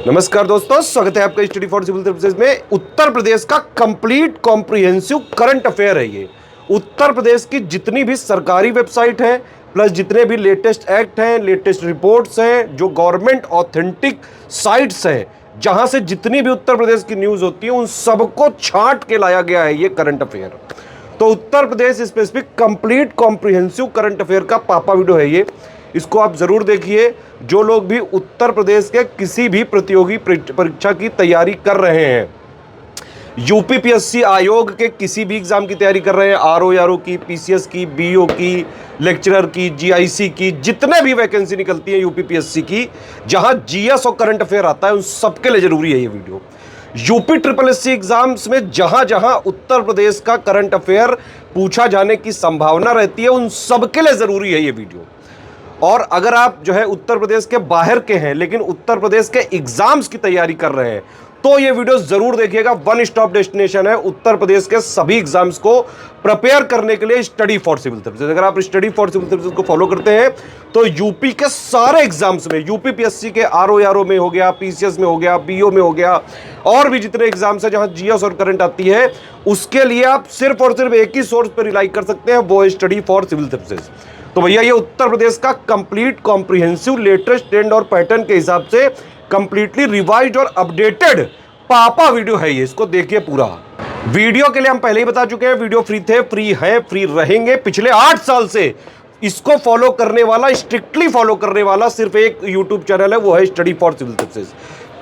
नमस्कार दोस्तों, स्वागत है आपका स्टडी फॉर सिविल सर्विसेज में। उत्तर प्रदेश का कंप्लीट कॉम्प्रिहेंसिव करंट अफेयर है ये। उत्तर प्रदेश की जितनी भी सरकारी वेबसाइट है प्लस जितने भी लेटेस्ट एक्ट हैं, लेटेस्ट रिपोर्ट्स हैं, जो गवर्नमेंट ऑथेंटिक साइट्स हैं, जहां से जितनी भी उत्तर प्रदेश की न्यूज होती है उन सबको छांट के लाया गया है ये करंट अफेयर। तो Uttar Pradesh specific complete comprehensive current affair का पापा वीडियो है ये। इसको आप जरूर देखिए। जो लोग भी उत्तर प्रदेश के किसी भी प्रतियोगी परीक्षा की तैयारी कर रहे हैं, यूपीपीएससी आयोग के किसी भी एग्जाम की तैयारी कर रहे हैं, आरओ की, पीसीएस की, बीओ की, लेक्चरर की, जीआईसी की, जितने भी वैकेंसी निकलती है यूपीपीएससी की, जहां जीएस और करंट अफेयर आता है, उन सबके लिए जरूरी है ये video. UP triple SC exams में जहां जहां उत्तर प्रदेश का करंट अफेयर पूछा जाने की संभावना रहती है, उन सबके लिए जरूरी है ये वीडियो। और अगर आप जो है उत्तर प्रदेश के बाहर के हैं लेकिन उत्तर प्रदेश के एग्जाम्स की तैयारी कर रहे हैं, तो ये वीडियो जरूर देखिएगा। वन स्टॉप डेस्टिनेशन है उत्तर प्रदेश के सभी एग्जाम्स को प्रिपेयर करने के लिए, स्टडी फॉर सिविल सर्विसेज। अगर आप स्टडी फॉर सिविल सर्विसेज को फॉलो करते हैं तो यूपी के सारे एग्जाम्स में, यूपीपीएससी के आरओ में हो गया, पीसीएस में हो गया, बीओ में हो गया, और भी जितने एग्जाम्स हैं जहां जीएस और करंट आती है, उसके लिए आप सिर्फ और सिर्फ एक ही सोर्स पर रिलाई कर सकते हैं, वो है स्टडी फॉर सिविल सर्विसेज। तो भैया ये उत्तर प्रदेश का कंप्लीट कॉम्प्रिहेंसिव लेटेस्ट ट्रेंड और पैटर्न के हिसाब से कंप्लीटली रिवाइज्ड और अपडेटेड पापा वीडियो है ये। इसको देखिए पूरा। वीडियो के लिए हम पहले ही बता चुके हैं, वीडियो फ्री थे, फ्री है, फ्री रहेंगे। पिछले 8 साल से इसको फॉलो करने वाला, स्ट्रिक्टली फॉलो करने वाला सिर्फ एक यूट्यूब चैनल है, वो है study for civil services.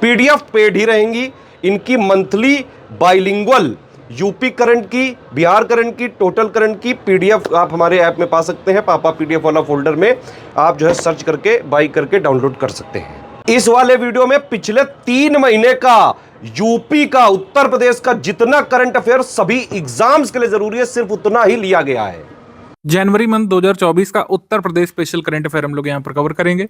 PDF paid ही रहेंगी इनकी। मंथली बाइलिंगुअल यूपी करंट की, बिहार करंट की, टोटल करंट की पीडीएफ आप हमारे ऐप में पा सकते हैं। पापा पीडीएफ वाला फोल्डर में आप जो है सर्च करके बाई करके डाउनलोड कर सकते हैं। इस वाले वीडियो में पिछले 3 महीने का यूपी का, उत्तर प्रदेश का जितना करंट अफेयर सभी एग्जाम्स के लिए जरूरी है, सिर्फ उतना ही लिया गया है। जनवरी मंथ 2024 का उत्तर प्रदेश स्पेशल करंट अफेयर हम लोग यहाँ पर कवर करेंगे।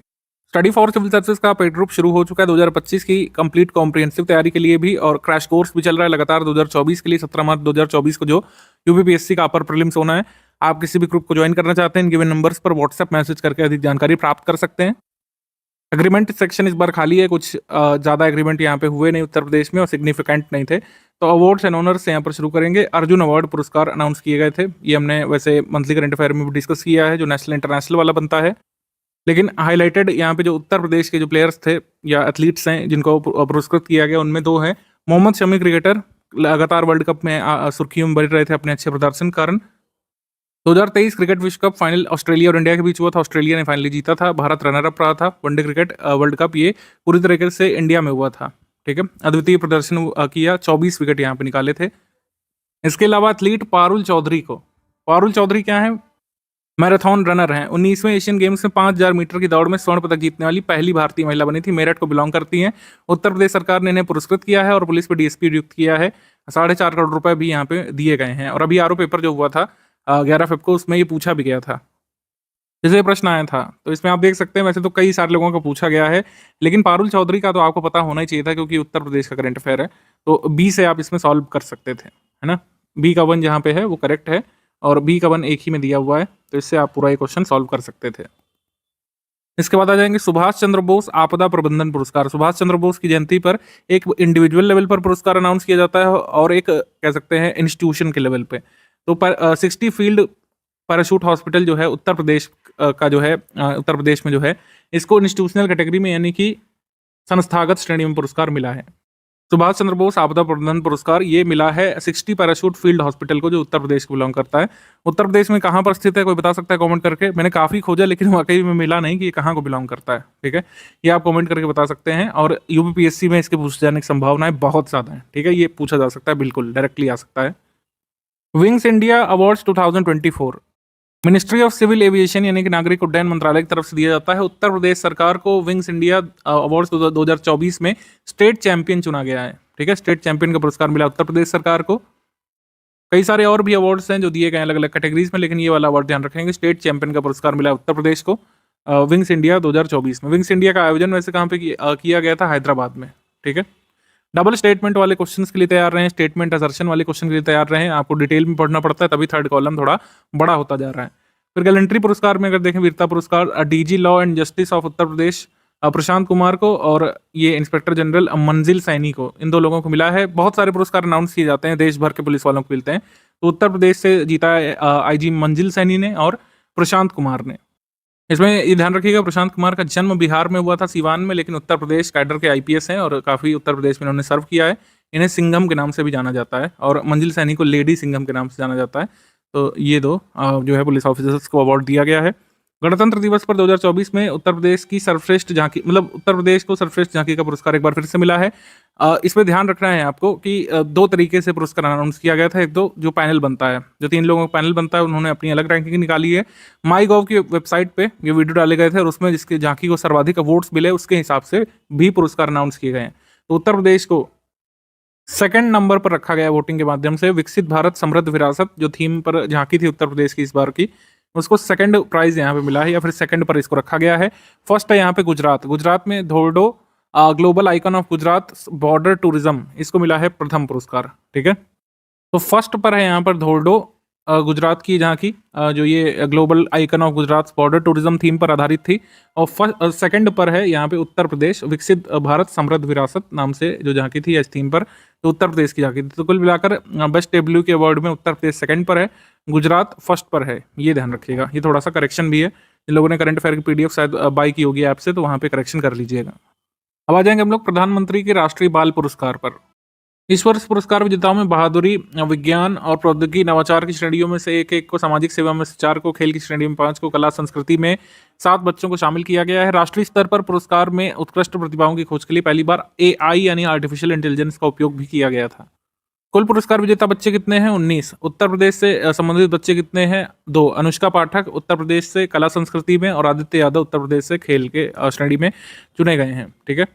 स्टडी फॉर सिविल सर्विसेज का पेड ग्रुप शुरू हो चुका है 2025 की कंप्लीट कॉम्प्रिहेंसिव तैयारी के लिए भी, और क्रैश कोर्स भी चल रहा है लगातार 2024 के लिए। 17 मार्च 2024 को जो यूपीपीएससी का अपर प्रीलिम्स होना है, आप किसी भी ग्रुप को ज्वाइन करना चाहते हैं, गिवन नंबर्स पर व्हाट्सएप मैसेज करके अधिक जानकारी प्राप्त कर सकते हैं। एग्रीमेंट सेक्शन इस बार खाली है, कुछ ज़्यादा एग्रीमेंट यहाँ पे हुए नहीं उत्तर प्रदेश में और सिग्निफिकेंट नहीं थे। तो अवार्ड्स एंड ऑनर्स यहाँ पर शुरू करेंगे। अर्जुन अवार्ड पुरस्कार अनाउंस किए गए थे, ये हमने वैसे मंथली करंट अफेयर में भी डिस्कस किया है, जो नेशनल इंटरनेशनल वाला बनता है। लेकिन हाईलाइटेड यहाँ पे जो उत्तर प्रदेश के जो प्लेयर्स थे या एथलीट्स हैं जिनको पुरस्कृत किया गया, उनमें 2 हैं। मोहम्मद शमी क्रिकेटर लगातार वर्ल्ड कप में सुर्खियों में बने रहे थे अपने अच्छे प्रदर्शन के कारण। 2023 क्रिकेट विश्व कप फाइनल ऑस्ट्रेलिया और इंडिया के बीच हुआ था, ऑस्ट्रेलिया ने फाइनली जीता था, भारत रनर अप रहा था। वनडे क्रिकेट वर्ल्ड कप ये पूरी तरीके से इंडिया में हुआ था, ठीक है। अद्वितीय प्रदर्शन किया, 24 विकेट यहाँ पे निकाले थे। इसके अलावा एथलीट पारुल चौधरी क्या है? मैराथन रनर हैं। 19वें एशियन गेम्स में 5000 मीटर की दौड़ में स्वर्ण पदक जीतने वाली पहली भारतीय महिला बनी थी। मेरठ को बिलोंग करती हैं। उत्तर प्रदेश सरकार ने इन्हें पुरस्कृत किया है और पुलिस पे डीएसपी नियुक्त किया है। 4.5 करोड़ रुपए भी यहाँ पे दिए गए हैं। और अभी आरओ पेपर जो हुआ था 11 फेब को, उसमें ये पूछा भी गया था, जैसे प्रश्न आया था। तो इसमें आप देख सकते हैं, वैसे तो कई सारे लोगों को पूछा गया है, लेकिन पारुल चौधरी का तो आपको पता होना ही चाहिए था क्योंकि उत्तर प्रदेश का करंट अफेयर है। तो बी से आप इसमें सॉल्व कर सकते थे, है ना। बी का 1 जहाँ पे है वो करेक्ट है और बी का 1 एक ही में दिया हुआ है, तो इससे आप पूरा ये क्वेश्चन सॉल्व कर सकते थे। इसके बाद आ जाएंगे सुभाष चंद्र बोस आपदा प्रबंधन पुरस्कार। सुभाष चंद्र बोस की जयंती पर एक इंडिविजुअल लेवल पर पुरस्कार अनाउंस किया जाता है और एक कह सकते हैं इंस्टीट्यूशन के लेवल पे। तो 60 फील्ड पैराशूट हॉस्पिटल जो है उत्तर प्रदेश का जो है, उत्तर प्रदेश में जो है, इसको इंस्टीट्यूशनल कैटेगरी में यानी कि संस्थागत श्रेणी में पुरस्कार मिला है। सुभाष चंद्र बोस आपदा प्रबंधन पुरस्कार ये मिला है 60 पैराशूट फील्ड हॉस्पिटल को, जो उत्तर प्रदेश को बिलोंग करता है। उत्तर प्रदेश में कहाँ पर स्थित है कोई बता सकता है कमेंट करके? मैंने काफ़ी खोजा लेकिन वाकई में मिला नहीं कि ये कहाँ को बिलोंग करता है, ठीक है। ये आप कमेंट करके बता सकते हैं। और यूपीपीएससी में इसके पूछे जाने की संभावनाएं बहुत ज़्यादा है, ठीक है। ये पूछा जा सकता है, बिल्कुल डायरेक्टली आ सकता है। Wings India awards 2024 ministry of civil aviation यानी कि नागरिक उड्डयन मंत्रालय की तरफ से दिया जाता है। उत्तर प्रदेश सरकार को विंग्स इंडिया अवार्ड्स 2024 में स्टेट चैंपियन चुना गया है, ठीक है। स्टेट चैंपियन का पुरस्कार मिला उत्तर प्रदेश सरकार को। कई सारे और भी अवार्ड्स हैं जो दिए गए हैं अलग अलग कैटेगरीज में, लेकिन ये वाला अवार्ड ध्यान रखेंगे। स्टेट चैंपियन का पुरस्कार मिला उत्तर प्रदेश को विंग्स इंडिया 2024 में। विंग्स इंडिया का आयोजन वैसे कहाँ पे किया गया था? हैदराबाद में, ठीक है। डबल स्टेटमेंट वाले क्वेश्चंस के लिए तैयार रहें, स्टेटमेंट असर्शन वाले क्वेश्चन के लिए तैयार रहें। आपको डिटेल में पढ़ना पड़ता है, तभी थर्ड कॉलम थोड़ा बड़ा होता जा रहा है। फिर गैलेंट्री पुरस्कार में अगर देखें, वीरता पुरस्कार DG law and justice of Uttar Pradesh Prashant Kumar को और ये इंस्पेक्टर जनरल मंजिल सैनी को, इन 2 लोगों को मिला है। बहुत सारे पुरस्कार अनाउंस किए जाते हैं, देश भर के पुलिस वालों को मिलते हैं। तो उत्तर प्रदेश से जीता है आईजी मंजिल सैनी ने और प्रशांत कुमार ने। इसमें ये ध्यान रखिएगा, प्रशांत कुमार का जन्म बिहार में हुआ था, सिवान में, लेकिन उत्तर प्रदेश कैडर के आईपीएस हैं और काफ़ी उत्तर प्रदेश में इन्होंने सर्व किया है। इन्हें सिंघम के नाम से भी जाना जाता है और मंजिल सैनी को लेडी सिंघम के नाम से जाना जाता है। तो ये 2 जो है पुलिस ऑफिसर्स को अवार्ड दिया गया है। गणतंत्र दिवस पर 2024 में उत्तर प्रदेश की सर्वश्रेष्ठ झांकी, मतलब उत्तर प्रदेश को सर्वश्रेष्ठ झांकी का पुरस्कार एक बार फिर से मिला है। इसमें ध्यान रखना है आपको कि 2 तरीके से पुरस्कार अनाउंस किया गया था। एक तो जो पैनल बनता है, जो 3 लोगों का पैनल बनता है, उन्होंने अपनी अलग रैंकिंग निकाली है। माई गॉव की वेबसाइट पे ये वीडियो डाले गए थे और उसमें जिसके झांकी को सर्वाधिक वोट्स मिले उसके हिसाब से भी पुरस्कार अनाउंस किए गए हैं। तो उत्तर प्रदेश को सेकंड नंबर पर रखा गया वोटिंग के माध्यम से। विकसित भारत समृद्ध विरासत जो थीम पर झांकी थी उत्तर प्रदेश की इस बार की, उसको सेकंड प्राइज यहाँ पे मिला है या फिर सेकंड पर इसको रखा गया है। फर्स्ट है यहाँ पे गुजरात, गुजरात में Dhordo global icon of Gujarat border tourism, इसको मिला है प्रथम पुरस्कार। ठीक है, तो फर्स्ट पर है यहाँ पर धोर्डो गुजरात की झांकी, जो ये global icon of Gujarat border tourism theme पर आधारित थी। और सेकंड पर है यहाँ पे उत्तर प्रदेश विकसित भारत समृद्ध विरासत नाम से जो झांकी थी इस थीम पर, तो उत्तर प्रदेश की झांकी थी। तो कुल मिलाकर बेस्ट डेब्यू के अवार्ड में उत्तर प्रदेश सेकंड पर है, गुजरात फर्स्ट पर है। ये ध्यान रखिएगा, ये थोड़ा सा करेक्शन भी है। जिन लोगों ने करंट अफेयर की पीडीएफ शायद बाई की होगी ऐप से, तो वहाँ पे करेक्शन कर लीजिएगा। अब आ जाएंगे हम लोग प्रधानमंत्री के राष्ट्रीय बाल पुरस्कार पर। इस वर्ष पुरस्कार विजेताओं में बहादुरी, विज्ञान और प्रौद्योगिकी नवाचार की श्रेणियों में से 1 को, सामाजिक सेवा में से 4 को, खेल की श्रेणी में 5 को, कला संस्कृति में 7 बच्चों को शामिल किया गया है। राष्ट्रीय स्तर पर पुरस्कार में उत्कृष्ट प्रतिभाओं की खोज के लिए पहली बार एआई यानी आर्टिफिशियल इंटेलिजेंस का उपयोग भी किया गया था। कुल पुरस्कार विजेता बच्चे कितने हैं? 19। उत्तर प्रदेश से संबंधित बच्चे कितने हैं? 2। अनुष्का पाठक उत्तर प्रदेश से कला संस्कृति में और आदित्य यादव उत्तर प्रदेश से खेल के श्रेणी में चुने गए हैं। ठीक है,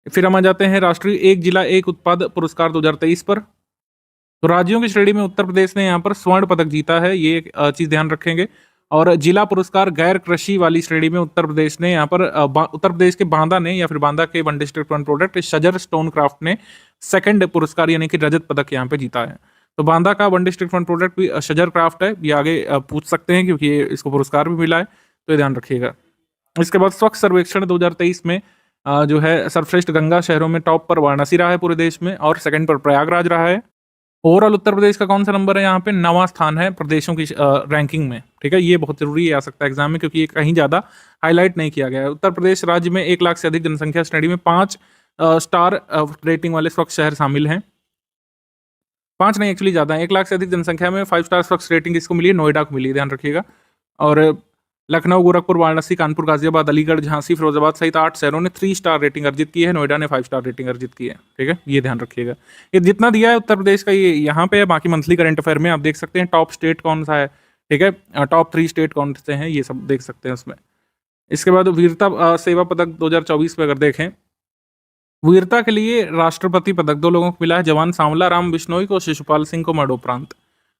फिर हम आ जाते हैं राष्ट्रीय एक जिला एक उत्पाद पुरस्कार 2023 पर। तो राज्यों की श्रेणी में उत्तर प्रदेश ने यहाँ पर स्वर्ण पदक जीता है, ये एक चीज ध्यान रखेंगे। और जिला पुरस्कार गैर कृषि वाली श्रेणी में उत्तर प्रदेश ने यहाँ पर उत्तर प्रदेश के बांदा ने या फिर बांदा के वन डिस्ट्रिक्ट वन प्रोडक्ट शजर स्टोन क्राफ्ट ने सेकंड पुरस्कार यानी कि रजत पदक यहाँ पे जीता है। तो बांदा का वन डिस्ट्रिक्ट वन प्रोडक्ट भी शजर क्राफ्ट है, ये आगे पूछ सकते हैं क्योंकि इसको पुरस्कार भी मिला है, तो ये ध्यान रखिएगा। इसके बाद स्वच्छ सर्वेक्षण 2023 में जो है सर्वश्रेष्ठ गंगा शहरों में टॉप पर वाराणसी रहा है पूरे देश में और सेकंड पर प्रयागराज रहा है। ओवरऑल उत्तर प्रदेश का कौन सा नंबर है? यहाँ पे 9वां स्थान है प्रदेशों की रैंकिंग में। ठीक है, ये बहुत जरूरी आ सकता है एग्जाम में क्योंकि ये कहीं ज़्यादा हाईलाइट नहीं किया गया है। उत्तर प्रदेश राज्य में 1 लाख से अधिक जनसंख्या श्रेणी में 5 स्टार रेटिंग वाले स्वच्छ शहर शामिल हैं। 5 नहीं, एक्चुअली ज़्यादा है। 1 लाख से अधिक जनसंख्या में 5 स्टार स्वच्छ रेटिंग किसको मिली है? नोएडा को मिली है, ध्यान रखिएगा। और लखनऊ, गोरखपुर, वाराणसी, कानपुर, गाजियाबाद, अलीगढ़, झांसी, फिरोजाबाद सहित 8 शहरों ने 3 स्टार रेटिंग अर्जित की है। नोएडा ने 5 स्टार रेटिंग अर्जित की है। ठीक है, ये ध्यान रखिएगा। ये जितना दिया है उत्तर प्रदेश का ये यहाँ पे है, बाकी मंथली करंट अफेयर में आप देख सकते हैं टॉप स्टेट कौन सा है। ठीक है, टॉप 3 स्टेट कौन से हैं ये सब देख सकते हैं उसमें। इसके बाद वीरता सेवा पदक 2024 में अगर देखें, वीरता के लिए राष्ट्रपति पदक 2 लोगों को मिला है, जवान सांवला राम बिश्नोई को, शिशुपाल सिंह को मरणोपरांत।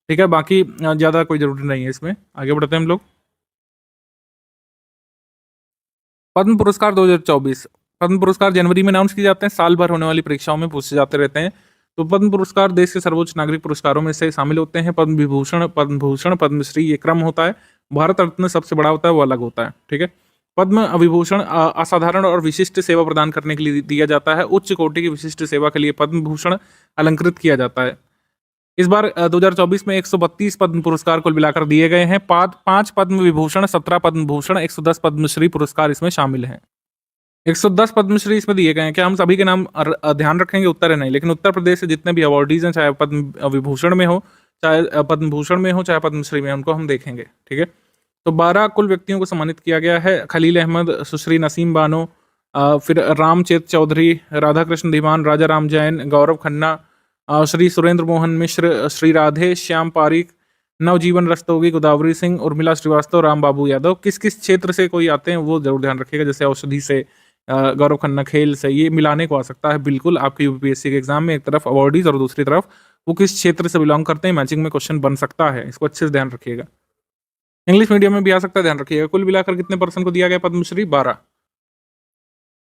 ठीक है, बाकी ज़्यादा कोई जरूरी नहीं है इसमें। आगे बढ़ते हैं हम लोग। पद्म पुरस्कार 2024। पद्म पुरस्कार जनवरी में अनाउंस किए जाते हैं, साल भर होने वाली परीक्षाओं में पूछे जाते रहते हैं। तो पद्म पुरस्कार देश के सर्वोच्च नागरिक पुरस्कारों में से शामिल होते हैं। पद्म विभूषण, पद्म भूषण, पद्मश्री ये क्रम होता है। भारत रत्न सबसे बड़ा होता है, वो अलग होता है। ठीक है, पद्म विभूषण असाधारण और विशिष्ट सेवा प्रदान करने के लिए दिया जाता है। उच्च कोटि की विशिष्ट सेवा के लिए पद्म भूषण अलंकृत किया जाता है। इस बार 2024 में 132 पद्म पुरस्कार कुल मिलाकर दिए गए हैं। 5 पद्म विभूषण, 17 पद्म भूषण, 110 पद्मश्री पुरस्कार इसमें शामिल हैं। 110 पद्मश्री इसमें दिए गए हैं। क्या हम सभी के नाम ध्यान रखेंगे? उत्तर है नहीं, लेकिन उत्तर प्रदेश से जितने भी अवार्डीज हैं, चाहे पद्म विभूषण में हो, चाहे पद्म भूषण में हो, चाहे पद्मश्री में, उनको हम देखेंगे। ठीक है, तो 12 कुल व्यक्तियों को सम्मानित किया गया है। खलील अहमद, सुश्री नसीम बानो, फिर रामचेत चौधरी, राधाकृष्ण धीमान, राजा राम जैन, गौरव खन्ना, श्री सुरेंद्र मोहन मिश्र, श्री राधे श्याम पारिक, नवजीवन रस्तोगी, गोदावरी सिंह, उर्मिला श्रीवास्तव, राम बाबू यादव। किस किस क्षेत्र से कोई आते हैं वो जरूर ध्यान रखिएगा। जैसे औषधि से, गौरव खन्ना खेल से, ये मिलाने को आ सकता है बिल्कुल आपके यूपीएससी के एग्जाम में। एक तरफ अवार्डीज और दूसरी तरफ वो किस क्षेत्र से बिलोंग करते हैं, मैचिंग में क्वेश्चन बन सकता है, इसको अच्छे से ध्यान रखिएगा। इंग्लिश मीडियम में भी आ सकता है, ध्यान रखिएगा। कुल मिलाकर कितने % को दिया गया पद्मश्री? 12।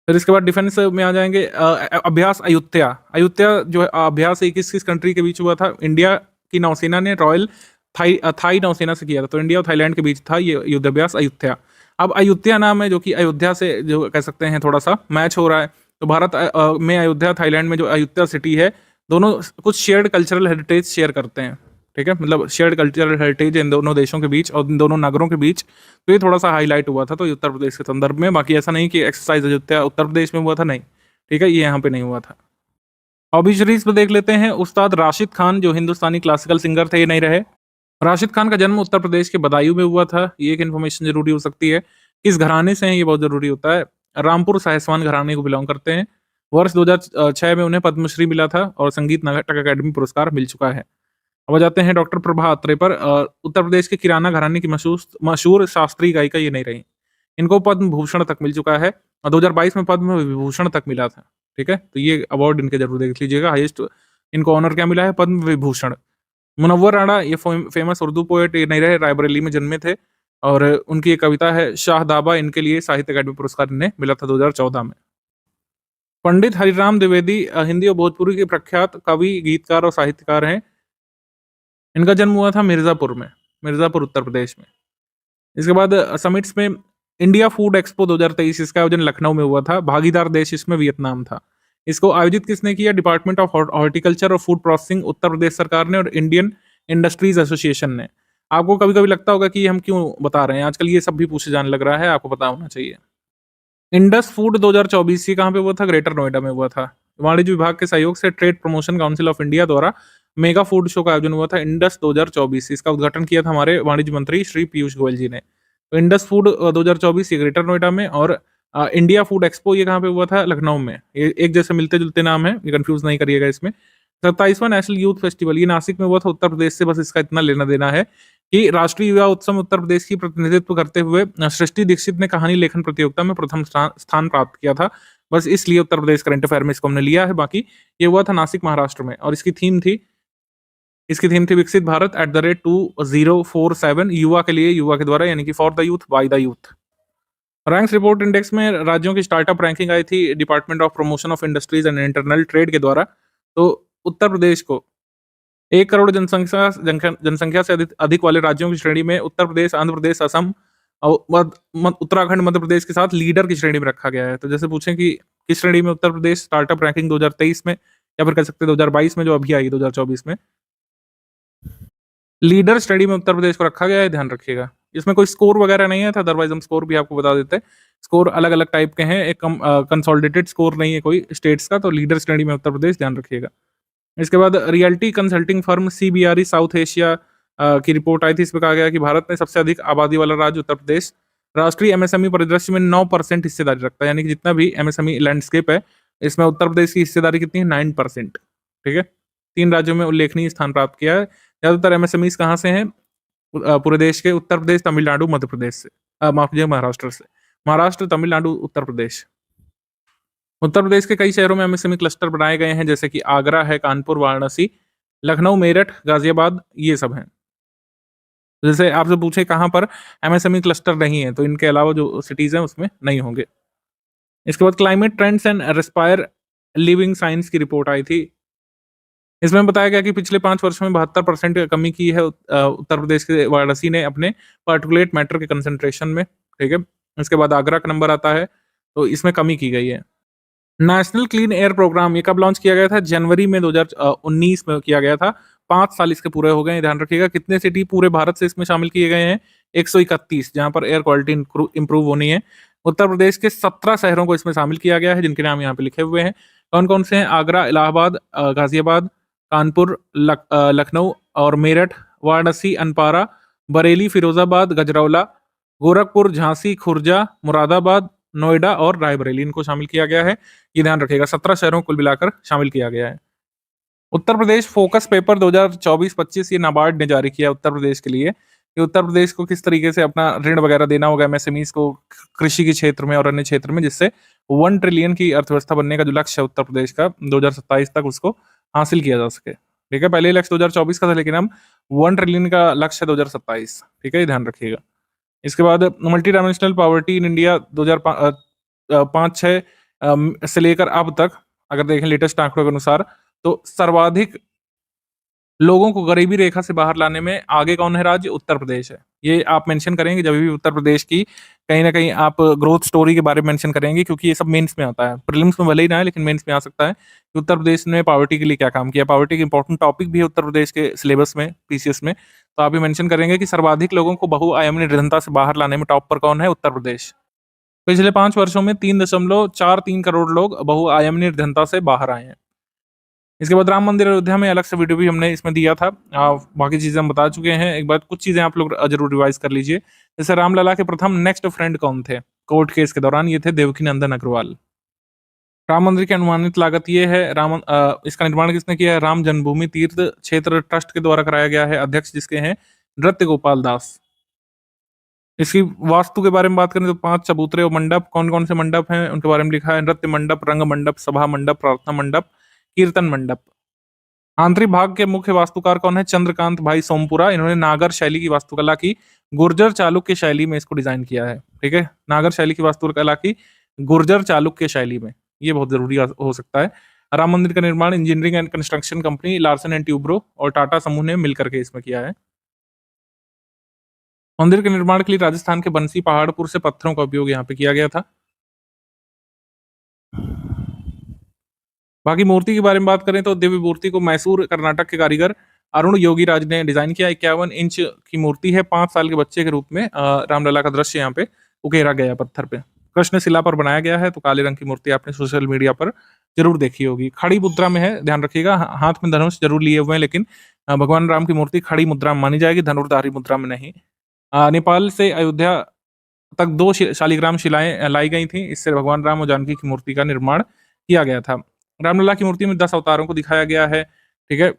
फिर इसके बाद डिफेंस में आ जाएंगे। अभ्यास अयुत्या। अयुत्या जो है अभ्यास किस कंट्री के बीच हुआ था? इंडिया की नौसेना ने रॉयल थाई नौसेना से किया था, तो इंडिया और थाईलैंड के बीच था ये युद्धाभ्यास अयुत्या। अब अयोध्या नाम है, जो कि अयोध्या से जो कह सकते हैं थोड़ा सा मैच हो रहा है। तो भारत में अयोध्या, थाईलैंड में जो अयोध्या सिटी है, दोनों कुछ शेयर्ड कल्चरल हेरिटेज शेयर करते हैं। ठीक है, मतलब शेयर्ड कल्चरल हेरिटेज इन दोनों देशों के बीच और इन दोनों नगरों के बीच। तो ये थोड़ा सा हाईलाइट हुआ था तो ये उत्तर प्रदेश के संदर्भ में। बाकी ऐसा नहीं कि एक्सरसाइज अयोध्या उत्तर प्रदेश में हुआ था, नहीं। ठीक है, ये यहाँ पे नहीं हुआ था। ऑबिशरीज पे देख लेते हैं। उस्ताद राशिद खान जो हिंदुस्तानी क्लासिकल सिंगर थे, ये नहीं रहे। राशिद खान का जन्म उत्तर प्रदेश के बदायूं में हुआ था। ये एक इन्फॉर्मेशन जरूरी हो सकती है। किस घराने से हैं, ये बहुत जरूरी होता है। रामपुर साहेस्वान घराने को बिलोंग करते हैं। वर्ष 2006 में उन्हें पद्मश्री मिला था और संगीत नाटक अकादमी पुरस्कार मिल चुका है। अब आ जाते हैं डॉक्टर प्रभा अत्रे पर। उत्तर प्रदेश के किराना घराने की मशहूर मशहूर शास्त्रीय गायिका ये नहीं रही। इनको पद्म भूषण तक मिल चुका है और 2022 में पद्म विभूषण तक मिला था। ठीक है, तो ये अवार्ड इनके जरूर देख लीजिएगा। हाईएस्ट इनको ऑनर क्या मिला है, पद्म विभूषण। मुनव्वर राणा ये फेमस उर्दू पोएट ये नहीं रहे, रायबरेली में जन्मे थे और उनकी एक कविता है शाहदाबा, इनके लिए साहित्य अकादमी पुरस्कार इन्हें मिला था 2014 में। पंडित हरिराम द्विवेदी हिंदी और भोजपुरी के प्रख्यात कवि, गीतकार और साहित्यकार हैं। इनका जन्म हुआ था मिर्जापुर में, मिर्जापुर उत्तर प्रदेश में। इसके बाद समिट्स में इंडिया फूड एक्सपो 2023, इसका आयोजन लखनऊ में हुआ था। भागीदार देश इसमें वियतनाम था। इसको आयोजित किसने किया, डिपार्टमेंट ऑफ हॉर्टिकल्चर और फूड प्रोसेसिंग उत्तर प्रदेश सरकार ने और इंडियन इंडस्ट्रीज एसोसिएशन ने। आपको कभी कभी लगता होगा कि ये हम क्यों बता रहे हैं, आजकल ये सब भी पूछे जाने लग रहा है, आपको पता होना चाहिए। इंडस फूड 2024 ये कहाँ पे हुआ था, ग्रेटर नोएडा में हुआ था। वाणिज्य विभाग के सहयोग से trade promotion council of India द्वारा मेगा फूड शो का आयोजन हुआ था इंडस 2024। इसका उद्घाटन किया था हमारे वाणिज्य मंत्री श्री पीयूष गोयल जी ने। तो इंडस फूड 2024 ये ग्रेटर नोएडा में और इंडिया फूड एक्सपो ये कहाँ पे हुआ था, लखनऊ में। ये एक जैसे मिलते जुलते नाम है, ये कंफ्यूज नहीं करिएगा इसमें। 27वां नेशनल यूथ फेस्टिवल ये नासिक में हुआ था उत्तर प्रदेश से। बस इसका इतना लेना देना है कि राष्ट्रीय युवा उत्सव में उत्तर प्रदेश की प्रतिनिधित्व करते हुए सृष्टि दीक्षित ने कहानी लेखन प्रतियोगिता में प्रथम स्थान प्राप्त किया था। बस इसलिए उत्तर प्रदेश करंट अफेयर में इसको हमने लिया है। बाकी ये हुआ था नासिक महाराष्ट्र में और इसकी थीम थी विकसित भारत @2047, युवा के लिए, युवा के द्वारा, यानी कि for the youth by the youth. Ranks report index में राज्यों की स्टार्टअप रैंकिंग आई थी department of promotion of industries and internal trade के द्वारा। तो उत्तर प्रदेश को 1 करोड़ जनसंख्या से अधिक वाले राज्यों की श्रेणी में उत्तर प्रदेश, आंध्र प्रदेश, असम और उत्तराखंड, मध्य प्रदेश के साथ लीडर की श्रेणी में रखा गया है। तो जैसे पूछें कि किस श्रेणी में उत्तर प्रदेश स्टार्टअप रैंकिंग 2023 में, या फिर कह सकते हैं 2022 में जो अभी आई 2024 में, लीडर स्टडी में उत्तर प्रदेश को रखा गया है, ध्यान रखिएगा। इसमें कोई स्कोर वगैरह नहीं है था, अदरवाइज हम स्कोर भी आपको बता देते हैं। स्कोर अलग अलग टाइप के हैं, एक कंसोलिडेटेड स्कोर नहीं है कोई स्टेट्स का। तो लीडर स्टडी में उत्तर प्रदेश, ध्यान रखिएगा। इसके बाद realty consulting firm CBRE south Asia की रिपोर्ट आई थी। इसमें कहा गया कि भारत में सबसे अधिक आबादी वाला राज्य उत्तर प्रदेश राष्ट्रीय MSME परिदृश्य में 9% हिस्सेदारी रखता है। यानी कि जितना भी MSME लैंडस्केप है, इसमें उत्तर प्रदेश की हिस्सेदारी कितनी है, 9%। ठीक है, 3 राज्यों में उल्लेखनीय स्थान प्राप्त किया है। ज्यादातर MSMEs कहाँ से हैं, पूरे देश के, उत्तर प्रदेश, तमिलनाडु, मध्य प्रदेश से, माफ कीजिए महाराष्ट्र से। महाराष्ट्र, तमिलनाडु, उत्तर प्रदेश। उत्तर प्रदेश के कई शहरों में MSME क्लस्टर बनाए गए हैं, जैसे कि आगरा है, कानपुर, वाराणसी, लखनऊ, मेरठ, गाजियाबाद, ये सब हैं। जैसे आपसे पूछे कहाँ पर MSME क्लस्टर नहीं है, तो इनके अलावा जो सिटीज हैं उसमें नहीं होंगे। इसके बाद climate trends and respire living science की रिपोर्ट आई थी। इसमें बताया गया कि पिछले 5 वर्षों में 72% कमी की है उत्तर प्रदेश के वाराणसी ने अपने पार्टिकुलेट मैटर के कंसंट्रेशन में। ठीक है, इसके बाद आगरा का नंबर आता है, तो इसमें कमी की गई है। नेशनल क्लीन एयर प्रोग्राम ये कब लॉन्च किया गया था, जनवरी में 2019 में किया गया था। 5 साल इसके पूरे हो गए हैं, ध्यान रखिएगा। कितने सिटी पूरे भारत से इसमें शामिल किए गए हैं, 131, जहां पर एयर क्वालिटी इंप्रूव होनी है। उत्तर प्रदेश के 17 शहरों को इसमें शामिल किया गया है, जिनके नाम यहाँ पे लिखे हुए हैं। कौन कौन से हैं, आगरा, इलाहाबाद, गाजियाबाद, कानपुर, लखनऊ और मेरठ, वाराणसी, अनपारा, बरेली, फिरोजाबाद, गजरौला, गोरखपुर, झांसी, खुर्जा, मुरादाबाद, नोएडा और रायबरेली, इनको शामिल किया गया है। ये ध्यान रखिएगा, 17 शहरों को कुल मिलाकर शामिल किया गया है। उत्तर प्रदेश फोकस पेपर 2024-25 ये नाबार्ड ने जारी किया उत्तर प्रदेश के लिए कि उत्तर प्रदेश को किस तरीके से अपना ऋण वगैरह देना होगा MSMEs को कृषि के क्षेत्र में और अन्य क्षेत्र में, जिससे 1 ट्रिलियन की अर्थव्यवस्था बनने का जो लक्ष्य है उत्तर प्रदेश का 2027 तक, उसको हासिल किया जा सके। ठीक है, पहले लक्ष्य 2024 का था, लेकिन हम 1 ट्रिलियन का लक्ष्य है 2027। ठीक है, ये ध्यान रखिएगा। इसके बाद multi dimensional poverty in India 2005-6 से लेकर अब तक अगर देखें लेटेस्ट आंकड़ों के अनुसार, तो सर्वाधिक लोगों को गरीबी रेखा से बाहर लाने में आगे कौन है राज्य? उत्तर प्रदेश है। ये आप मेंशन करेंगे जब भी उत्तर प्रदेश की कहीं न कहीं आप ग्रोथ स्टोरी के बारे में मेंशन करेंगे, क्योंकि ये सब मेंस में आता है। प्रीलिम्स में भले ही ना आए, लेकिन मेंस में आ सकता है कि उत्तर प्रदेश ने पॉवर्टी के लिए क्या काम किया। पॉवर्टी एक इंपॉर्टेंट टॉपिक भी है उत्तर प्रदेश के सिलेबस में, पीसीएस में। तो आप ये मेंशन करेंगे कि सर्वाधिक लोगों को बहुआयामी निर्धनता से बाहर लाने में टॉप पर कौन है? उत्तर प्रदेश। पिछले 5 वर्षों में 3.43 करोड़ लोग बहुआयामी निर्धनता से बाहर आए हैं। इसके बाद राम मंदिर अयोध्या में अलग से वीडियो भी हमने इसमें दिया था। बाकी चीज़ें हम बता चुके हैं। एक बार कुछ चीज़ें आप लोग ज़रूर रिवाइज़ कर लीजिए। जैसे रामलला के प्रथम नेक्स्ट फ्रेंड कौन थे? कोर्ट केस के दौरान ये थे देवकीनंदन अग्रवाल। राम मंदिर की अनुमानित लागत ये है, इसका निर्माण किसने किया है? राम जन्मभूमि तीर्थ क्षेत्र ट्रस्ट के द्वारा कराया गया है। अध्यक्ष जिसके हैं नृत्य गोपाल दास। इसकी वास्तु के बारे में बात करें तो 5 चबूतरे और मंडप, कौन-कौन से मंडप हैं उनके बारे में लिखा है। नृत्य मंडप, रंग मंडप, सभा मंडप, प्रार्थना मंडप, कीर्तन मंडप। आंतरिक भाग के मुख्य वास्तुकार कौन है? चंद्रकांत भाई सोमपुरा। इन्होंने नागर शैली की वास्तुकला की गुर्जर चालुक्य शैली में इसको डिजाइन किया है। ठीक है, नागर शैली की वास्तुकला की गुर्जर चालुक्य शैली में, ये बहुत जरूरी हो सकता है। राम मंदिर का निर्माण engineering and construction company Larsen and Toubro और टाटा समूह ने मिलकर के इसमें किया है। मंदिर के निर्माण के लिए राजस्थान के बंसी पहाड़पुर से पत्थरों का उपयोग यहाँ पे किया गया था। बाकी मूर्ति के बारे में बात करें तो दिव्य मूर्ति को मैसूर कर्नाटक के कारीगर अरुण योगीराज ने डिजाइन किया। 51 इंच की मूर्ति है। 5 साल के बच्चे के रूप में रामलला का दृश्य यहाँ पे उकेरा गया है पत्थर पे। कृष्ण शिला पर बनाया गया है। तो काले रंग की मूर्ति आपने सोशल मीडिया पर जरूर देखी होगी। खड़ी मुद्रा में है, ध्यान रखिएगा। हाथ में धनुष जरूर लिए हुए हैं, लेकिन भगवान राम की मूर्ति खड़ी मुद्रा में मानी जाएगी, धनुर्धारी मुद्रा में नहीं। नेपाल से अयोध्या तक 2 शालिग्राम शिलाएं लाई गई थी। इससे भगवान राम और जानकी की मूर्ति का निर्माण किया गया था। रामलला की मूर्ति में 10 अवतारों को दिखाया गया है। ठीक है,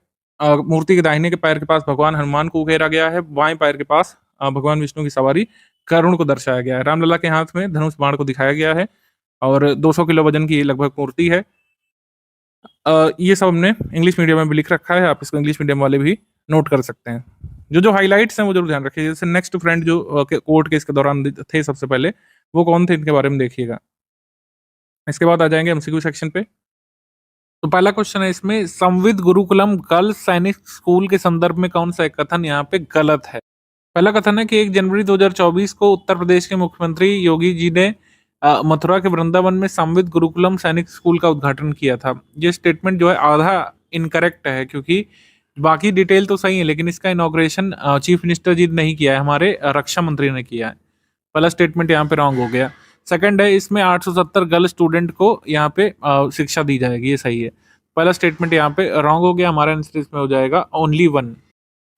मूर्ति के दाहिने के पैर के पास भगवान हनुमान को उकेरा गया है। बाएं पैर के पास भगवान विष्णु की सवारी करुण को दर्शाया गया है। रामलला के हाथ में धनुष बाण को दिखाया गया है और 200 किलो वजन की लगभग मूर्ति है। ये सब हमने इंग्लिश मीडियम में भी लिख रखा है, आप इसको इंग्लिश मीडियम वाले भी नोट कर सकते हैं। जो हाइलाइट्स हैं वो जरूर ध्यान रखिए। जैसे नेक्स्ट फ्रेंड जो कोर्ट केस के दौरान थे सबसे पहले, वो कौन थे इनके बारे में देखिएगा। इसके बाद आ जाएंगे एमसीक्यू सेक्शन पे। तो पहला क्वेश्चन है इसमें, संविद गुरुकुलम गर्ल्स सैनिक स्कूल के संदर्भ में कौन सा एक कथन यहाँ पे गलत है? पहला कथन है कि 1 जनवरी 2024 को उत्तर प्रदेश के मुख्यमंत्री योगी जी ने मथुरा के वृंदावन में संविद गुरुकुलम सैनिक स्कूल का उद्घाटन किया था। ये स्टेटमेंट जो है आधा इनकरेक्ट है, क्योंकि बाकी डिटेल तो सही है, लेकिन इसका इनॉग्रेशन चीफ मिनिस्टर जी ने नहीं किया है, हमारे रक्षा मंत्री ने किया है। पहला स्टेटमेंट यहाँ पे रॉन्ग हो गया। सेकंड है, इसमें 870 गर्ल स्टूडेंट को यहाँ पे शिक्षा दी जाएगी, ये सही है। पहला स्टेटमेंट यहाँ पे रॉन्ग हो गया। हमारा आंसर इसमें हो जाएगा ओनली 1।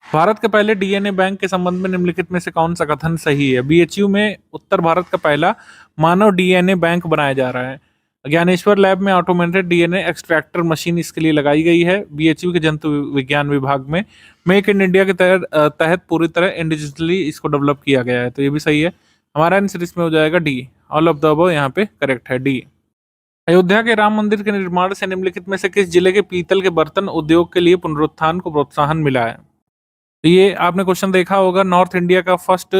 भारत के पहले डीएनए बैंक के संबंध में निम्नलिखित में से कौन सा कथन सही है? बीएचयू में उत्तर भारत का पहला मानव डीएनए बैंक बनाया जा रहा है। ज्ञानेश्वर लैब में ऑटोमेटेड डीएनए एक्सट्रैक्टर मशीन इसके लिए लगाई गई है। बीएचयू के जंतु विज्ञान विभाग में मेक इन इंडिया के तहत पूरी तरह इंडिजिटली इसको डेवलप किया गया है। तो ये भी सही है। हमारा आंसर इसमें हो जाएगा D. All of the above यहाँ पे करेक्ट है, डी। अयोध्या के राम मंदिर के निर्माण से निम्नलिखित में से किस जिले के पीतल के बर्तन उद्योग के लिए पुनरुत्थान को प्रोत्साहन मिला है? तो ये आपने क्वेश्चन देखा होगा। नॉर्थ इंडिया का फर्स्ट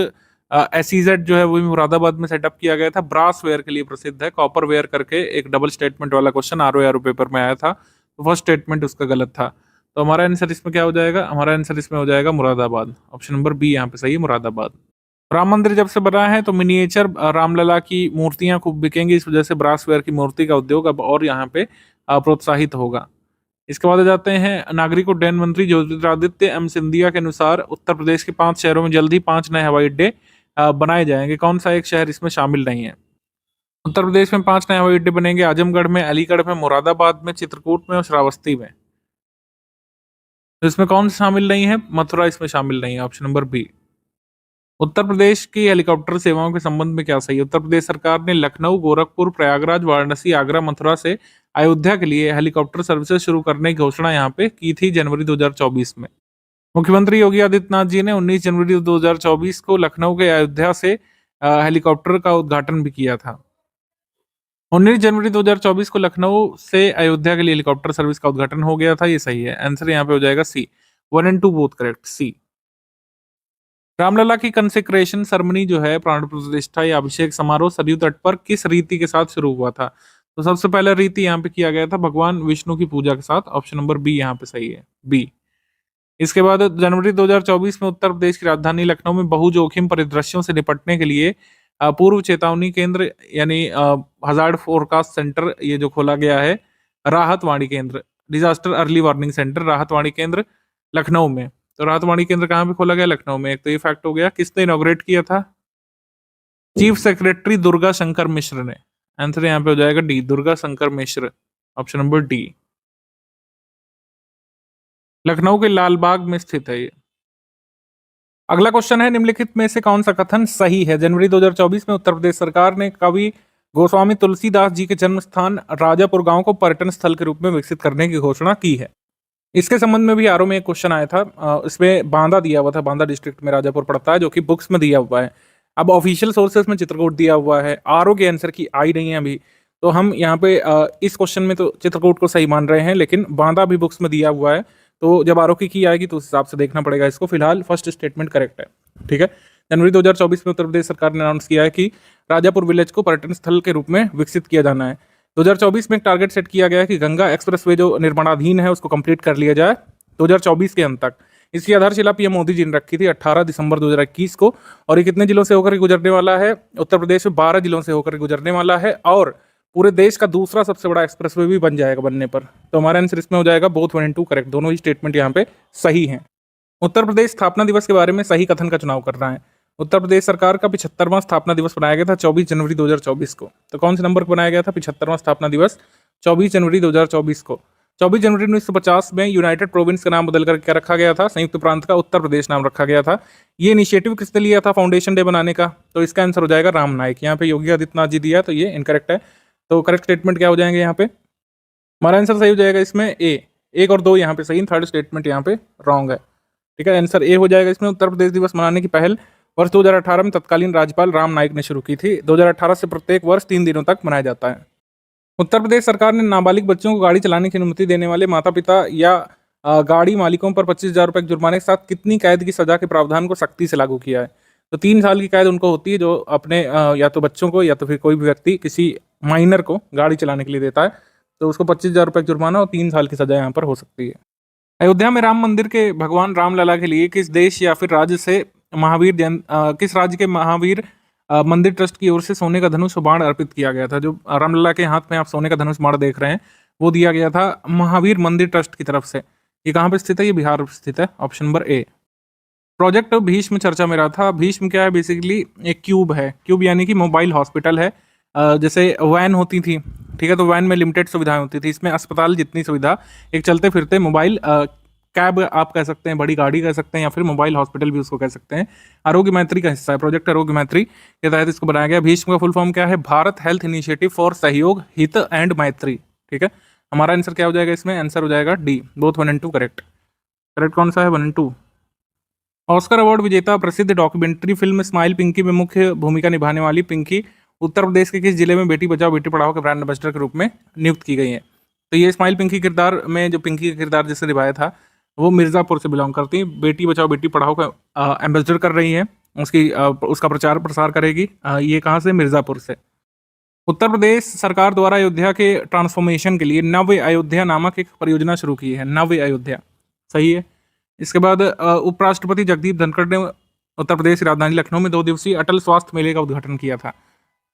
एसईजेड जो है वो भी मुरादाबाद में सेटअप किया गया था। ब्रास वेयर के लिए प्रसिद्ध है। कॉपर वेयर करके एक डबल स्टेटमेंट वाला क्वेश्चन आरओ पेपर में आया था, तो फर्स्ट स्टेटमेंट उसका गलत था। तो हमारा आंसर इसमें क्या हो जाएगा? हमारा आंसर इसमें हो जाएगा मुरादाबाद। ऑप्शन नंबर बी यहाँ पे सही है, मुरादाबाद। राम मंदिर जब से बना है तो मिनिएचर रामलला की मूर्तियां खूब बिकेंगी। इस वजह से ब्रास वेयर की मूर्ति का उद्योग अब और यहाँ पे प्रोत्साहित होगा। इसके बाद आ जाते हैं नागरिक उड्डयन मंत्री ज्योतिरादित्य एम सिंधिया के अनुसार उत्तर प्रदेश के 5 शहरों में जल्द ही 5 नए हवाई अड्डे बनाए जाएंगे। कौन सा एक शहर इसमें शामिल नहीं है? उत्तर प्रदेश में 5 नए हवाई अड्डे बनेंगे। आजमगढ़ में, अलीगढ़ में, मुरादाबाद में, चित्रकूट में और श्रावस्ती में। तो इसमें कौन सा शामिल नहीं है? मथुरा इसमें शामिल नहीं है। Option number B. Uttar Pradesh की हेलीकॉप्टर सेवाओं के संबंध में क्या सही है? उत्तर प्रदेश सरकार ने लखनऊ, गोरखपुर, प्रयागराज, वाराणसी, आगरा, मथुरा से अयोध्या के लिए हेलीकॉप्टर सर्विसेज शुरू करने की घोषणा यहाँ पे की थी जनवरी 2024 में। मुख्यमंत्री योगी आदित्यनाथ जी ने 19 जनवरी 2024 को लखनऊ के अयोध्या से हेलीकॉप्टर का उद्घाटन भी किया था। 19 जनवरी 2024 को लखनऊ से अयोध्या के लिए हेलीकॉप्टर सर्विस का उद्घाटन हो गया था, ये सही है। आंसर यहाँ पे हो जाएगा सी। 1 और 2 बोथ करेक्ट, सी। रामलला की कंसेक्रेशन सेरेमनी जो है, प्राण प्रतिष्ठा या अभिषेक समारोह सरयू तट पर किस रीति के साथ शुरू हुआ था? तो सबसे पहला रीति यहाँ पे किया गया था भगवान विष्णु की पूजा के साथ। ऑप्शन नंबर बी यहाँ पे सही है, बी। इसके बाद जनवरी 2024 में उत्तर प्रदेश की राजधानी लखनऊ में बहुजोखिम परिदृश्यों से निपटने के लिए पूर्व चेतावनी केंद्र यानी हजार्ड फोरकास्ट सेंटर ये जो खोला गया है, राहत वाणी केंद्र, डिजास्टर अर्ली वार्निंग सेंटर राहत वाणी केंद्र लखनऊ में। तो राहत वाणी केंद्र कहाँ पे खोला गया? लखनऊ में। एक तो ये फैक्ट हो गया। किसने इनॉग्रेट किया था? चीफ सेक्रेटरी दुर्गा शंकर मिश्र ने। आंसर यहाँ पे हो जाएगा D, Durga Shankar Mishra, option number D. Lucknow के लालबाग में स्थित है ये। अगला क्वेश्चन है, निम्नलिखित में से कौन सा कथन सही है? जनवरी 2024 में उत्तर प्रदेश सरकार ने कवि गोस्वामी तुलसीदास जी के जन्म स्थान राजापुर गांव को पर्यटन स्थल के रूप में विकसित करने की घोषणा की है। इसके संबंध में भी आरओ में एक क्वेश्चन आया था, इसमें बांदा दिया हुआ था, बांदा डिस्ट्रिक्ट में राजापुर पड़ता है, जो कि बुक्स में दिया हुआ है। अब ऑफिशियल सोर्सेस में चित्रकूट दिया हुआ है, आरओ के आंसर की आई नहीं है अभी, तो हम यहाँ पे इस क्वेश्चन में तो चित्रकूट को सही मान रहे हैं, लेकिन बांदा भी बुक्स में दिया हुआ है, तो जब आरओ की आएगी तो उस हिसाब से देखना पड़ेगा इसको। फिलहाल फर्स्ट स्टेटमेंट करेक्ट है, ठीक है। जनवरी 2024 में उत्तर प्रदेश सरकार ने अनाउंस किया है कि राजापुर विलेज को पर्यटन स्थल के रूप में विकसित किया जाना है। 2024 में एक टारगेट सेट किया गया है कि गंगा एक्सप्रेसवे जो निर्माणाधीन है उसको कंप्लीट कर लिया जाए 2024 के अंत तक। इसकी आधारशिला पीएम मोदी जी ने रखी थी 18 दिसंबर 2021 को, और ये कितने जिलों से होकर गुजरने वाला है? उत्तर प्रदेश में 12 जिलों से होकर गुजरने वाला है, और पूरे देश का दूसरा सबसे बड़ा एक्सप्रेसवे भी बन जाएगा बनने पर। तो हमारा आंसर इसमें हो जाएगा बोथ 1 and 2 करेक्ट, दोनों ही स्टेटमेंट यहाँ पे सही हैं। उत्तर प्रदेश स्थापना दिवस के बारे में सही कथन का चुनाव कर रहा है। उत्तर प्रदेश सरकार का 75वां स्थापना दिवस बनाया गया था 24 जनवरी 2024 को। तो कौन से नंबर को बनाया गया था 75वां स्थापना दिवस? 24 जनवरी 2024 को। 24 जनवरी 1950 में यूनाइटेड प्रोविंस का नाम बदलकर क्या रखा गया था? संयुक्त प्रांत का उत्तर प्रदेश नाम रखा गया था। ये इनिशिएटिव किसने लिया था फाउंडेशन डे बनाने का? तो इसका आंसर हो जाएगा राम नाईक। यहाँ पे योगी आदित्यनाथ जी दिया, तो ये इनकरेक्ट है। तो करेक्ट स्टेटमेंट क्या हो जाएंगे यहाँ पे? हमारा आंसर सही हो जाएगा इसमें ए, 1 और 2 यहाँ पे सही, थर्ड स्टेटमेंट यहाँ पे रॉन्ग है, ठीक है। आंसर ए हो जाएगा इसमें। उत्तर प्रदेश दिवस मनाने की पहल वर्ष 2018 में तत्कालीन राज्यपाल राम नाईक ने शुरू की थी। 2018 से प्रत्येक वर्ष 3 दिनों तक मनाया जाता है। उत्तर प्रदेश सरकार ने नाबालिग बच्चों को गाड़ी चलाने की अनुमति देने वाले माता पिता या गाड़ी मालिकों पर 25,000 रुपये के जुर्माने के साथ कितनी कैद की सजा के प्रावधान को सख्ती से लागू किया है? तो 3 साल की कैद उनको होती है जो अपने या तो बच्चों को या तो फिर कोई भी व्यक्ति किसी माइनर को गाड़ी चलाने के लिए देता है, तो उसको 25,000 रुपये जुर्माना और 3 साल की सजा यहाँ पर हो सकती है। अयोध्या में राम मंदिर के भगवान रामलला के लिए किस देश या फिर राज्य से किस राज्य के महावीर मंदिर ट्रस्ट की ओर से सोने का धनुष बाण अर्पित किया गया था? जो रामलला के हाथ में आप सोने का धनुष बाण देख रहे हैं वो दिया गया था महावीर मंदिर ट्रस्ट की तरफ से। ये कहाँ पे स्थित है? ये बिहार में स्थित है, option number A. Project Bhishma चर्चा में रहा था। भीष्म क्या है? बेसिकली एक क्यूब है, क्यूब यानी कि मोबाइल हॉस्पिटल है। जैसे वैन होती थी, ठीक है, तो वैन में लिमिटेड सुविधाएं होती थी, इसमें अस्पताल जितनी सुविधा एक चलते फिरते मोबाइल कैब आप कह सकते हैं, बड़ी गाड़ी कह सकते हैं, या फिर मोबाइल हॉस्पिटल भी उसको कह सकते हैं। आरोग्य मैत्री का हिस्सा है, प्रोजेक्ट आरोग्य मैत्री के तहत इसको बनाया गया। भीष्म का फुल फॉर्म क्या है? भारत हेल्थ इनिशिएटिव फॉर सहयोग हित एंड मैत्री, ठीक है। हमारा आंसर क्या हो जाएगा इसमें? आंसर हो जाएगा D, both 1 and 2 correct. Correct कौन सा है? 1 and 2। ऑस्कर अवार्ड विजेता प्रसिद्ध डॉक्यूमेंट्री फिल्म स्माइल पिंकी में मुख्य भूमिका निभाने वाली पिंकी उत्तर प्रदेश के किस जिले में बेटी बचाओ बेटी पढ़ाओ के ब्रांड एम्बेसडर के रूप में नियुक्त की गई है? तो ये स्माइल पिंकी किरदार में जो पिंकी का किरदार जिसने निभाया था वो मिर्ज़ापुर से बिलोंग करती है। बेटी बचाओ बेटी पढ़ाओ का एम्बेसडर कर रही है, उसका प्रचार प्रसार करेगी। ये कहाँ से? मिर्ज़ापुर से। उत्तर प्रदेश सरकार द्वारा अयोध्या के ट्रांसफॉर्मेशन के लिए नव्य अयोध्या नामक एक परियोजना शुरू की है। नव्य अयोध्या सही है। इसके बाद उपराष्ट्रपति जगदीप धनखड़ ने उत्तर प्रदेश की राजधानी लखनऊ में 2 दिवसीय अटल स्वास्थ्य मेले का उद्घाटन किया था।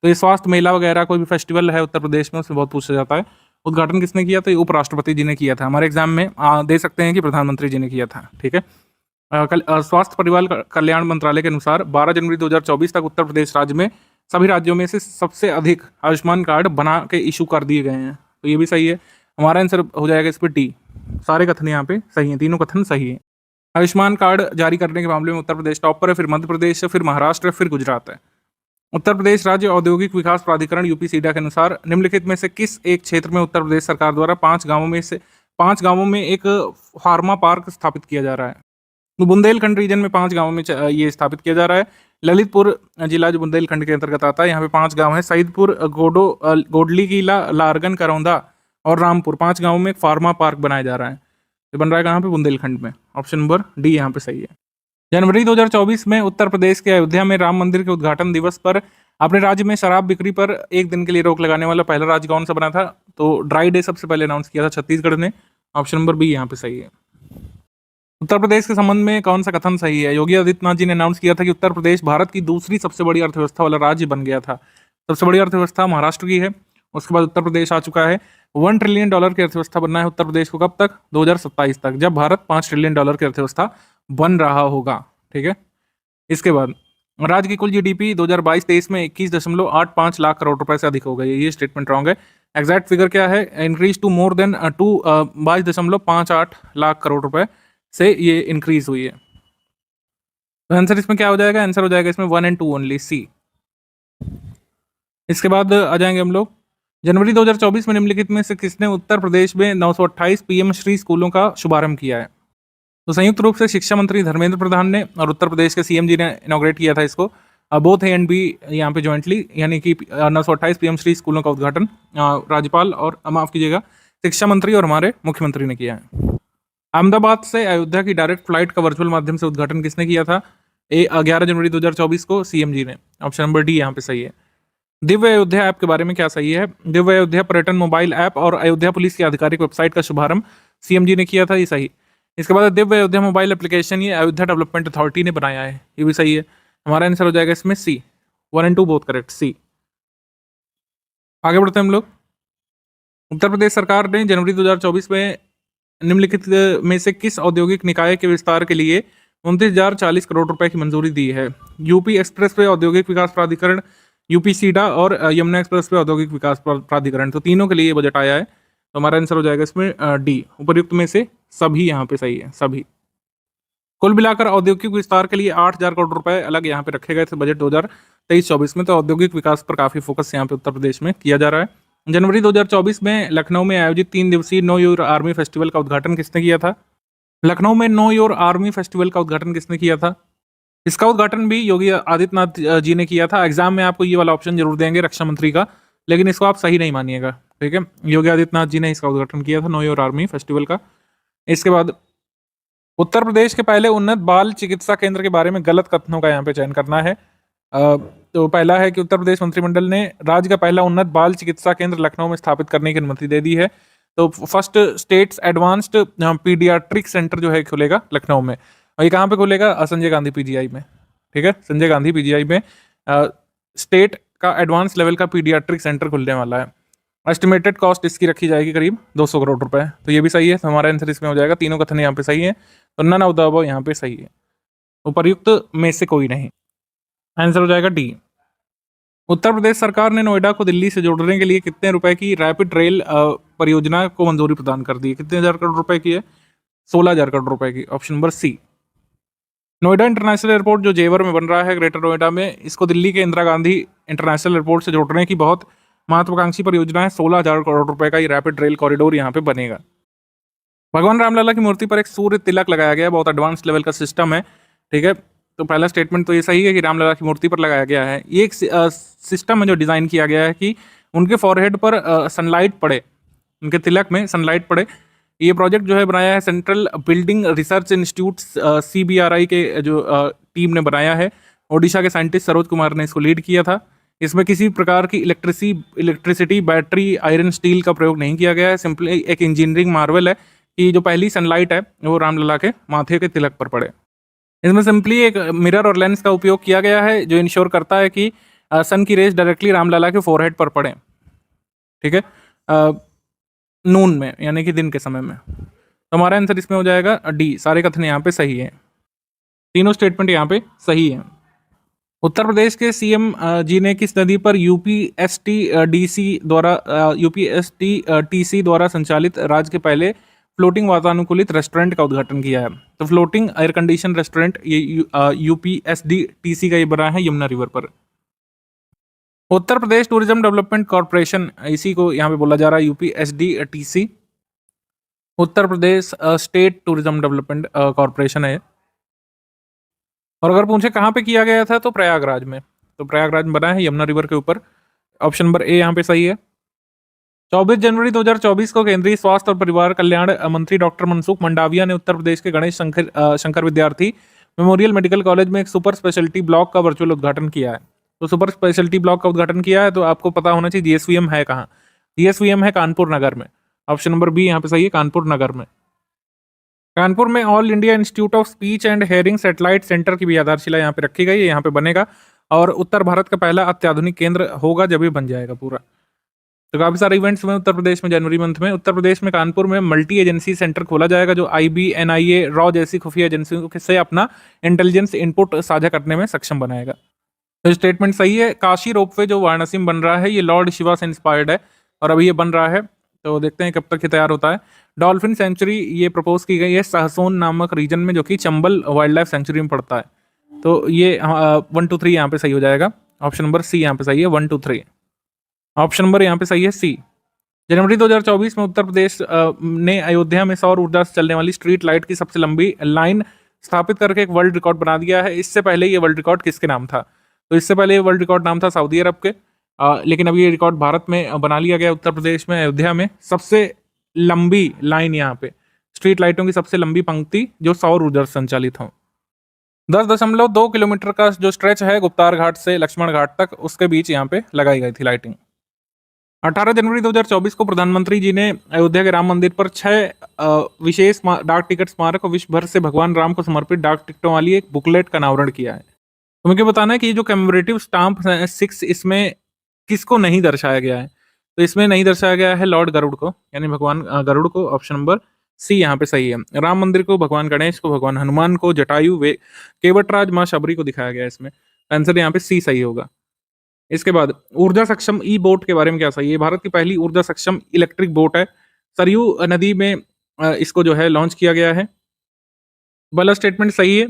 तो ये स्वास्थ्य मेला वगैरह कोई भी फेस्टिवल है उत्तर प्रदेश में, उसमें बहुत पूछा जाता है। उद्घाटन किसने किया? तो ये उपराष्ट्रपति जी ने किया था। हमारे एग्जाम में दे सकते हैं कि प्रधानमंत्री जी ने किया था, ठीक है। स्वास्थ्य परिवार कल्याण मंत्रालय के अनुसार 12 जनवरी 2024 तक उत्तर प्रदेश राज्य में सभी राज्यों में से सबसे अधिक आयुष्मान कार्ड बना के इशू कर दिए गए हैं। तो ये भी सही है। हमारा आंसर हो जाएगा इस पर डी। सारे कथन यहाँ पे सही हैं, तीनों कथन सही है। आयुष्मान कार्ड जारी करने के मामले में उत्तर प्रदेश टॉप पर है, फिर मध्य प्रदेश है, फिर महाराष्ट्र है, फिर गुजरात है। उत्तर प्रदेश राज्य औद्योगिक विकास प्राधिकरण यूपी-सीडा के अनुसार निम्नलिखित में से किस एक क्षेत्र में उत्तर प्रदेश सरकार द्वारा 5 गांवों में एक फार्मा पार्क स्थापित किया जा रहा है? तो बुंदेलखंड रीजन में 5 गांवों में ये स्थापित किया जा रहा है। ललितपुर जिला जो बुंदेलखंड के अंतर्गत आता है, यहाँ पे 5 गांव हैं। सईदपुर, गोडली किला, लारगन, करौंदा और रामपुर, 5 गांवों में एक फार्मा पार्क बनाया जा रहा है। ये बन रहा है कहाँ पे? बुंदेलखंड में। ऑप्शन नंबर डी यहाँ पे सही है। जनवरी 2024 में उत्तर प्रदेश के अयोध्या में राम मंदिर के उद्घाटन दिवस पर अपने राज्य में शराब बिक्री पर 1 दिन के लिए रोक लगाने वाला पहला राज्य कौन सा बना था? तो ड्राई डे सबसे पहले अनाउंस किया था छत्तीसगढ़ ने। ऑप्शन नंबर बी यहाँ पे सही है। उत्तर प्रदेश के संबंध में कौन सा कथन सही है? योगी आदित्यनाथ जी ने अनाउंस किया था कि उत्तर प्रदेश भारत की दूसरी सबसे बड़ी अर्थव्यवस्था वाला राज्य बन गया था। सबसे बड़ी अर्थव्यवस्था महाराष्ट्र की है, उसके बाद उत्तर प्रदेश आ चुका है। $1 ट्रिलियन की अर्थव्यवस्था बनना है उत्तर प्रदेश को कब तक? 2027 तक, जब भारत $5 ट्रिलियन की अर्थव्यवस्था बन रहा होगा। ठीक है, इसके बाद राज्य की कुल जीडीपी 2022-23 में 21.85 लाख करोड़ रुपए से अधिक हो गई है। ये स्टेटमेंट रॉन्ग है। एग्जैक्ट फिगर क्या है? Increase to more than 22.58 lakh crore रुपए से ये इंक्रीज हुई है। तो आंसर इसमें क्या हो जाएगा? आंसर हो जाएगा इसमें 1 और 2 ओनली, सी। इसके बाद आ जाएंगे हम लोग, जनवरी 2024 में निम्नलिखित में से किसने उत्तर प्रदेश में 928 पीएम श्री स्कूलों का शुभारंभ किया है? तो संयुक्त रूप से शिक्षा मंत्री धर्मेंद्र प्रधान ने और उत्तर प्रदेश के सीएम जी ने इनॉग्रेट किया था इसको। बोथ ए एंड बी यहाँ पे ज्वाइंटली, यानी कि 928 पीएम श्री स्कूलों का उद्घाटन राज्यपाल और माफ कीजिएगा शिक्षा मंत्री और हमारे मुख्यमंत्री ने किया है। अहमदाबाद से अयोध्या की डायरेक्ट फ्लाइट का वर्चुअल माध्यम से उद्घाटन किसने किया था? 11 जनवरी 2024 को सीएम जी ने। ऑप्शन नंबर डी यहाँ पे सही है। दिव्य अयोध्या ऐप के बारे में क्या सही है? दिव्य अयोध्या पर्यटन मोबाइल ऐप और अयोध्या पुलिस की आधिकारिक वेबसाइट का शुभारंभ सीएम जी ने किया था, ये सही। इसके बाद दिव्य अयोध्या मोबाइल एप्लीकेशन ये अयोध्या डेवलपमेंट अथॉरिटी ने बनाया है, ये भी सही है। हमारा आंसर हो जाएगा इसमें सी। 1 और 2 बोथ करेक्ट, सी। आगे बढ़ते हैं हम लोग। उत्तर प्रदेश सरकार ने जनवरी 2024 में निम्नलिखित में से किस औद्योगिक निकाय के विस्तार के लिए 29,040 करोड़ रुपए की मंजूरी दी है? यूपी एक्सप्रेस वे औद्योगिक विकास प्राधिकरण, यूपी सीडा और यमुना एक्सप्रेस वे औद्योगिक विकास प्राधिकरण, तो तीनों के लिए बजट आया है। तो हमारा आंसर हो जाएगा इसमें डी। उपर्युक्त में से सभी यहाँ पे सही है, सभी। कुल मिलाकर औद्योगिक विस्तार के लिए 8,000 करोड़ रुपए अलग यहाँ पे रखे गए थे बजट 2023-24 में। तो औद्योगिक विकास पर काफी फोकस यहाँ पे उत्तर प्रदेश में किया जा रहा है। जनवरी 2024 में लखनऊ में आयोजित 3 दिवसीय नो योर आर्मी फेस्टिवल का उद्घाटन किसने किया था? लखनऊ में नो योर आर्मी फेस्टिवल का उद्घाटन किसने किया था? इसका उद्घाटन भी योगी आदित्यनाथ जी ने किया था। एग्जाम में आपको ये वाला ऑप्शन जरूर देंगे रक्षा मंत्री का, लेकिन इसको आप सही नहीं मानिएगा, ठीक है। योगी आदित्यनाथ जी ने इसका उद्घाटन किया था नो योर आर्मी फेस्टिवल का। इसके बाद उत्तर प्रदेश के पहले उन्नत बाल चिकित्सा केंद्र के बारे में गलत कथनों का यहाँ पे चयन करना है। तो पहला है कि उत्तर प्रदेश मंत्रिमंडल ने राज्य का पहला उन्नत बाल चिकित्सा केंद्र लखनऊ में स्थापित करने की अनुमति दे दी है। तो first states advanced paediatric centre जो है खुलेगा लखनऊ में, और ये कहाँ पे खुलेगा? संजय गांधी पीजीआई में, ठीक है। संजय गांधी पीजीआई में स्टेट का एडवांस लेवल का पीडियाट्रिक सेंटर खुलने वाला है। एस्टिमेटेड कॉस्ट इसकी रखी जाएगी करीब 200 करोड़ रुपए। तो ये भी सही है, तो हमारा आंसर इसमें हो जाएगा। तीनों कथन यहाँ पे सही है, तो नन ऑफ द अबव यहाँ पे सही है, उपर्युक्त में से कोई नहीं। आंसर हो जाएगा डी। उत्तर प्रदेश सरकार ने नोएडा को दिल्ली से जोड़ने के लिए कितने रुपए की रैपिड रेल परियोजना को मंजूरी प्रदान कर दी है? कितने हजार करोड़ रुपए की है? 16,000 करोड़ रुपए की, option number C. Noida international airport जो जेवर में बन रहा है ग्रेटर नोएडा में, इसको दिल्ली के इंदिरा गांधी इंटरनेशनल एयरपोर्ट से जोड़ने की बहुत महत्वाकांक्षी परियोजना है। 16,000 करोड़ रुपए का ये रैपिड रेल कॉरिडोर यहाँ पे बनेगा। भगवान रामलला की मूर्ति पर एक सूर्य तिलक लगाया गया, बहुत एडवांस लेवल का सिस्टम है, ठीक है। तो पहला स्टेटमेंट तो ये सही है कि रामलला की मूर्ति पर लगाया गया है। ये एक सिस्टम है जो डिजाइन किया गया है कि उनके फॉरहेड पर सनलाइट पड़े, उनके तिलक में सनलाइट पड़े। ये प्रोजेक्ट जो है बनाया है central building research institute CBRI के जो टीम ने बनाया है। ओडिशा के साइंटिस्ट सरोज कुमार ने इसको लीड किया था। इसमें किसी प्रकार की इलेक्ट्रिसिटी, बैटरी, आयरन, स्टील का प्रयोग नहीं किया गया है। सिंपली एक इंजीनियरिंग मार्वल है कि जो पहली सनलाइट है वो रामलला के माथे के तिलक पर पड़े। इसमें सिंपली एक मिरर और लेंस का उपयोग किया गया है जो इंश्योर करता है कि सन की रेस डायरेक्टली रामलला के फोरहेड पर पड़े, ठीक है, नून में, यानी कि दिन के समय में। तो हमारा आंसर इसमें हो जाएगा डी। सारे कथन यहाँ पे सही है, तीनों स्टेटमेंट यहाँ पे सही है। उत्तर प्रदेश के सीएम जी ने किस नदी पर यूपीएसटीसी द्वारा संचालित राज्य के पहले फ्लोटिंग वातानुकूलित रेस्टोरेंट का उद्घाटन किया है? तो फ्लोटिंग एयर कंडीशन रेस्टोरेंट ये UPSDTC का ये बना है यमुना रिवर पर। Uttar Pradesh tourism development corporation, इसी को यहाँ पे बोला जा रहा है UPSDTC, Uttar Pradesh state tourism development corporation है। और अगर पूछे कहाँ पे किया गया था तो प्रयागराज में। तो प्रयागराज में बना है यमुना रिवर के ऊपर, ऑप्शन नंबर ए यहाँ पे सही है। 24 जनवरी 2024 को केंद्रीय स्वास्थ्य और परिवार कल्याण मंत्री डॉक्टर मनसुख मंडाविया ने उत्तर प्रदेश के गणेश शंकर विद्यार्थी मेमोरियल मेडिकल कॉलेज में एक सुपर स्पेशलिटी ब्लॉक का वर्चुअल उद्घाटन किया है। तो सुपर स्पेशलिटी ब्लॉक का उद्घाटन किया है तो आपको पता होना चाहिए GSVM है कहाँ। GSVM है कानपुर नगर में, ऑप्शन नंबर बी यहाँ पे सही है, कानपुर नगर में। कानपुर में all India institute of speech and hearing satellite centre की भी आधारशिला यहाँ पे रखी गई है, यहाँ पे बनेगा और उत्तर भारत का पहला अत्याधुनिक केंद्र होगा जब ये बन जाएगा पूरा। तो काफी सारे इवेंट्स हुए उत्तर प्रदेश में जनवरी मंथ में। उत्तर प्रदेश में कानपुर में मल्टी एजेंसी सेंटर खोला जाएगा जो आईबी, एनआईए, रॉ जैसी खुफिया एजेंसियों से अपना इंटेलिजेंस इनपुट साझा करने में सक्षम बनाएगा। तो स्टेटमेंट सही है। काशी रोपवे जो वाराणसी में बन रहा है ये लॉर्ड शिवा से इंस्पायर्ड है और अभी ये बन रहा है, तो देखते हैं कब तक ये तैयार होता है। डॉल्फिन सेंचुरी ये प्रपोज की गई है सहसोन नामक रीजन में जो कि चंबल वाइल्ड लाइफ सेंचुरी में पड़ता है। तो ये 1 2 3 यहाँ पे सही हो जाएगा। ऑप्शन नंबर सी यहाँ पे सही है, 1 2 3। ऑप्शन नंबर यहाँ पे सही है सी। जनवरी 2024 में उत्तर प्रदेश ने अयोध्या में सौर ऊर्जा से चलने वाली स्ट्रीट लाइट की सबसे लंबी लाइन स्थापित करके एक वर्ल्ड रिकॉर्ड बना दिया है। इससे पहले ये वर्ल्ड रिकॉर्ड किसके नाम था? तो इससे पहले ये वर्ल्ड रिकॉर्ड नाम था सऊदी अरब के, लेकिन अभी ये रिकॉर्ड भारत में बना लिया गया। उत्तर प्रदेश में अयोध्या में सबसे लंबी लाइन यहाँ पे स्ट्रीट लाइटों की सबसे लंबी पंक्ति जो सौर ऊर्जा से संचालित हो। 10.2 किलोमीटर का जो स्ट्रेच है गुप्तार घाट से लक्ष्मण घाट तक, उसके बीच यहाँ पे लगाई गई थी लाइटिंग। 18 जनवरी 2024 को प्रधानमंत्री जी ने अयोध्या के राम मंदिर पर 6 विशेष डाक टिकट स्मारक और विश्व भर से भगवान राम को समर्पित डाक टिकटों वाली एक बुकलेट का अनावरण किया है। तो मुझे बताना है कि ये जो कमेमोरेटिव स्टाम्प 6 इसमें किसको नहीं दर्शाया गया है? तो इसमें नहीं दर्शाया गया है लॉर्ड गरुड़ को, यानी भगवान गरुड़ को। ऑप्शन नंबर सी यहाँ पे सही है। राम मंदिर को, भगवान गणेश को, भगवान हनुमान को, जटायु, वे केवटराज, माँ शबरी को दिखाया गया है इसमें। आंसर यहाँ पे सी सही होगा। इसके बाद ऊर्जा सक्षम ई बोट के बारे में क्या सही है? भारत की पहली ऊर्जा सक्षम इलेक्ट्रिक बोट है। सरयू नदी में इसको जो है लॉन्च किया गया है। वाला स्टेटमेंट सही है।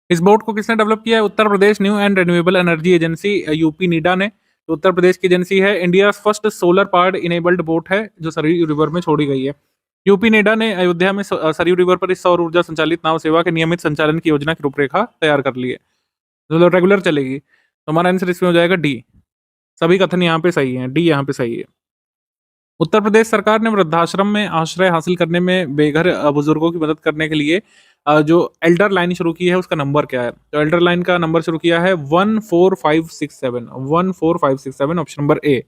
इस बोट को किसने डेवलप किया है? Uttar Pradesh new and renewable energy agency UP NEDA ने। तो उत्तर प्रदेश की एजेंसी है। India first solar powered enabled boat है जो सरयू रिवर में छोड़ी गई है। यूपी नीडा ने अयोध्या में सरयू रिवर पर इस सौर ऊर्जा संचालित नाव सेवा के नियमित संचालन की योजना की रूपरेखा तैयार कर ली है, जो रेगुलर चलेगी। तो हमारा आंसर इसमें हो जाएगा डी। सभी कथन यहाँ पे सही हैं, डी यहाँ पे सही है। उत्तर प्रदेश सरकार ने वृद्धाश्रम में आश्रय हासिल करने में बेघर बुजुर्गों की मदद करने के लिए जो एल्डर लाइन शुरू की है उसका नंबर क्या है? तो एल्डर लाइन का नंबर शुरू किया है 14567। 14567 ऑप्शन नंबर ए।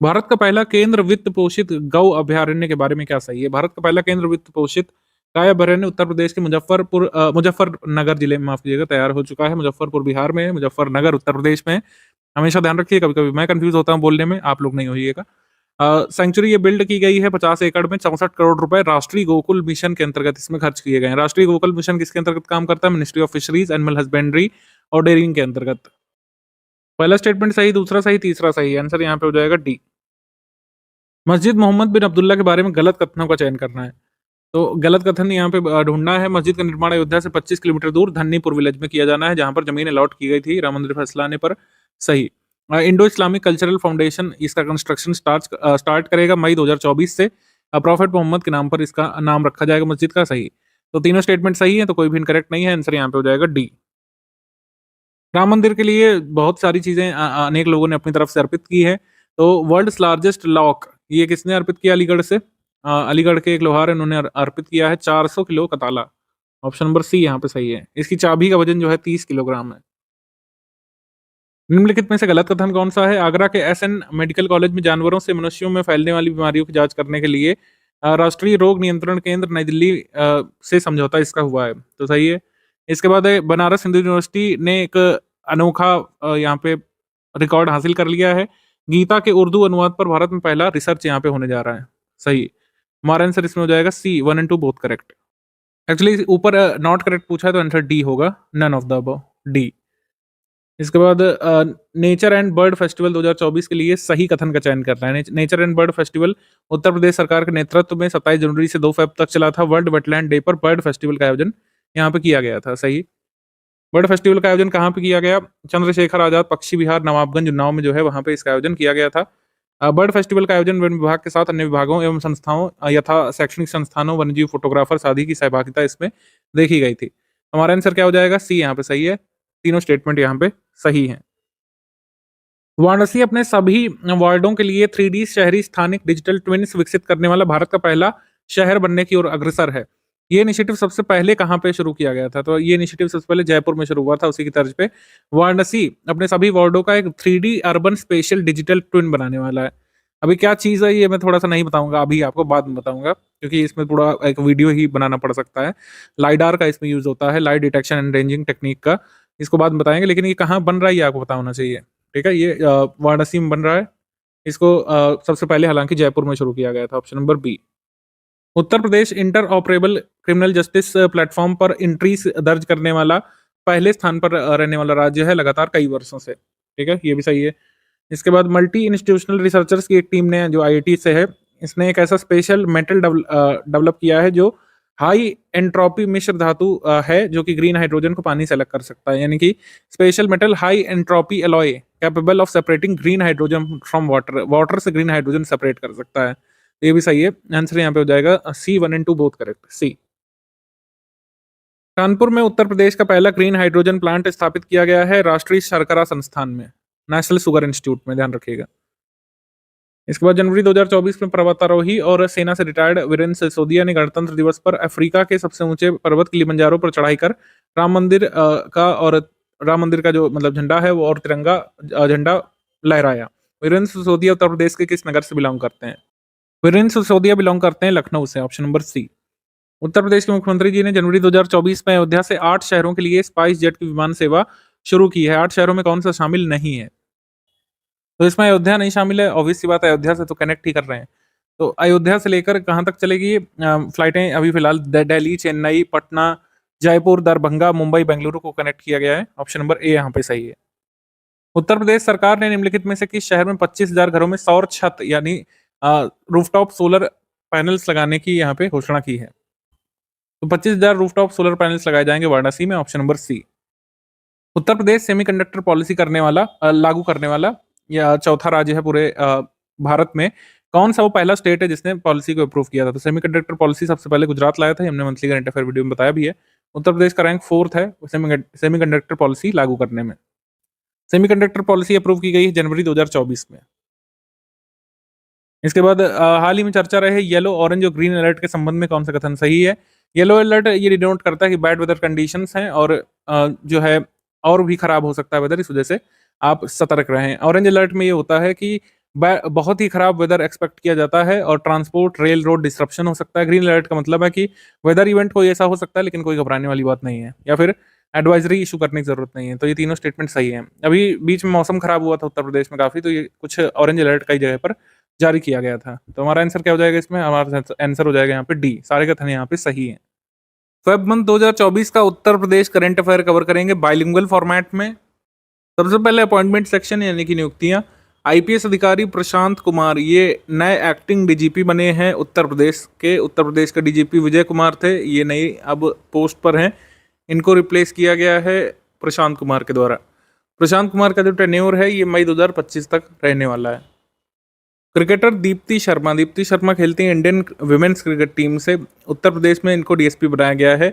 भारत का पहला केंद्र वित्त पोषित गौ अभयारण्य के बारे में क्या सही है? भारत का पहला केंद्र वित्त पोषित गाय अभयारण्य उत्तर प्रदेश के मुजफ्फरनगर जिले में, माफ कीजिएगा, तैयार हो चुका है। मुजफ्फरपुर बिहार में है, मुजफ्फरनगर उत्तर प्रदेश में है। हमेशा ध्यान रखिए, कभी कभी मैं कंफ्यूज होता हूँ बोलने में, आप लोग नहीं होइएगा। सेंचुरी ये बिल्ड की गई है 50 एकड़ में। 64 करोड़ रुपए राष्ट्रीय गोकुल मिशन के अंतर्गत इसमें खर्च किए गए हैं। राष्ट्रीय गोकुल मिशन किसके अंतर्गत काम करता है? Ministry of fisheries, animal husbandry और डेयरिंग के अंतर्गत। पहला स्टेटमेंट सही, दूसरा सही, तीसरा सही। आंसर यहाँ पे हो जाएगा डी। मस्जिद मोहम्मद बिन अब्दुल्ला के बारे में गलत कथनों का चयन करना है। तो गलत कथन यहाँ पे ढूंढना है। मस्जिद का निर्माण अयोध्या से 25 किलोमीटर दूर धन्नीपुर विलेज में किया जाना है, जहां पर जमीन अलॉट की गई थी राम मंदिर फैसला आने पर। सही। इंडो इस्लामिक कल्चरल फाउंडेशन इसका कंस्ट्रक्शन स्टार्ट करेगा मई 2024 से। प्रॉफिट मोहम्मद के नाम पर इसका नाम रखा जाएगा मस्जिद का। सही। तो तीनों स्टेटमेंट सही है, तो कोई भी इनकरेक्ट नहीं है। आंसर यहाँ पे हो जाएगा डी। राम मंदिर के लिए बहुत सारी चीजें अनेक लोगों ने अपनी तरफ से अर्पित की है। तो वर्ल्ड्स लार्जेस्ट लॉक ये किसने अर्पित किया? अलीगढ़ से। अलीगढ़ के एक लोहार है, उन्होंने अर्पित किया है 400 किलो का ताला। ऑप्शन नंबर सी यहाँ पे सही है। इसकी चाबी का वजन जो है 30 किलोग्राम है। निम्नलिखित में से गलत कथन कौन सा है? आगरा के एसएन मेडिकल कॉलेज में जानवरों से मनुष्यों में फैलने वाली बीमारियों की जांच करने के लिए राष्ट्रीय रोग नियंत्रण केंद्र नई दिल्ली से समझौता इसका हुआ है। तो सही है। इसके बाद बनारस हिंदू यूनिवर्सिटी ने एक अनोखा यहाँ पे रिकॉर्ड हासिल कर लिया है। गीता के उर्दू अनुवाद पर भारत में पहला रिसर्च यहाँ पे होने जा रहा है। सही। हमारा आंसर इसमें हो जाएगा सी। 1 और 2 बोथ करेक्ट। एक्चुअली ऊपर नॉट करेक्ट पूछा है तो आंसर डी होगा, none of the above, D. इसके बाद नेचर एंड बर्ड फेस्टिवल 2024 के लिए सही कथन का चयन करना है। Nature and bird festival Uttar Pradesh सरकार के नेतृत्व में 27 जनवरी से 2 फरवरी तक चला था। वर्ल्ड वेटलैंड डे पर बर्ड फेस्टिवल का आयोजन यहाँ पे किया गया था। सही। बर्ड फेस्टिवल का आयोजन कहाँ पे किया गया? चंद्रशेखर आजाद पक्षी विहार नवाबगंज उन्नाव में जो है वहां पे इसका आयोजन किया गया था। बर्ड फेस्टिवल का आयोजन वन विभाग के साथ अन्य विभागों एवं संस्थाओं यथा शैक्षणिक संस्थानों, वन्यजीव फोटोग्राफर्स आदि की सहभागिता इसमें देखी गई थी। हमारा आंसर क्या हो जाएगा? सी यहाँ पे सही है। तीनों स्टेटमेंट यहाँ पे सही है। वाराणसी अपने सभी वार्डों के लिए 3D शहरी स्थानिक डिजिटल ट्विन्स विकसित करने वाला भारत का पहला शहर बनने की ओर अग्रसर है। ये इनिशिएटिव सबसे पहले कहाँ पे शुरू किया गया था? तो ये इनिशिएटिव सबसे पहले जयपुर में शुरू हुआ था। उसी की तर्ज पे वाराणसी अपने सभी वार्डों का एक 3D urban special digital twin बनाने वाला है। अभी क्या चीज़ है ये मैं थोड़ा-सा नहीं बताऊँगा, अभी आपको बाद में बताऊँगा, क्योंकि इसमें थोड़ा एक वीडियो ही बनाना पड़ सकता है। लाइडार का इसमें यूज़ होता है, light detection and ranging technique का। इसको बाद में बताएँगे, लेकिन ये कहाँ बन रहा है ये आपको पता होना चाहिए। ठीक है? ये वाराणसी में बन रहा है। इसको सबसे पहले हालाँकि जयपुर में शुरू किया गया था, option number B. Uttar Pradesh interoperable criminal justice platform पर एंट्रीज़ दर्ज करने वाला पहले स्थान पर रहने वाला राज्य है लगातार कई वर्षों से। ठीक है? ये भी सही है। इसके बाद मल्टी इंस्टीट्यूशनल रिसर्चर्स की एक टीम ने जो आईआईटी से है, इसने एक ऐसा स्पेशल मेटल डेवलप किया है जो हाई एंट्रोपी मिश्र धातु है जो कि ग्रीन हाइड्रोजन को पानी से अलग कर सकता है। यानी कि special metal high entropy alloy capable of separating green hydrogen from water, water से ग्रीन हाइड्रोजन सेपरेट कर सकता है। ये भी सही है। आंसर यहाँ पे हो जाएगा सी, 1 एंड 2 बोथ करेक्ट, सी। कानपुर में उत्तर प्रदेश का पहला ग्रीन हाइड्रोजन प्लांट स्थापित किया गया है राष्ट्रीय शर्करा संस्थान में, नेशनल शुगर इंस्टीट्यूट में, ध्यान रखिएगा। इसके बाद जनवरी 2024 में पर्वतारोही और सेना से रिटायर्ड वीरेंद्र सिसोदिया ने गणतंत्र दिवस पर अफ्रीका के सबसे ऊंचे पर्वत किलिमंजारो पर चढ़ाई कर राम मंदिर राम मंदिर का जो मतलब झंडा है वो और तिरंगा झंडा लहराया। वीरेंद्र सिसोदिया उत्तर प्रदेश के किस नगर से बिलोंग करते हैं? वीरेंद्र सिसोदिया बिलोंग करते हैं लखनऊ से, ऑप्शन नंबर सी। उत्तर प्रदेश के मुख्यमंत्री जी ने जनवरी 2024 में अयोध्या से 8 शहरों के लिए स्पाइस जेट की विमान सेवा शुरू की है। 8 शहरों में कौन सा शामिल नहीं है? तो इसमें अयोध्या नहीं शामिल है, ऑब्वियस सी बात है, अयोध्या से तो कनेक्ट ही कर रहे हैं। तो अयोध्या से लेकर कहाँ तक चलेगी ये फ्लाइटें? अभी फिलहाल दिल्ली, चेन्नई, पटना, जयपुर, दरभंगा, मुंबई, बेंगलुरु को कनेक्ट किया गया है। ऑप्शन नंबर ए यहाँ पे सही है। उत्तर प्रदेश सरकार ने निम्नलिखित में से किस शहर में 25,000 घरों में सौर छत यानी रूफटॉप सोलर पैनल्स लगाने की यहाँ पे घोषणा की है? तो 25,000 रूफटॉप सोलर पैनल्स लगाए जाएंगे वाराणसी में, ऑप्शन नंबर सी। उत्तर प्रदेश सेमीकंडक्टर पॉलिसी करने वाला लागू करने वाला या चौथा राज्य है पूरे भारत में। कौन सा वो पहला स्टेट है जिसने पॉलिसी को अप्रूव किया था? तो सेमीकंडक्टर पॉलिसी सबसे पहले गुजरात लाया था, ये हमने मंथली करंट अफेयर वीडियो में बताया भी है। उत्तर प्रदेश का रैंक 4th है सेमीकंडक्टर पॉलिसी लागू करने में। सेमीकंडक्टर पॉलिसी अप्रूव की गई है जनवरी 2024 में। इसके बाद हाल ही में चर्चा रहे येलो, ऑरेंज और ग्रीन अलर्ट के संबंध में कौन सा कथन सही है? येलो अलर्ट ये डिनोट करता है कि बैड वेदर कंडीशंस हैं और जो है और भी खराब हो सकता है वेदर, इस वजह से आप सतर्क रहें। ऑरेंज अलर्ट में ये होता है कि बहुत ही खराब वेदर एक्सपेक्ट किया जाता है और ट्रांसपोर्ट, रेल, रोड डिस्ट्रप्शन हो सकता है। ग्रीन अलर्ट का मतलब है कि वेदर इवेंट कोई ऐसा हो सकता है लेकिन कोई घबराने वाली बात नहीं है, या फिर एडवाइजरी इशू करने की जरूरत नहीं है। तो ये तीनों स्टेटमेंट सही हैं। अभी बीच में मौसम खराब हुआ था उत्तर प्रदेश में काफी, तो ये कुछ ऑरेंज अलर्ट कई जगह पर जारी किया गया था। तो हमारा आंसर क्या हो जाएगा इसमें? हमारा आंसर हो जाएगा यहाँ पे डी, सारे कथन यहाँ पे सही है। फेब मंथ 2024 का Uttar Pradesh current affair cover करेंगे बाइलिंगुअल फॉर्मेट में। सबसे पहले अपॉइंटमेंट सेक्शन यानी कि नियुक्तियां। आईपीएस अधिकारी प्रशांत कुमार ये नए एक्टिंग डीजीपी बने हैं उत्तर प्रदेश के। उत्तर प्रदेश का डीजीपी विजय कुमार थे, ये नई अब पोस्ट पर हैं। इनको रिप्लेस किया गया है प्रशांत कुमार के द्वारा। प्रशांत कुमार का जो टेन्योर है ये मई 2025 तक रहने वाला है। क्रिकेटर दीप्ति शर्मा खेलती हैं इंडियन विमेंस क्रिकेट टीम से। उत्तर प्रदेश में इनको डीएसपी बनाया गया है।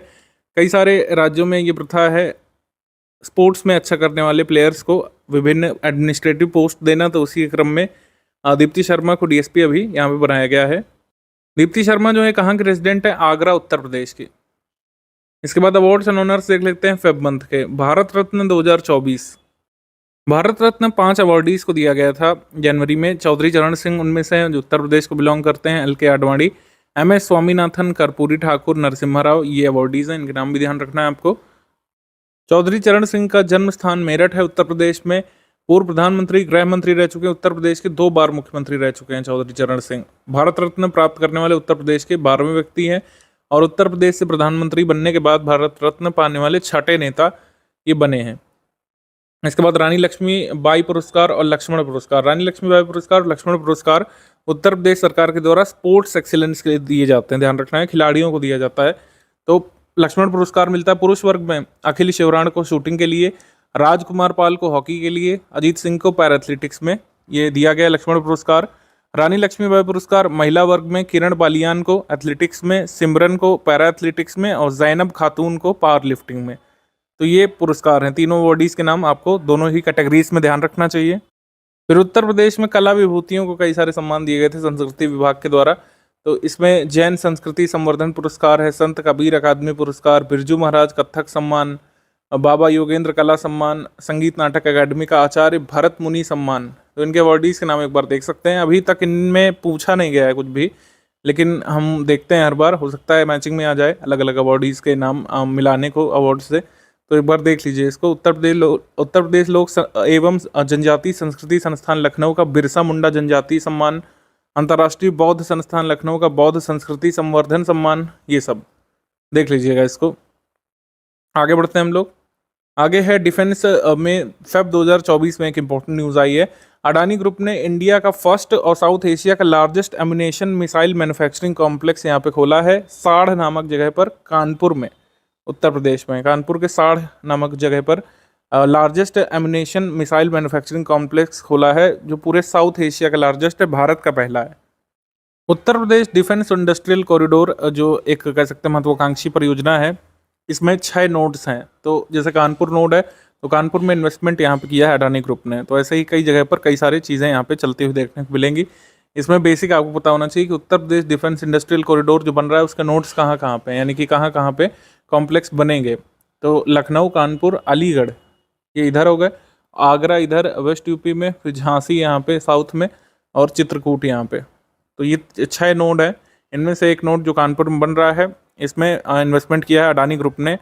कई सारे राज्यों में ये प्रथा है स्पोर्ट्स में अच्छा करने वाले प्लेयर्स को विभिन्न एडमिनिस्ट्रेटिव पोस्ट देना, तो उसी क्रम में दीप्ति शर्मा को डीएसपी अभी यहाँ पे बनाया गया है। दीप्ति शर्मा जो है कहाँ की रेजिडेंट है? आगरा, उत्तर प्रदेश की। इसके बाद अवार्ड्स एंड ऑनर्स देख लेते हैं फेब मंथ के। भारत रत्न 2024, भारत रत्न 5 अवार्डीज को दिया गया था जनवरी में। चौधरी चरण सिंह उनमें से हैं जो उत्तर प्रदेश को बिलोंग करते हैं। एल के आडवाणी, एमएस स्वामीनाथन, कर्पूरी ठाकुर, नरसिम्हा राव, ये अवार्डीज हैं। इनके नाम भी ध्यान रखना है आपको। चौधरी चरण सिंह का जन्म स्थान मेरठ है उत्तर प्रदेश में। पूर्व प्रधानमंत्री, गृह मंत्री रह चुके हैं। उत्तर प्रदेश के 2 बार मुख्यमंत्री रह चुके हैं चौधरी चरण सिंह। भारत रत्न प्राप्त करने वाले उत्तर प्रदेश के 12वें व्यक्ति हैं और उत्तर प्रदेश से प्रधानमंत्री बनने के बाद भारत रत्न पाने वाले 6ठे नेता ये बने हैं। इसके बाद रानी लक्ष्मीबाई पुरस्कार और लक्ष्मण पुरस्कार। रानी लक्ष्मीबाई पुरस्कार और लक्ष्मण पुरस्कार उत्तर प्रदेश सरकार के द्वारा स्पोर्ट्स एक्सीलेंस के लिए दिए जाते हैं, ध्यान रखना है, खिलाड़ियों को दिया जाता है। तो लक्ष्मण पुरस्कार मिलता है पुरुष वर्ग में अखिल शिवराण को शूटिंग के लिए, राजकुमार पाल को हॉकी के लिए, अजीत सिंह को पैरा एथलेटिक्स में ये दिया गया लक्ष्मण पुरस्कार। रानी लक्ष्मीबाई पुरस्कार महिला वर्ग में किरण बालियान को एथलेटिक्स में, सिमरन को पैरा एथलेटिक्स में और जैनब खातून को पावर लिफ्टिंग में। तो ये पुरस्कार हैं। तीनों अवार्डीज के नाम आपको दोनों ही कैटेगरीज में ध्यान रखना चाहिए। फिर उत्तर प्रदेश में कला विभूतियों को कई सारे सम्मान दिए गए थे संस्कृति विभाग के द्वारा। तो इसमें जैन संस्कृति संवर्धन पुरस्कार है, संत कबीर अकादमी पुरस्कार, बिरजू महाराज कथक सम्मान, बाबा योगेंद्र कला सम्मान, संगीत नाटक अकादमी का आचार्य भरत मुनि सम्मान, तो इनके अवॉर्डीज़ के नाम एक बार देख सकते हैं। अभी तक इनमें पूछा नहीं गया है कुछ भी, लेकिन हम देखते हैं हर बार, हो सकता है मैचिंग में आ जाए अलग अलग अवॉर्डीज़ के नाम मिलाने को अवार्ड से। तो एक बार देख लीजिए इसको। उत्तर प्रदेश एवं जनजातीय संस्कृति संस्थान लखनऊ का बिरसा मुंडा जनजातीय सम्मान, अंतर्राष्ट्रीय बौद्ध संस्थान लखनऊ का बौद्ध संस्कृति संवर्धन सम्मान, ये सब देख लीजिएगा इसको। आगे बढ़ते हैं हम लोग। आगे है डिफेंस में फेब 2024 में एक इंपॉर्टेंट न्यूज़ आई है। अडानी ग्रुप ने इंडिया का फर्स्ट और साउथ एशिया का largest ammunition missile manufacturing complex यहाँ पे खोला है साढ़ नामक जगह पर, कानपुर में, उत्तर प्रदेश में। कानपुर के साढ़ नामक जगह पर largest ammunition missile manufacturing complex खोला है, जो पूरे साउथ एशिया का लार्जेस्ट है, भारत का पहला है। उत्तर प्रदेश डिफेंस इंडस्ट्रियल कॉरिडोर जो एक कह सकते हैं महत्वाकांक्षी परियोजना है, इसमें 6 नोड्स हैं। तो जैसे कानपुर नोड है, तो कानपुर में इन्वेस्टमेंट यहाँ पे किया है अडानी ग्रुप ने। तो ऐसे ही कई जगह पर कई सारी चीज़ें यहाँ पे चलती हुई देखने को मिलेंगी। इसमें बेसिक आपको पता होना चाहिए कि Uttar Pradesh defence industrial corridor जो बन रहा है उसका नोड्स कहाँ कहाँ पे, यानी कि कहाँ कहाँ पे कॉम्प्लेक्स बनेंगे। तो लखनऊ, कानपुर, अलीगढ़ ये इधर हो गए, आगरा इधर वेस्ट यूपी में, फिर झांसी यहाँ पे साउथ में, और चित्रकूट यहाँ पे। तो ये 6 नोड है। इनमें से एक नोड जो कानपुर में बन रहा है, इसमें इन्वेस्टमेंट किया है अडानी ग्रुप ने।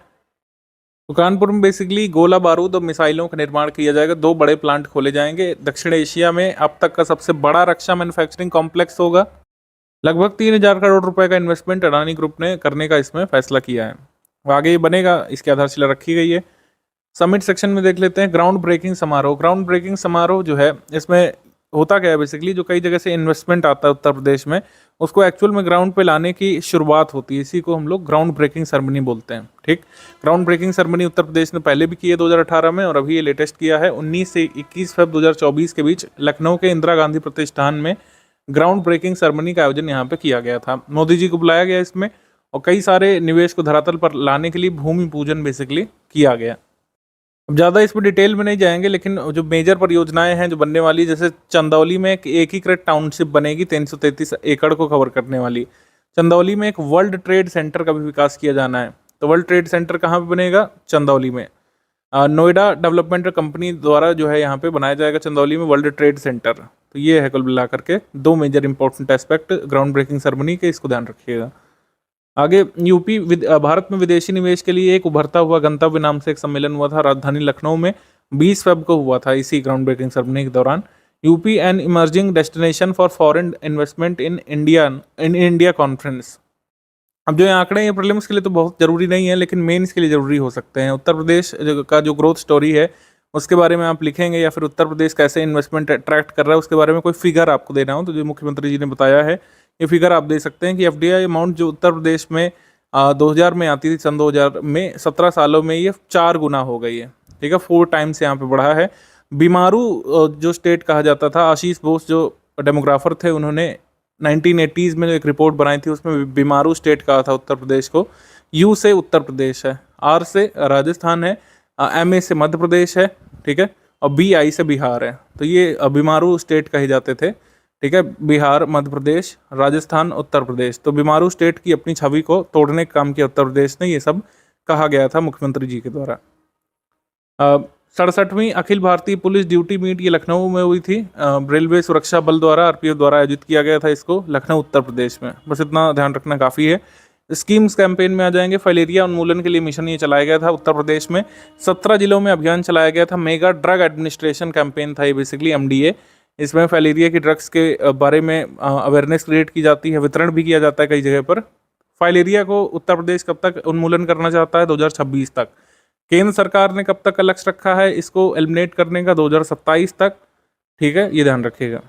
तो कानपुर में बेसिकली गोला बारूद और मिसाइलों का निर्माण किया जाएगा। 2 बड़े प्लांट खोले जाएंगे। दक्षिण एशिया में अब तक का सबसे बड़ा रक्षा मैन्युफैक्चरिंग कॉम्प्लेक्स होगा। लगभग 3000 करोड़ रुपए का इन्वेस्टमेंट अडानी ग्रुप ने करने का इसमें फैसला किया है। आगे ये बनेगा, इसकी आधारशिला रखी गई है। समिट सेक्शन में देख लेते हैं ग्राउंड ब्रेकिंग समारोह। ग्राउंड ब्रेकिंग समारोह जो है, इसमें होता क्या है बेसिकली, जो कई जगह से इन्वेस्टमेंट आता है उत्तर प्रदेश में, उसको एक्चुअल में ग्राउंड पे लाने की शुरुआत होती है। इसी को हम लोग ग्राउंड ब्रेकिंग सेरेमनी बोलते हैं। ठीक, ground breaking ceremony Uttar Pradesh ने पहले भी की है 2018 में, और अभी ये लेटेस्ट किया है 19 से 21 फरवरी 2024 के बीच लखनऊ के इंदिरा गांधी प्रतिष्ठान में ग्राउंड ब्रेकिंग सेरेमनी का आयोजन यहाँ पे किया गया था। मोदी जी को बुलाया गया इसमें, और कई सारे निवेश को धरातल पर लाने के लिए भूमि पूजन बेसिकली किया गया। अब ज़्यादा इसमें डिटेल में नहीं जाएंगे, लेकिन जो मेजर परियोजनाएं हैं जो बनने वाली, जैसे चंदौली में एक एकीकृत टाउनशिप बनेगी 333 एकड़ को कवर करने वाली। चंदौली में एक वर्ल्ड ट्रेड सेंटर का भी विकास किया जाना है। तो वर्ल्ड ट्रेड सेंटर कहाँ पे बनेगा? चंदौली में। नोएडा डेवलपमेंट कंपनी द्वारा जो है यहाँ पे बनाया जाएगा चंदौली में वर्ल्ड ट्रेड सेंटर। तो ये है कुल मिला करके 2 major important aspect ground breaking ceremony के, इसको ध्यान रखिएगा। आगे यूपी भारत में विदेशी निवेश के लिए एक उभरता हुआ गंतव्य नाम से एक सम्मेलन हुआ था राजधानी लखनऊ में, 20 फरवरी को हुआ था। इसी ग्राउंड ब्रेकिंग सेरेमनी के दौरान UP and emerging destination for foreign investment in India conference. अब जो ये आंकड़े ये प्रीलिम्स के लिए तो बहुत ज़रूरी नहीं है, लेकिन मेंस के लिए ज़रूरी हो सकते हैं। उत्तर प्रदेश का जो ग्रोथ स्टोरी है उसके बारे में आप लिखेंगे, या फिर उत्तर प्रदेश कैसे इन्वेस्टमेंट अट्रैक्ट कर रहा है उसके बारे में कोई फिगर आपको देना हो, तो जो मुख्यमंत्री जी ने बताया है ये फिगर आप दे सकते हैं कि एफडीआई अमाउंट जो उत्तर प्रदेश में 2000 में आती थी, सन 2000 में 17 सालों में ये 4 गुना हो गई है। ठीक है, 4 टाइम्स यहाँ पे बढ़ा है। बीमारू जो स्टेट कहा जाता था, आशीष बोस जो डेमोग्राफर थे, उन्होंने 1980s में जो एक रिपोर्ट बनाई थी उसमें बीमारू स्टेट कहा था उत्तर प्रदेश को। यू से उत्तर प्रदेश है, आर से राजस्थान है, एम ए से मध्य प्रदेश है, ठीक है, और बी आई से बिहार है। तो ये बीमारू स्टेट कहे जाते थे। ठीक है, बिहार, मध्य प्रदेश, राजस्थान, उत्तर प्रदेश। तो बीमारू स्टेट की अपनी छवि को तोड़ने का काम किया उत्तर प्रदेश ने, ये सब कहा गया था मुख्यमंत्री जी के द्वारा। 67वीं Akhil Bharatiya police duty meet ये लखनऊ में हुई थी। रेलवे सुरक्षा बल द्वारा, आरपीएफ द्वारा आयोजित किया गया था इसको लखनऊ उत्तर प्रदेश में। बस इतना ध्यान रखना काफ़ी है। स्कीम्स कैंपेन में आ जाएंगे। फाइलेरिया उन्मूलन के लिए मिशन ये चलाया गया था उत्तर प्रदेश में। 17 जिलों में अभियान चलाया गया था। मेगा ड्रग एडमिनिस्ट्रेशन कैंपेन था ये, बेसिकली एमडीए। इसमें फाइलेरिया की ड्रग्स के बारे में अवेयरनेस क्रिएट की जाती है, वितरण भी किया जाता है कई जगह पर। फाइलेरिया को उत्तर प्रदेश कब तक उन्मूलन करना चाहता है? 2026 तक। केंद्र सरकार ने कब तक का लक्ष्य रखा है इसको एलिमिनेट करने का? 2027 तक। ठीक है, ये ध्यान रखिएगा।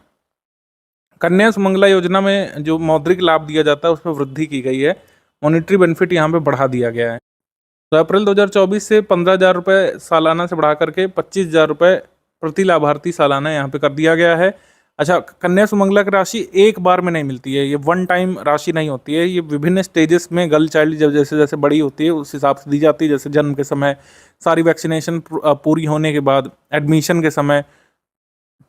कन्या सुमंगला योजना में जो मौद्रिक लाभ दिया जाता है उसमें वृद्धि की गई है। मॉनिटरी बेनिफिट यहाँ पे बढ़ा दिया गया है। तो अप्रैल 2024 से 15,000 रुपये सालाना से बढ़ा करके 25,000 रुपये प्रति लाभार्थी सालाना यहाँ पे कर दिया गया है। अच्छा, कन्या सुमंगला की राशि एक बार में नहीं मिलती है, ये वन टाइम राशि नहीं होती है। ये विभिन्न स्टेजेस में गर्ल चाइल्ड जब जैसे जैसे बड़ी होती है उस हिसाब से दी जाती है। जैसे जन्म के समय, सारी वैक्सीनेशन पूरी होने के बाद, एडमिशन के समय,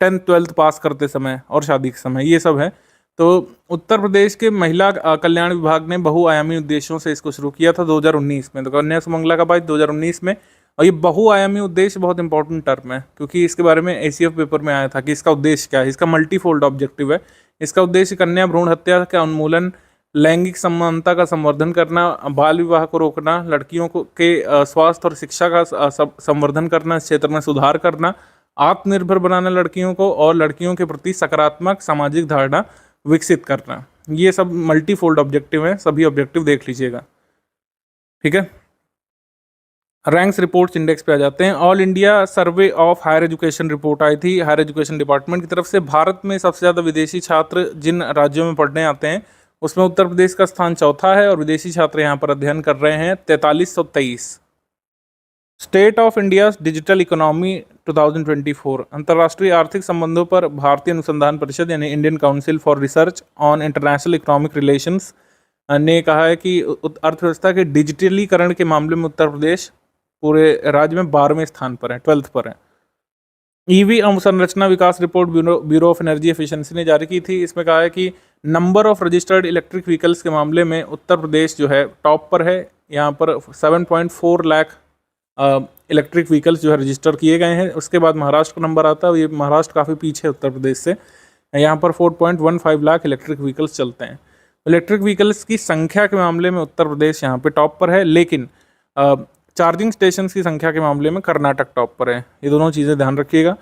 10th 12th पास करते समय और शादी के समय, ये सब है। तो उत्तर प्रदेश के महिला कल्याण विभाग ने बहुआयामी उद्देश्यों से इसको शुरू किया था 2019 में। तो कन्या सुमंगला का बात 2019 में, और ये बहुआयामी उद्देश्य बहुत इंपॉर्टेंट टर्म है, क्योंकि इसके बारे में एसीएफ पेपर में आया था कि इसका उद्देश्य क्या है। इसका मल्टीफोल्ड ऑब्जेक्टिव है। इसका उद्देश्य कन्या भ्रूण हत्या का उन्मूलन, लैंगिक समानता का संवर्धन करना, बाल विवाह को रोकना, लड़कियों को के स्वास्थ्य और शिक्षा का संवर्धन करना, इस क्षेत्र में सुधार करना, आत्मनिर्भर बनाना लड़कियों को, और लड़कियों के प्रति सकारात्मक सामाजिक धारणा विकसित करना। ये सब मल्टीफोल्ड ऑब्जेक्टिव है, सभी ऑब्जेक्टिव देख लीजिएगा, ठीक है। रैंक्स रिपोर्ट्स इंडेक्स पे आ जाते हैं। All India survey of higher education report आई थी हायर एजुकेशन डिपार्टमेंट की तरफ से। भारत में सबसे ज़्यादा विदेशी छात्र जिन राज्यों में पढ़ने आते हैं उसमें उत्तर प्रदेश का स्थान चौथा है, और विदेशी छात्र यहाँ पर अध्ययन कर रहे हैं 4323। State of India digital economy 2024, अंतर्राष्ट्रीय आर्थिक संबंधों पर भारतीय अनुसंधान परिषद यानी Indian council for research on international economic relations ने कहा है कि अर्थव्यवस्था के डिजिटलीकरण के मामले में उत्तर प्रदेश पूरे राज्य में 12वें स्थान पर है, 12th पर है। ईवी अवसंरचना विकास report bureau of energy efficiency ने जारी की थी। इसमें कहा है कि number of registered electric vehicles के मामले में उत्तर प्रदेश जो है टॉप पर है। यहाँ पर 7.4 लाख इलेक्ट्रिक व्हीकल्स जो है रजिस्टर किए गए हैं। उसके बाद महाराष्ट्र का नंबर आता है, ये महाराष्ट्र काफ़ी पीछे है उत्तर प्रदेश से। यहाँ पर 4.15 लाख इलेक्ट्रिक व्हीकल्स चलते हैं। इलेक्ट्रिक व्हीकल्स की संख्या के मामले में उत्तर प्रदेश यहाँ पे टॉप पर है, लेकिन चार्जिंग स्टेशन की संख्या के मामले में कर्नाटक टॉप पर है। ये दोनों चीज़ें ध्यान रखिएगा।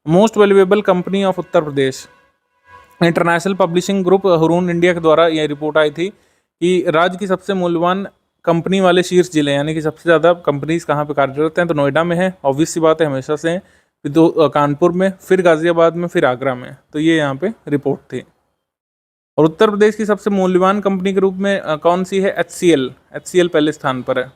Most valuable company of Uttar Pradesh, international publishing group Hurun India के द्वारा यह रिपोर्ट आई थी कि राज्य की सबसे मूल्यवान कंपनी वाले शीर्ष जिले, यानी कि सबसे ज़्यादा कंपनीज कहाँ पे कार्यरत हैं, तो नोएडा में है, ऑब्वियस सी बात है, हमेशा से है। फिर कानपुर में, फिर गाजियाबाद में, फिर आगरा में। तो ये यहाँ पे रिपोर्ट थी। और उत्तर प्रदेश की सबसे मूल्यवान कंपनी के रूप में कौन सी है? HCL पहले स्थान पर है।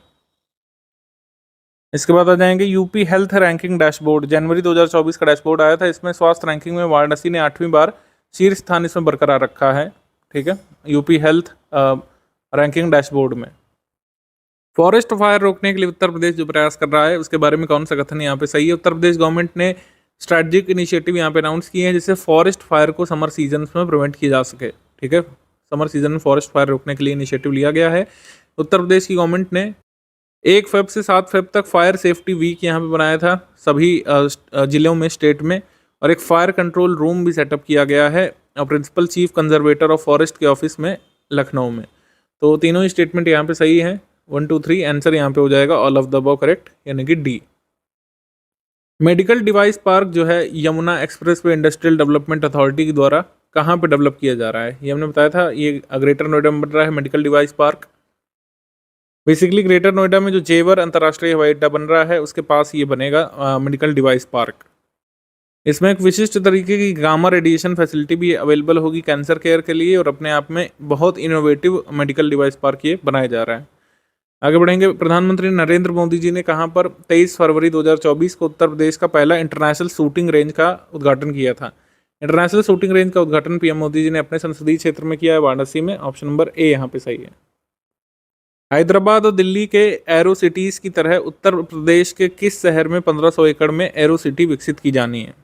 इसके बाद आ जाएंगे यूपी हेल्थ रैंकिंग डैशबोर्ड। जनवरी 2024 का डैशबोर्ड आया था। इसमें स्वास्थ्य रैंकिंग में वाराणसी ने 8वीं बार शीर्ष स्थान इसमें बरकरार रखा है, ठीक है, यूपी हेल्थ रैंकिंग डैशबोर्ड में। फॉरेस्ट फायर रोकने के लिए उत्तर प्रदेश जो प्रयास कर रहा है उसके बारे में कौन सा कथन यहाँ पे सही है? उत्तर प्रदेश गवर्नमेंट ने स्ट्रैटेजिक इनिशिएटिव यहाँ पे अनाउंस किए हैं जिससे फॉरेस्ट फायर को समर सीजन में प्रिवेंट किया जा सके, ठीक है। समर सीजन में फॉरेस्ट फायर रोकने के लिए इनिशिएटिव लिया गया है। उत्तर प्रदेश की गवर्नमेंट ने 1 फेब से 7 फेब तक फायर सेफ्टी वीक यहाँ पे बनाया था सभी जिलों में, स्टेट में, और एक फायर कंट्रोल रूम भी सेटअप किया गया है और principal chief conservator of forest के ऑफिस में लखनऊ में। तो तीनों ही स्टेटमेंट यहाँ पे सही है। 1 2 3 आंसर यहाँ पे हो जाएगा all of the above correct, यानी कि डी। मेडिकल डिवाइस पार्क जो है Yamuna expressway industrial development authority के द्वारा कहाँ पे डेवलप किया जा रहा है? ये हमने बताया था, ये ग्रेटर नोएडा में बन रहा है medical device park. Basically greater Noida में जो जेवर अंतर्राष्ट्रीय हवाई अड्डा बन रहा है उसके पास ये बनेगा मेडिकल डिवाइस पार्क। इसमें एक विशिष्ट तरीके की गामा रेडिएशन फैसिलिटी भी अवेलेबल होगी कैंसर केयर के लिए, और अपने आप में बहुत इनोवेटिव मेडिकल डिवाइस पार्क ये बनाया जा रहा है। आगे बढ़ेंगे। प्रधानमंत्री नरेंद्र मोदी जी ने कहाँ पर 23 फरवरी 2024 को उत्तर प्रदेश का पहला इंटरनेशनल शूटिंग रेंज का उद्घाटन किया था? इंटरनेशनल शूटिंग रेंज का उद्घाटन पीएम मोदी जी ने अपने संसदीय क्षेत्र में किया है, वाराणसी में। ऑप्शन नंबर ए यहाँ पे सही है। हैदराबाद और दिल्ली के एरो सिटीज की तरह उत्तर प्रदेश के किस शहर में 1500 एकड़ में एरो सिटी विकसित की जानी है?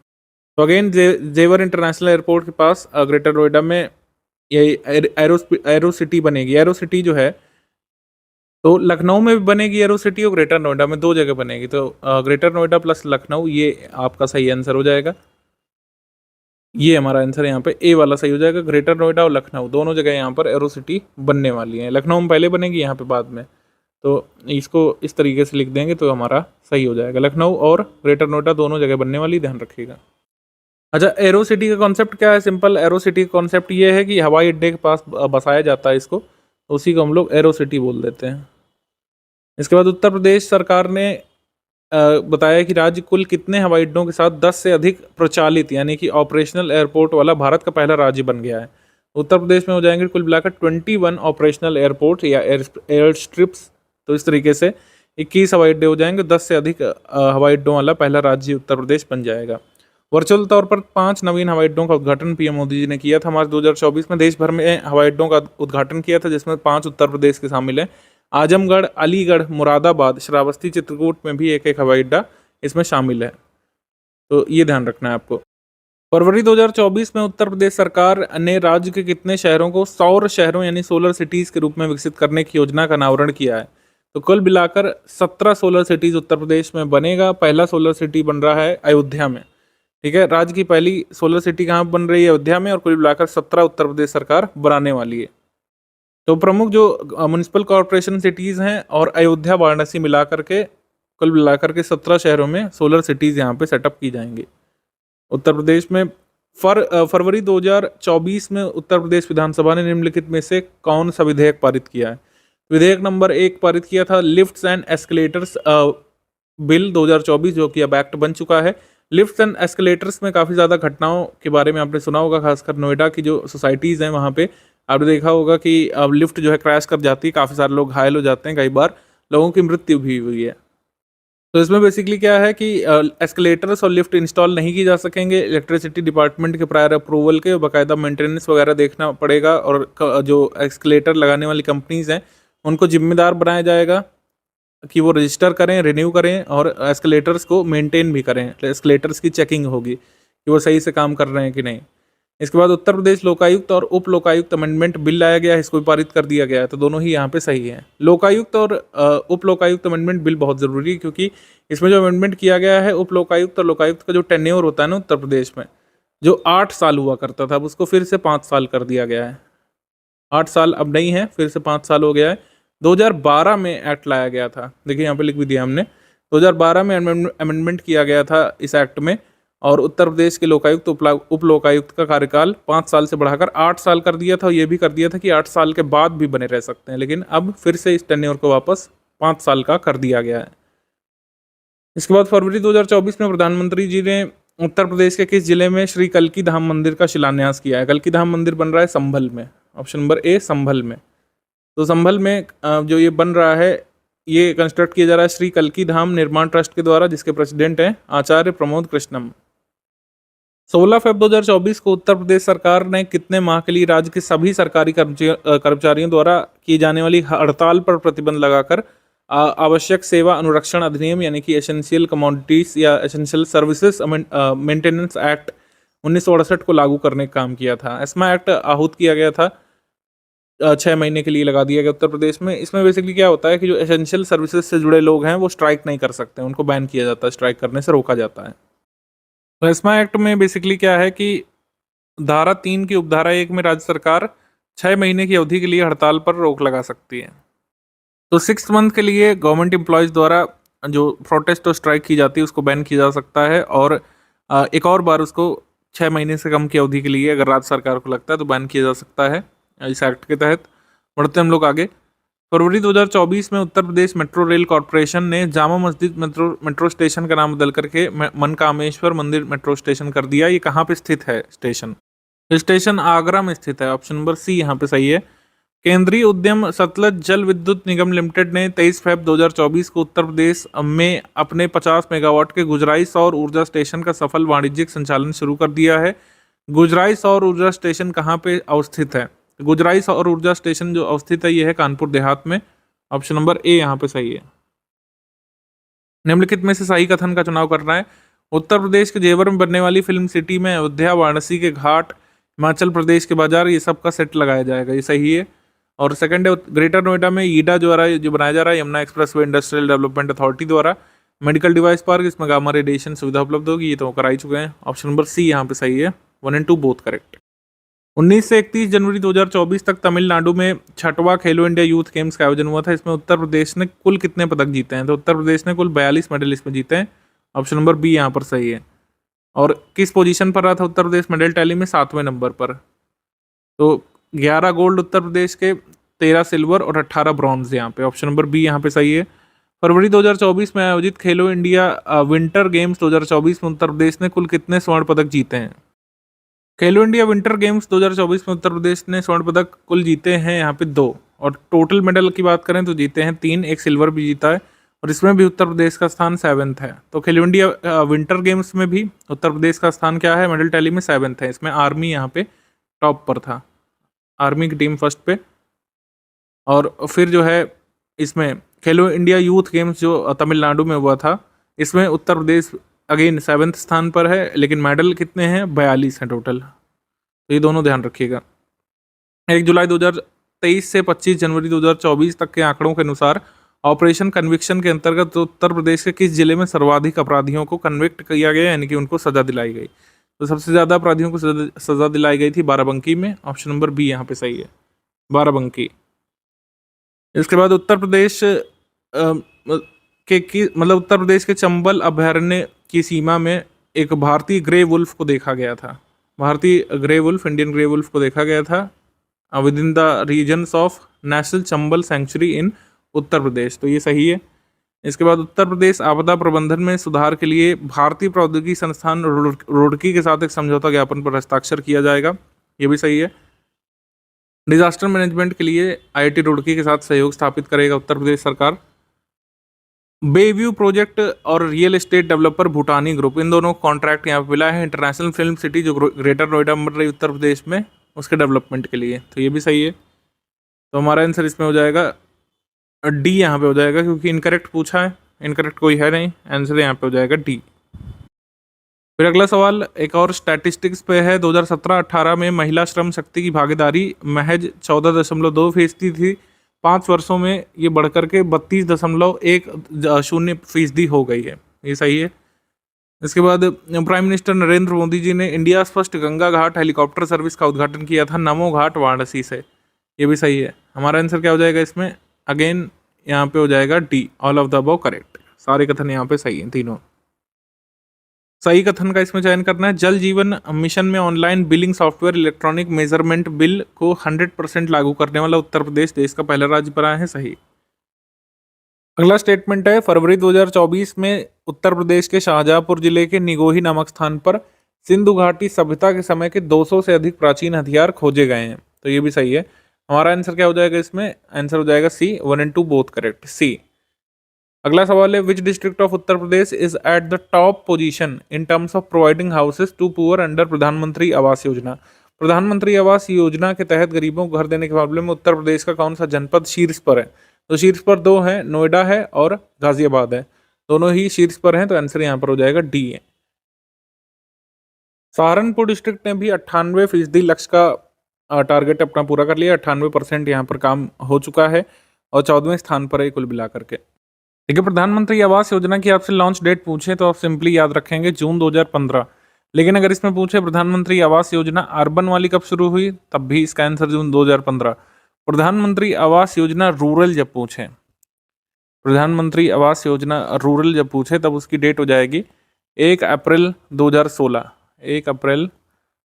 तो अगेन जेवर इंटरनेशनल एयरपोर्ट के पास ग्रेटर नोएडा में ये एरो सिटी बनेगी। एरो सिटी जो है तो लखनऊ में भी बनेगी एरो सिटी और ग्रेटर नोएडा में, 2 जगह बनेगी। तो ग्रेटर नोएडा प्लस लखनऊ ये आपका सही आंसर हो जाएगा। ये हमारा आंसर यहाँ पे ए वाला सही हो जाएगा। ग्रेटर नोएडा और लखनऊ दोनों जगह यहाँ पर एरो सिटी बनने वाली है। लखनऊ में पहले बनेगी, यहाँ पे बाद में। तो इसको इस तरीके से लिख देंगे तो हमारा सही हो जाएगा। लखनऊ और ग्रेटर नोएडा दोनों जगह बनने वाली, ध्यान रखिएगा। अच्छा, एरो सिटी का कॉन्सेप्ट क्या है? सिंपल, एरो सिटी का कॉन्सेप्ट ये है कि हवाई अड्डे के पास बसाया जाता है इसको, तो उसी को हम लोग एरो सिटी बोल देते हैं। इसके बाद उत्तर प्रदेश सरकार ने बताया कि राज्य कुल कितने हवाई अड्डों के साथ 10 से अधिक प्रचालित यानी कि ऑपरेशनल एयरपोर्ट वाला भारत का पहला राज्य बन गया है? उत्तर प्रदेश में हो जाएंगे कुल मिलाकर 21 ऑपरेशनल एयरपोर्ट या एयर स्ट्रिप्स। तो इस तरीके से 21 हवाई अड्डे हो जाएंगे। 10 से अधिक हवाई अड्डों वाला पहला राज्य उत्तर प्रदेश बन जाएगा। वर्चुअल तौर पर 5 नवीन हवाई अड्डों का उद्घाटन पीएम मोदी जी ने किया था मार्च 2024 में। देश भर में हवाई अड्डों का उद्घाटन किया था जिसमें 5 उत्तर प्रदेश के शामिल हैं। आजमगढ़, अलीगढ़, मुरादाबाद, श्रावस्ती, चित्रकूट में भी एक हवाई अड्डा इसमें शामिल है। तो ये ध्यान रखना है आपको। फरवरी 2024 में उत्तर प्रदेश सरकार ने राज्य के कितने शहरों को सौर शहरों यानी सोलर सिटीज़ के रूप में विकसित करने की योजना का अनावरण किया है? तो कुल मिलाकर 17 सोलर सिटीज उत्तर प्रदेश में बनेगा। पहला सोलर सिटी बन रहा है अयोध्या में, ठीक है। राज्य की पहली सोलर सिटी कहाँ बन रही है? अयोध्या में। और कुल मिलाकर 17 उत्तर प्रदेश सरकार बनाने वाली है। तो प्रमुख जो म्युनिसिपल कॉरपोरेशन सिटीज़ हैं और अयोध्या वाराणसी मिला करके कुल मिलाकर के 17 शहरों में सोलर सिटीज़ यहाँ पे सेटअप की जाएंगी उत्तर प्रदेश में। फरवरी 2024 में उत्तर प्रदेश विधानसभा ने निम्नलिखित में से कौन सा विधेयक पारित किया है? विधेयक नंबर 1 पारित किया था लिफ्ट्स एंड एस्केलेटर्स बिल 2024, जो कि अब एक्ट बन चुका है। लिफ्ट्स एंड एस्केलेटर्स में काफ़ी ज़्यादा घटनाओं के बारे में आपने सुना होगा, खासकर नोएडा की जो सोसाइटीज़ हैं वहाँ पे आपने देखा होगा कि अब लिफ्ट जो है क्रैश कर जाती है, काफ़ी सारे लोग घायल हो जाते हैं, कई बार लोगों की मृत्यु भी हुई है। तो इसमें बेसिकली क्या है कि एस्केलेटर्स और लिफ्ट इंस्टॉल नहीं की जा सकेंगे इलेक्ट्रिसिटी डिपार्टमेंट के प्रायर अप्रूवल के, बाकायदा मेंटेनेंस वगैरह देखना पड़ेगा। और जो एस्केलेटर लगाने वाली कंपनीज़ हैं उनको जिम्मेदार बनाया जाएगा कि वो रजिस्टर करें, रिन्यू करें और एस्केलेटर्स को मेंटेन भी करें। एस्केलेटर्स की चेकिंग होगी कि वो सही से काम कर रहे हैं कि नहीं। इसके बाद उत्तर प्रदेश लोकायुक्त और उप लोकायुक्त अमेंडमेंट बिल लाया गया है, इसको भी पारित कर दिया गया है। तो दोनों ही यहाँ पे सही हैं। लोकायुक्त और उप लोकायुक्त अमेंडमेंट बिल बहुत ज़रूरी है, क्योंकि इसमें जो अमेंडमेंट किया गया है उप लोकायुक्त और लोकायुक्त का जो टेन्योर होता है ना उत्तर प्रदेश में, जो 8 साल हुआ करता था, अब उसको फिर से 5 साल कर दिया गया है। 8 साल अब नहीं है, फिर से 5 साल हो गया है। 2012 में एक्ट लाया गया था, देखिए यहाँ पे लिख भी दिया हमने। 2012 में अमेंडमेंट किया गया था इस एक्ट में, और उत्तर प्रदेश के लोकायुक्त उप लोकायुक्त का कार्यकाल 5 साल से बढ़ाकर 8 साल कर दिया था। और ये भी कर दिया था कि 8 साल के बाद भी बने रह सकते हैं, लेकिन अब फिर से इस टेन्योर को वापस 5 साल का कर दिया गया है। इसके बाद फरवरी 2024 में प्रधानमंत्री जी ने उत्तर प्रदेश के किस जिले में श्री कल्की धाम मंदिर का शिलान्यास किया है? कल्की धाम मंदिर बन रहा है संभल में, ऑप्शन नंबर ए संभल में। तो संभल में जो ये बन रहा है, ये कंस्ट्रक्ट किया जा रहा है श्री कल्की धाम निर्माण ट्रस्ट के द्वारा, जिसके प्रेसिडेंट हैं आचार्य प्रमोद कृष्णम। 16 फरवरी 2024 को उत्तर प्रदेश सरकार ने कितने माह के लिए राज्य के सभी सरकारी कर्मचारियों द्वारा की जाने वाली हड़ताल पर प्रतिबंध लगाकर आवश्यक सेवा अनुरक्षण अधिनियम यानी कि एसेंशियल कमोडिटीज या एसेंशियल सर्विसेज मेंटेनेंस एक्ट 1968 को लागू करने का काम किया था? एस्मा एक्ट आहूत किया गया था, 6 महीने के लिए लगा दिया गया उत्तर प्रदेश में। इसमें बेसिकली क्या होता है कि जो एसेंशियल सर्विसेज से जुड़े लोग हैं वो स्ट्राइक नहीं कर सकते, उनको बैन किया जाता है, स्ट्राइक करने से रोका जाता है। तो एस्मा एक्ट में बेसिकली क्या है कि धारा 3 की उपधारा 1 में राज्य सरकार 6 महीने की अवधि के लिए हड़ताल पर रोक लगा सकती है। तो 6 मंथ के लिए गवर्नमेंट एम्प्लॉयज़ द्वारा जो प्रोटेस्ट और स्ट्राइक की जाती है उसको बैन किया जा सकता है, और एक और बार उसको 6 महीने से कम की अवधि के लिए अगर राज्य सरकार को लगता है तो बैन किया जा सकता है इस एक्ट के तहत। बढ़ते हम लोग आगे। फरवरी 2024 में Uttar Pradesh metro rail corporation ने जामा मस्जिद मेट्रो स्टेशन का नाम बदल करके मनकामेश्वर मंदिर मेट्रो स्टेशन कर दिया। ये कहाँ पे स्थित है स्टेशन? स्टेशन आगरा में स्थित है, ऑप्शन नंबर सी यहाँ पे सही है। केंद्रीय उद्यम सतलज जल विद्युत निगम लिमिटेड ने 23 फरवरी 2024 को उत्तर प्रदेश में अपने 50 मेगावाट के गुजराई सौर ऊर्जा स्टेशन का सफल वाणिज्यिक संचालन शुरू कर दिया है। गुजराई सौर ऊर्जा स्टेशन कहाँ पे अवस्थित है? गुजराई सौर ऊर्जा स्टेशन जो अवस्थित है ये है कानपुर देहात में, ऑप्शन नंबर ए यहाँ पे सही है। निम्नलिखित में से सही कथन का चुनाव करना है। उत्तर प्रदेश के जेवर में बनने वाली फिल्म सिटी में अयोध्या, वाराणसी के घाट, हिमाचल प्रदेश के बाजार, ये सब का सेट लगाया जाएगा, ये सही है। और सेकंड है ग्रेटर नोएडा में ईडा द्वारा जो बनाया जा रहा है Yamuna expressway industrial development authority द्वारा मेडिकल डिवाइस पार्क, इसमें गामा रेडिएशन सुविधा उपलब्ध होगी, ये तो कराई चुके हैं। ऑप्शन नंबर सी यहाँ पे सही है, 1 और 2 बोथ करेक्ट। 19 से 31 जनवरी 2024 तक तमिलनाडु में 6वां खेलो इंडिया यूथ गेम्स का आयोजन हुआ था। इसमें उत्तर प्रदेश ने कुल कितने पदक जीते हैं? तो उत्तर प्रदेश ने कुल 42 मेडल इसमें जीते हैं, ऑप्शन नंबर बी यहाँ पर सही है। और किस पोजीशन पर रहा था उत्तर प्रदेश मेडल टैली में? 7वें नंबर पर। तो 11 गोल्ड उत्तर प्रदेश के, 13 सिल्वर और 18 ब्रॉन्ज यहाँ पे, ऑप्शन नंबर बी यहाँ पे सही है। फरवरी 2024 में आयोजित खेलो इंडिया विंटर गेम्स 2024 में उत्तर प्रदेश ने कुल कितने स्वर्ण पदक जीते हैं? खेलो इंडिया विंटर गेम्स 2024 में उत्तर प्रदेश ने स्वर्ण पदक कुल जीते हैं यहाँ पे 2, और टोटल मेडल की बात करें तो जीते हैं 3, एक सिल्वर भी जीता है, और इसमें भी उत्तर प्रदेश का स्थान 7th है। तो खेलो इंडिया विंटर गेम्स में भी उत्तर प्रदेश का स्थान क्या है? मेडल टैली में 7th है। इसमें आर्मी यहाँ पे टॉप पर था, आर्मी की टीम फर्स्ट पे। और फिर जो है इसमें खेलो इंडिया यूथ गेम्स जो तमिलनाडु में हुआ था, इसमें उत्तर प्रदेश अगेन 7th स्थान पर है, लेकिन मेडल कितने हैं? 42 हैं टोटल। तो ये दोनों ध्यान रखिएगा। 1 जुलाई 2023 से 25 जनवरी 2024 तक के आंकड़ों के अनुसार ऑपरेशन कन्विक्शन के अंतर्गत तो उत्तर प्रदेश के किस जिले में सर्वाधिक अपराधियों को कन्विक्ट किया गया, यानी कि उनको सजा दिलाई गई? तो सबसे ज्यादा अपराधियों को सजा दिलाई गई थी बाराबंकी में। ऑप्शन नंबर बी यहाँ पे सही है, बाराबंकी। इसके बाद उत्तर प्रदेश मतलब उत्तर प्रदेश के चंबल अभयारण्य की सीमा में एक भारतीय ग्रे वुल्फ को देखा गया था। भारतीय grey wolf, Indian grey wolf को देखा गया था with in the regions of national Chambal sanctuary in Uttar Pradesh, तो ये सही है। इसके बाद उत्तर प्रदेश आपदा प्रबंधन में सुधार के लिए भारतीय प्रौद्योगिकी संस्थान रुड़की के साथ एक समझौता ज्ञापन पर हस्ताक्षर किया जाएगा, ये भी सही है। डिजास्टर मैनेजमेंट के लिए आईआईटी रुड़की के साथ सहयोग स्थापित करेगा उत्तर प्रदेश सरकार। बेव्यू प्रोजेक्ट और रियल एस्टेट डेवलपर भूटानी ग्रुप, इन दोनों कॉन्ट्रैक्ट यहाँ पे मिला है इंटरनेशनल फिल्म सिटी जो ग्रेटर नोएडा में बन रही उत्तर प्रदेश में, उसके डेवलपमेंट के लिए, तो ये भी सही है। तो हमारा आंसर इसमें हो जाएगा डी यहाँ पे हो जाएगा, क्योंकि इनकरेक्ट पूछा है, इनकरेक्ट कोई है नहीं, आंसर यहाँ पे हो जाएगा डी। फिर अगला सवाल एक और स्टैटिस्टिक्स पे है। 2017-18 में महिला श्रम शक्ति की भागीदारी महज 14.2% थी। 5 वर्षों में ये बढ़कर के 32.10% हो गई है, ये सही है। इसके बाद प्राइम मिनिस्टर नरेंद्र मोदी जी ने इंडिया फर्स्ट गंगा घाट हेलीकॉप्टर सर्विस का उद्घाटन किया था नमो घाट वाराणसी से, ये भी सही है। हमारा आंसर क्या हो जाएगा इसमें? अगेन यहाँ पे हो जाएगा D, all of the above correct. सारे कथन यहाँ पे सही हैं, तीनों सही कथन का इसमें चयन करना है। जल जीवन मिशन में online billing software electronic measurement bill को 100% लागू करने वाला उत्तर प्रदेश देश का पहला राज्य बना है, सही। अगला स्टेटमेंट है, फरवरी 2024 में उत्तर प्रदेश के शाहजहांपुर जिले के निगोही नामक स्थान पर सिंधु घाटी सभ्यता के समय के 200 से अधिक प्राचीन हथियार खोजे गए हैं, तो ये भी सही है। हमारा आंसर क्या हो जाएगा इसमें? आंसर हो जाएगा C, 1 and 2 both correct, C. अगला सवाल है, which district of Uttar Pradesh is at the top position in terms of providing houses to poor under Pradhanmantri Awas योजना? प्रधानमंत्री आवास योजना के तहत गरीबों को घर देने के मामले में उत्तर प्रदेश का कौन सा जनपद शीर्ष पर है? तो शीर्ष पर 2 हैं, नोएडा है और गाजियाबाद है, दोनों ही शीर्ष पर हैं, तो आंसर यहाँ पर हो जाएगा डी है। सहारनपुर डिस्ट्रिक्ट ने भी 98% लक्ष्य का टारगेट अपना पूरा कर लिया। 98% यहाँ पर काम हो चुका है और 14वें स्थान पर है कुल मिलाकर के। देखिए, प्रधानमंत्री आवास योजना की आपसे लॉन्च डेट पूछे तो आप सिंपली याद रखेंगे जून 2015, लेकिन अगर इसमें पूछे प्रधानमंत्री आवास योजना अर्बन वाली कब शुरू हुई, तब भी इसका आंसर जून 2015। प्रधानमंत्री आवास योजना रूरल जब पूछे, प्रधानमंत्री आवास योजना रूरल जब पूछे तब उसकी डेट हो जाएगी 1 अप्रैल 2016, 1 अप्रैल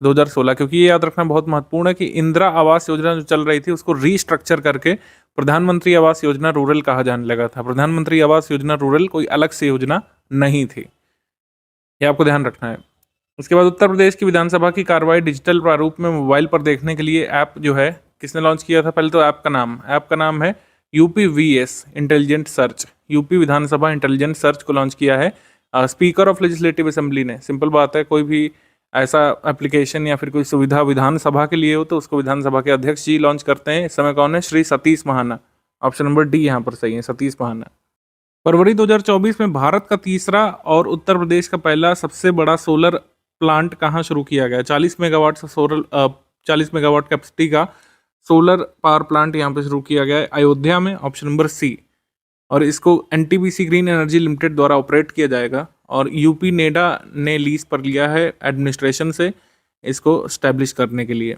2016, क्योंकि ये याद रखना बहुत महत्वपूर्ण है कि इंदिरा आवास योजना जो चल रही थी उसको रीस्ट्रक्चर करके प्रधानमंत्री आवास योजना रूरल कहा जाने लगा था। प्रधानमंत्री आवास योजना रूरल कोई अलग से योजना नहीं थी, ये आपको ध्यान रखना है। उसके बाद उत्तर प्रदेश की विधानसभा की कार्रवाई डिजिटल प्रारूप में मोबाइल पर देखने के लिए ऐप जो है किसने लॉन्च किया था? पहले तो ऐप का नाम है UPVS इंटेलिजेंट सर्च, यूपी विधानसभा इंटेलिजेंट सर्च को लॉन्च किया है स्पीकर ऑफ लेजिस्लेटिव असेंबली ने। सिंपल बात है, कोई भी ऐसा एप्लीकेशन या फिर कोई सुविधा विधानसभा के लिए हो तो उसको विधानसभा के अध्यक्ष जी लॉन्च करते हैं। इस समय कौन है? Shri Satish Mahana. Option number D यहाँ पर सही है, सतीश महाना। फरवरी 2024 में भारत का तीसरा और उत्तर प्रदेश का पहला सबसे बड़ा सोलर प्लांट कहाँ शुरू किया गया? 40 मेगावाट कैपेसिटी का सोलर पावर प्लांट यहाँ पे शुरू किया गया है अयोध्या में, ऑप्शन नंबर सी। और इसको NTPC ग्रीन एनर्जी लिमिटेड द्वारा ऑपरेट किया जाएगा और यूपी नेडा ने लीज पर लिया है एडमिनिस्ट्रेशन से इसको स्टैब्लिश करने के लिए।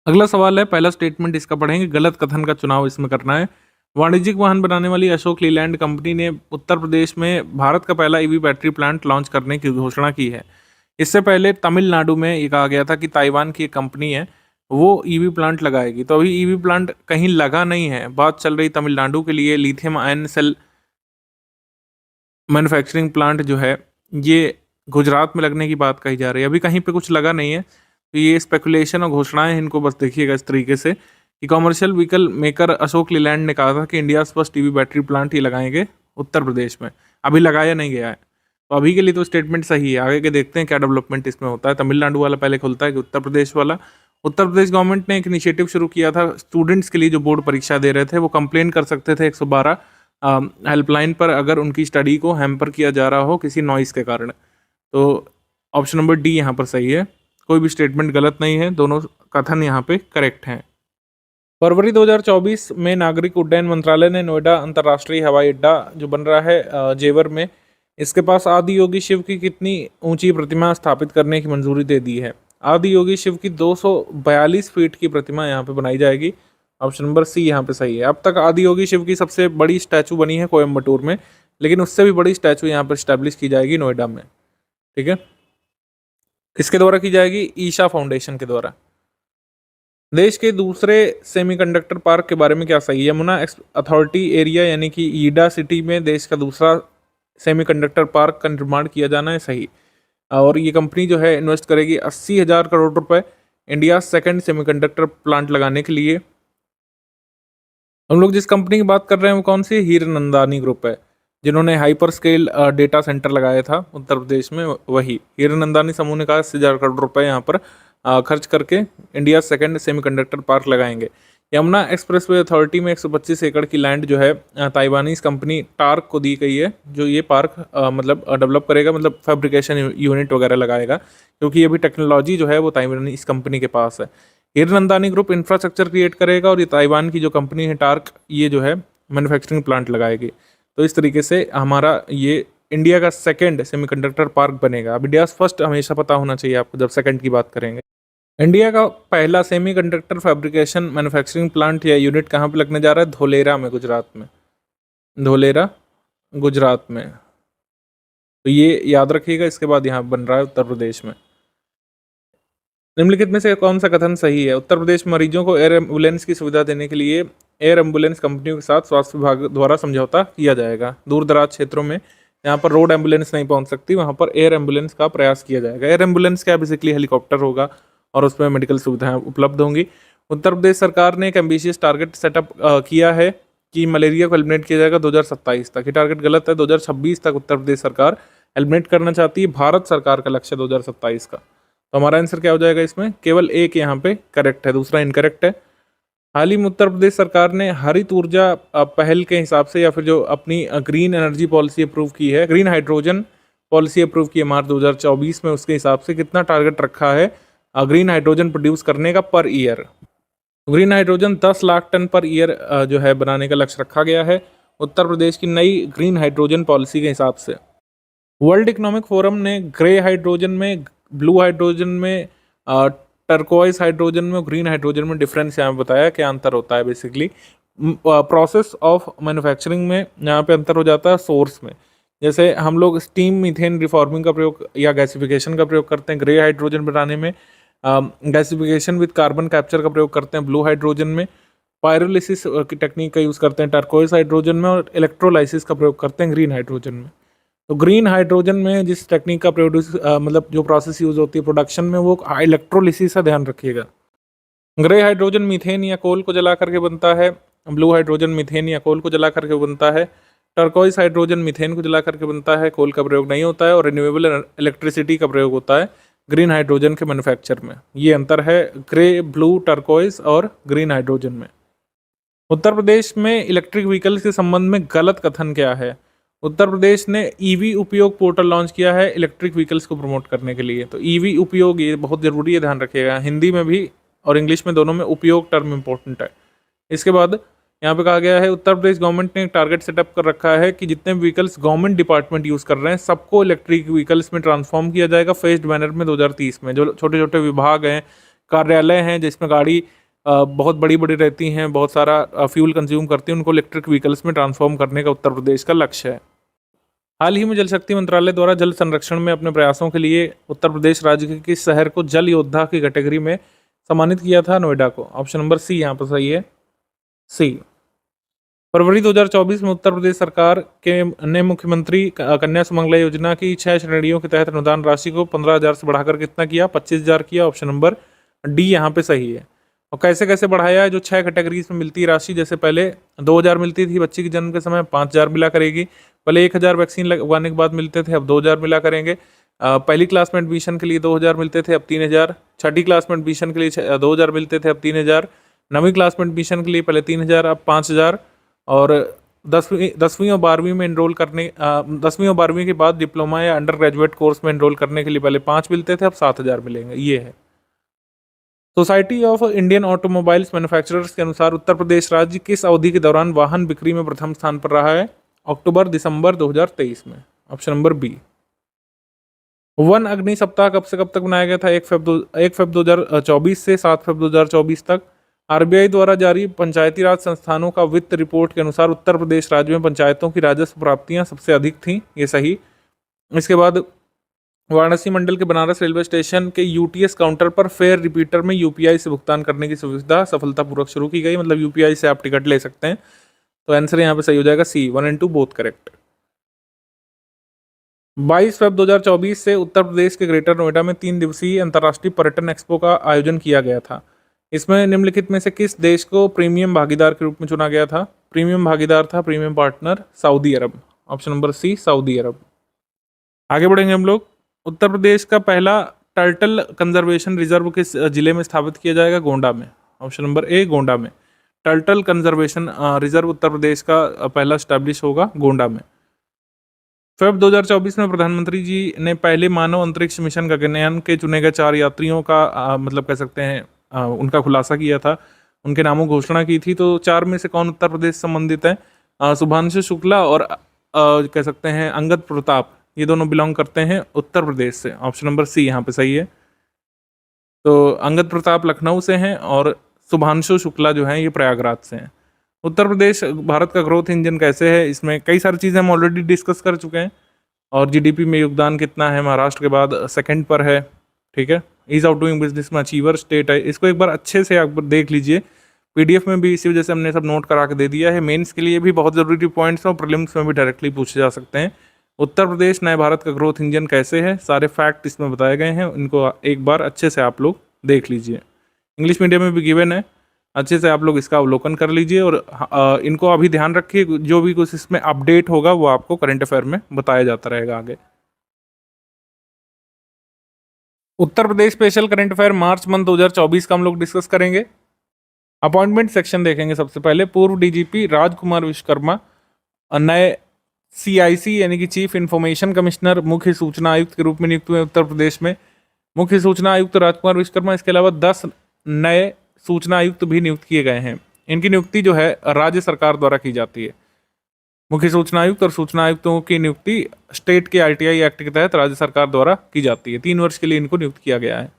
अगला सवाल है, पहला स्टेटमेंट इसका पढ़ेंगे, गलत कथन का चुनाव इसमें करना है। वाणिज्यिक वाहन बनाने वाली अशोक लीलैंड कंपनी ने उत्तर प्रदेश में भारत का पहला EV बैटरी प्लांट लॉन्च करने की घोषणा की है। इससे पहले तमिलनाडु में ये कहा गया था कि ताइवान की एक कंपनी है वो EV प्लांट लगाएगी, तो अभी EV प्लांट कहीं लगा नहीं है। बात चल रही तमिलनाडु के लिए lithium ion cell manufacturing plant जो है ये गुजरात में लगने की बात कही जा रही है, अभी कहीं पे कुछ लगा नहीं है। तो ये स्पेकुलेशन और घोषणाएं, इनको बस देखिएगा इस तरीके से कि commercial vehicle maker Ashok Leyland ने कहा था कि India first EV battery plant ही लगाएंगे उत्तर प्रदेश में, अभी लगाया नहीं गया है। तो अभी के लिए तो स्टेटमेंट सही है, आगे के देखते हैं क्या डेवलपमेंट इसमें होता है। तमिलनाडु वाला पहले खुलता है कि उत्तर प्रदेश वाला। उत्तर प्रदेश गवर्नमेंट ने एक इनिशिएटिव शुरू किया था, स्टूडेंट्स के लिए जो बोर्ड परीक्षा दे रहे थे वो कंप्लेन कर सकते थे 112 हेल्पलाइन पर अगर उनकी स्टडी को हैम्पर किया जा रहा हो किसी नॉइस के कारण। तो ऑप्शन नंबर डी यहाँ पर सही है, कोई भी स्टेटमेंट गलत नहीं है, दोनों कथन यहाँ पे करेक्ट हैं। फरवरी 2024 में नागरिक उड्डयन मंत्रालय ने नोएडा अंतर्राष्ट्रीय हवाई अड्डा जो बन रहा है जेवर में, इसके पास आदि योगी शिव की कितनी ऊंची प्रतिमा स्थापित करने की मंजूरी दे दी है। आदि योगी शिव की 242 फीट की प्रतिमा यहाँ पे बनाई जाएगी। ऑप्शन नंबर सी यहाँ पे सही है। अब तक आदि योगी शिव की सबसे बड़ी स्टैचू बनी है कोयम्बटूर में, लेकिन उससे भी बड़ी स्टैचू यहाँ पर स्टैब्लिश की जाएगी नोएडा में। ठीक है, किसके द्वारा की जाएगी? ईशा फाउंडेशन के द्वारा। देश के दूसरे सेमीकंडक्टर पार्क के बारे में क्या सही है? यमुना अथॉरिटी एरिया यानी कि ईडा सिटी में देश का दूसरा सेमीकंडक्टर पार्क का निर्माण किया जाना है, सही। और ये कंपनी जो है इन्वेस्ट करेगी 80,000 करोड़ रुपए इंडिया सेकंड सेमीकंडक्टर प्लांट लगाने के लिए। हम लोग जिस कंपनी की बात कर रहे हैं वो कौन सी? हीरनंदानी ग्रुप है, जिन्होंने हाइपर स्केल डेटा सेंटर लगाया था उत्तर प्रदेश में। वही हीरनंदानी समूह ने कहा 80,000 करोड़ रुपए यहाँ पर खर्च करके इंडिया सेकंड सेमीकंडक्टर पार्क लगाएंगे। यमुना एक्सप्रेसवे अथॉरिटी में 125 एकड़ की लैंड जो है ताइवानीज कंपनी टार्क को दी गई है, जो ये पार्क मतलब डेवलप करेगा, मतलब फैब्रिकेशन यूनिट वगैरह लगाएगा, क्योंकि अभी टेक्नोलॉजी जो है वो ताइवानीज कंपनी के पास है। हीरनंदानी ग्रुप इंफ्रास्ट्रक्चर क्रिएट करेगा और ये ताइवान की जो कंपनी है टार्क, ये जो है मैन्युफैक्चरिंग प्लांट लगाएगी। तो इस तरीके से हमारा ये इंडिया का सेकंड सेमीकंडक्टर पार्क बनेगा। अब इंडिया फर्स्ट हमेशा पता होना चाहिए आपको जब सेकंड की बात करेंगे। इंडिया का पहला सेमीकंडक्टर फैब्रिकेशन मैन्युफैक्चरिंग प्लांट या यूनिट कहाँ पे लगने जा रहा है? धोलेरा में, गुजरात में। धोलेरा गुजरात में, तो ये याद रखिएगा। इसके बाद यहाँ बन रहा है उत्तर प्रदेश में। निम्नलिखित में से कौन सा कथन सही है? उत्तर प्रदेश में मरीजों को एयर एम्बुलेंस की सुविधा देने के लिए एयर एम्बुलेंस कंपनियों के साथ स्वास्थ्य विभाग द्वारा समझौता किया जाएगा। दूर दराज क्षेत्रों में यहाँ पर रोड एम्बुलेंस नहीं पहुँच सकती, वहाँ पर एयर एम्बुलेंस का प्रयास किया जाएगा। एयर एम्बुलेंस क्या? बेसिकली हेलीकॉप्टर होगा और उसमें मेडिकल सुविधाएं उपलब्ध होंगी। उत्तर प्रदेश सरकार ने एक एम्बिशियस टारगेट सेटअप किया है कि मलेरिया को एलिमिनेट किया जाएगा 2027 तक। ये टारगेट गलत है, 2026 तक उत्तर प्रदेश सरकार एलिमिनेट करना चाहती है। भारत सरकार का लक्ष्य 2027 का। तो हमारा आंसर क्या हो जाएगा इसमें? केवल एक यहाँ पे करेक्ट है, दूसरा इनकरेक्ट है। हाल ही में उत्तर प्रदेश सरकार ने हरित ऊर्जा पहल के हिसाब से या फिर जो अपनी ग्रीन एनर्जी पॉलिसी अप्रूव की है, ग्रीन हाइड्रोजन पॉलिसी अप्रूव की है मार्च 2024 में, उसके हिसाब से कितना टारगेट रखा है ग्रीन हाइड्रोजन प्रोड्यूस करने का per year? Green hydrogen 10 lakh ton per year जो है बनाने का लक्ष्य रखा गया है उत्तर प्रदेश की नई ग्रीन हाइड्रोजन पॉलिसी के हिसाब से। वर्ल्ड इकोनॉमिक फोरम ने ग्रे हाइड्रोजन में, ब्लू हाइड्रोजन में, टर्कोइज हाइड्रोजन में और ग्रीन हाइड्रोजन में डिफरेंस यहाँ बताया, क्या अंतर होता है। बेसिकली प्रोसेस ऑफ मैन्युफैक्चरिंग में यहाँ पे अंतर हो जाता है सोर्स में। जैसे हम लोग स्टीम मीथेन रिफॉर्मिंग का प्रयोग या गैसिफिकेशन का प्रयोग करते हैं ग्रे हाइड्रोजन बनाने में, गैसिफिकेशन विद कार्बन कैप्चर का प्रयोग करते हैं ब्लू हाइड्रोजन में, पायरोलिसिस की टेक्निक का यूज़ करते हैं टर्कोइज हाइड्रोजन में, और इलेक्ट्रोलाइसिस का प्रयोग करते हैं ग्रीन हाइड्रोजन में। तो ग्रीन हाइड्रोजन में जिस टेक्निक का प्रोड्यूस मतलब जो प्रोसेस यूज होती है प्रोडक्शन में, वो इलेक्ट्रोलिसिस का ध्यान रखिएगा। ग्रे हाइड्रोजन मीथेन या कोल को जला करके बनता है, ब्लू हाइड्रोजन मीथेन या कोल को जला करके बनता है, टर्कोइज हाइड्रोजन मीथेन को जला करके बनता है, कोल का प्रयोग नहीं होता है, और रिन्यूएबल इलेक्ट्रिसिटी का प्रयोग होता है ग्रीन हाइड्रोजन के मैन्युफैक्चर में। ये अंतर है ग्रे, ब्लू, टर्कोइज और ग्रीन हाइड्रोजन में। उत्तर प्रदेश में इलेक्ट्रिक व्हीकल्स के संबंध में गलत कथन क्या है? उत्तर प्रदेश ने ईवी उपयोग पोर्टल लॉन्च किया है इलेक्ट्रिक व्हीकल्स को प्रमोट करने के लिए। तो ईवी उपयोग ये बहुत ज़रूरी है, ध्यान रखिएगा। हिंदी में भी और इंग्लिश में दोनों में उपयोग टर्म इंपॉर्टेंट है। इसके बाद यहाँ पे कहा गया है उत्तर प्रदेश गवर्नमेंट ने एक टारगेट सेटअप कर रखा है कि जितने व्हीकल्स गवर्नमेंट डिपार्टमेंट यूज़ कर रहे हैं सबको इलेक्ट्रिक व्हीकल्स में ट्रांसफॉर्म किया जाएगा फेस्ड मैनर में 2030 में। जो छोटे छोटे विभाग हैं, कार्यालय हैं, जिसमें गाड़ी बहुत बड़ी बड़ी रहती हैं, बहुत सारा फ्यूल कंज्यूम करती हैं, उनको इलेक्ट्रिक व्हीकल्स में ट्रांसफॉर्म करने का उत्तर प्रदेश का लक्ष्य है। हाल ही में जल शक्ति मंत्रालय द्वारा जल संरक्षण में अपने प्रयासों के लिए उत्तर प्रदेश राज्य के किस शहर को जल योद्धा की कैटेगरी में सम्मानित किया था? नोएडा को। ऑप्शन नंबर सी यहाँ पर सही है, सी। फरवरी 2024 में उत्तर प्रदेश सरकार ने मुख्यमंत्री कन्या सुमंगला योजना की 6 श्रेणियों के तहत अनुदान राशि को 15,000 से बढ़ाकर कितना किया? 25,000 किया। ऑप्शन नंबर डी यहाँ पे सही है। और कैसे कैसे बढ़ाया है? जो 6 कैटेगरीज में मिलती है राशि, जैसे पहले 2,000 मिलती थी बच्ची के जन्म के समय, 5,000 मिला करेगी। पहले 1,000 वैक्सीन लगवाने के बाद मिलते थे, अब 2,000 मिला करेंगे। पहली क्लास में एडमिशन के लिए 2,000 मिलते थे, अब 3,000। छठी क्लास में एडमिशन के लिए 2,000 मिलते थे, अब 3,000। 9वीं क्लास में एडमिशन के लिए पहले 3,000, अब 5,000। और 10वीं और 12वीं में एनरोल करने 10वीं और 12वीं के बाद डिप्लोमा या अंडर ग्रेजुएट कोर्स में एनरोल करने के लिए पहले 5 मिलते थे, अब 7,000 मिलेंगे। ये है। Society of Indian automobiles manufacturers के अनुसार उत्तर प्रदेश राज्य किस अवधि के दौरान वाहन बिक्री में प्रथम स्थान पर रहा है? अक्टूबर दिसंबर 2023 में। Option number B. वन अग्नि सप्ताह कब से कब तक मनाया गया था? 1 फेब 2024 से 7 फेब 2024 तक। आरबीआई द्वारा जारी पंचायती राज संस्थानों का वित्त रिपोर्ट के अनुसार उत्तर प्रदेश राज्य में पंचायतों की राजस्व प्राप्तियां सबसे अधिक थीं, ये सही। इसके बाद वाराणसी मंडल के बनारस रेलवे स्टेशन के यूटीएस काउंटर पर फेयर रिपीटर में यूपीआई से भुगतान करने की सुविधा सफलतापूर्वक शुरू की गई। मतलब यूपीआई से आप टिकट ले सकते हैं। तो आंसर यहाँ पे सही हो जाएगा C, 1 and 2 both correct. 22 Feb 2024 से उत्तर प्रदेश के ग्रेटर नोएडा में 3 दिवसीय अंतर्राष्ट्रीय पर्यटन एक्सपो का आयोजन किया गया था। इसमें निम्नलिखित में से किस देश को प्रीमियम भागीदार के रूप में चुना गया था? प्रीमियम भागीदार था, प्रीमियम पार्टनर, सऊदी अरब। ऑप्शन नंबर सी, सऊदी अरब। आगे बढ़ेंगे हम लोग। उत्तर प्रदेश का पहला टर्टल कंजर्वेशन रिजर्व किस जिले में स्थापित किया जाएगा? गोंडा में। ऑप्शन नंबर ए, गोंडा में। Turtle conservation reserve Uttar Pradesh का पहला स्टैब्लिश होगा गोंडा में। फेब 2024 में प्रधानमंत्री जी ने पहले मानव अंतरिक्ष मिशन गगनयान के चुने गए 4 यात्रियों का मतलब कह सकते हैं उनका खुलासा किया था, उनके नामों की घोषणा की थी। तो 4 में से कौन उत्तर प्रदेश से संबंधित है? शुभांशु शुक्ला और कह सकते हैं अंगद प्रताप, ये दोनों बिलोंग करते हैं उत्तर प्रदेश से। ऑप्शन नंबर सी यहाँ पे सही है। तो अंगद प्रताप लखनऊ से हैं और शुभांशु शुक्ला जो हैं ये प्रयागराज से हैं। उत्तर प्रदेश भारत का ग्रोथ इंजन कैसे है? इसमें कई सारी चीज़ें हम ऑलरेडी डिस्कस कर चुके हैं। और जीडीपी में योगदान कितना है? महाराष्ट्र के बाद सेकंड पर है। ठीक है। ईज ऑफ डूइंग बिजनेस में अचीवर स्टेट है। इसको एक बार अच्छे से आप देख लीजिए। पीडीएफ में भी इसी वजह से हमने सब नोट करा के दे दिया है। मेंस के लिए भी बहुत ज़रूरी पॉइंट्स हैं और प्रीलिम्स में भी डायरेक्टली पूछे जा सकते हैं। उत्तर प्रदेश नए भारत का ग्रोथ इंजन कैसे है, सारे फैक्ट इसमें बताए गए हैं। इनको एक बार अच्छे से आप लोग देख लीजिए। इंग्लिश मीडियम में भी गिवन है, अच्छे से आप लोग इसका अवलोकन कर लीजिए। और इनको अभी ध्यान रखिए, जो भी कुछ इसमें अपडेट होगा वो आपको करंट अफेयर में बताया जाता रहेगा आगे। Uttar Pradesh special current affair March month 2024 का हम लोग डिस्कस करेंगे। अपॉइंटमेंट सेक्शन देखेंगे। सबसे पहले पूर्व डीजीपी राजकुमार विश्वकर्मा नए सीआईसी यानी कि चीफ इंफॉर्मेशन कमिश्नर मुख्य सूचना आयुक्त के रूप में नियुक्त हुए उत्तर प्रदेश में। मुख्य सूचना आयुक्त राजकुमार विश्वकर्मा, इसके अलावा 10 नए सूचना आयुक्त भी नियुक्त किए गए हैं। इनकी नियुक्ति जो है राज्य सरकार द्वारा की जाती है। मुख्य सूचना आयुक्त और सूचना आयुक्तों की नियुक्ति स्टेट के आरटीआई एक्ट के तहत राज्य सरकार द्वारा की जाती है। 3 वर्ष के लिए इनको नियुक्त किया गया है।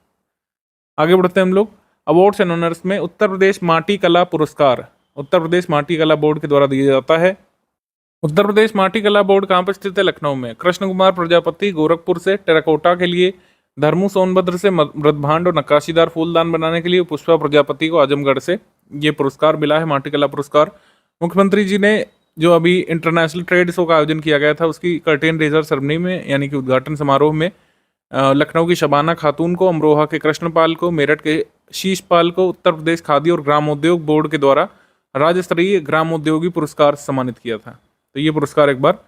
आगे बढ़ते हैं हम लोग। अवार्ड्स एंड ऑनर्स में उत्तर प्रदेश माटी कला पुरस्कार उत्तर प्रदेश माटी कला बोर्ड के द्वारा दिया जाता है। उत्तर प्रदेश माटी कला बोर्ड कहाँ पर स्थित है? लखनऊ में। कृष्ण कुमार प्रजापति गोरखपुर से टेराकोटा के लिए, धर्मू सोनभद्र से मृदभांड और नक्काशीदार फूलदान बनाने के लिए, पुष्पा प्रजापति को आजमगढ़ से ये पुरस्कार मिला है, माटी कला पुरस्कार। मुख्यमंत्री जी ने जो अभी इंटरनेशनल ट्रेड शो का आयोजन किया गया था उसकी कर्टेन रेजर सेरेमनी में यानी कि उद्घाटन समारोह में लखनऊ की शबाना खातून को, अमरोहा के कृष्णपाल को, मेरठ के शीशपाल को उत्तर प्रदेश खादी और ग्रामोद्योग बोर्ड के द्वारा राज्य स्तरीय ग्रामोद्योगी पुरस्कार सम्मानित किया था। तो ये पुरस्कार एक बार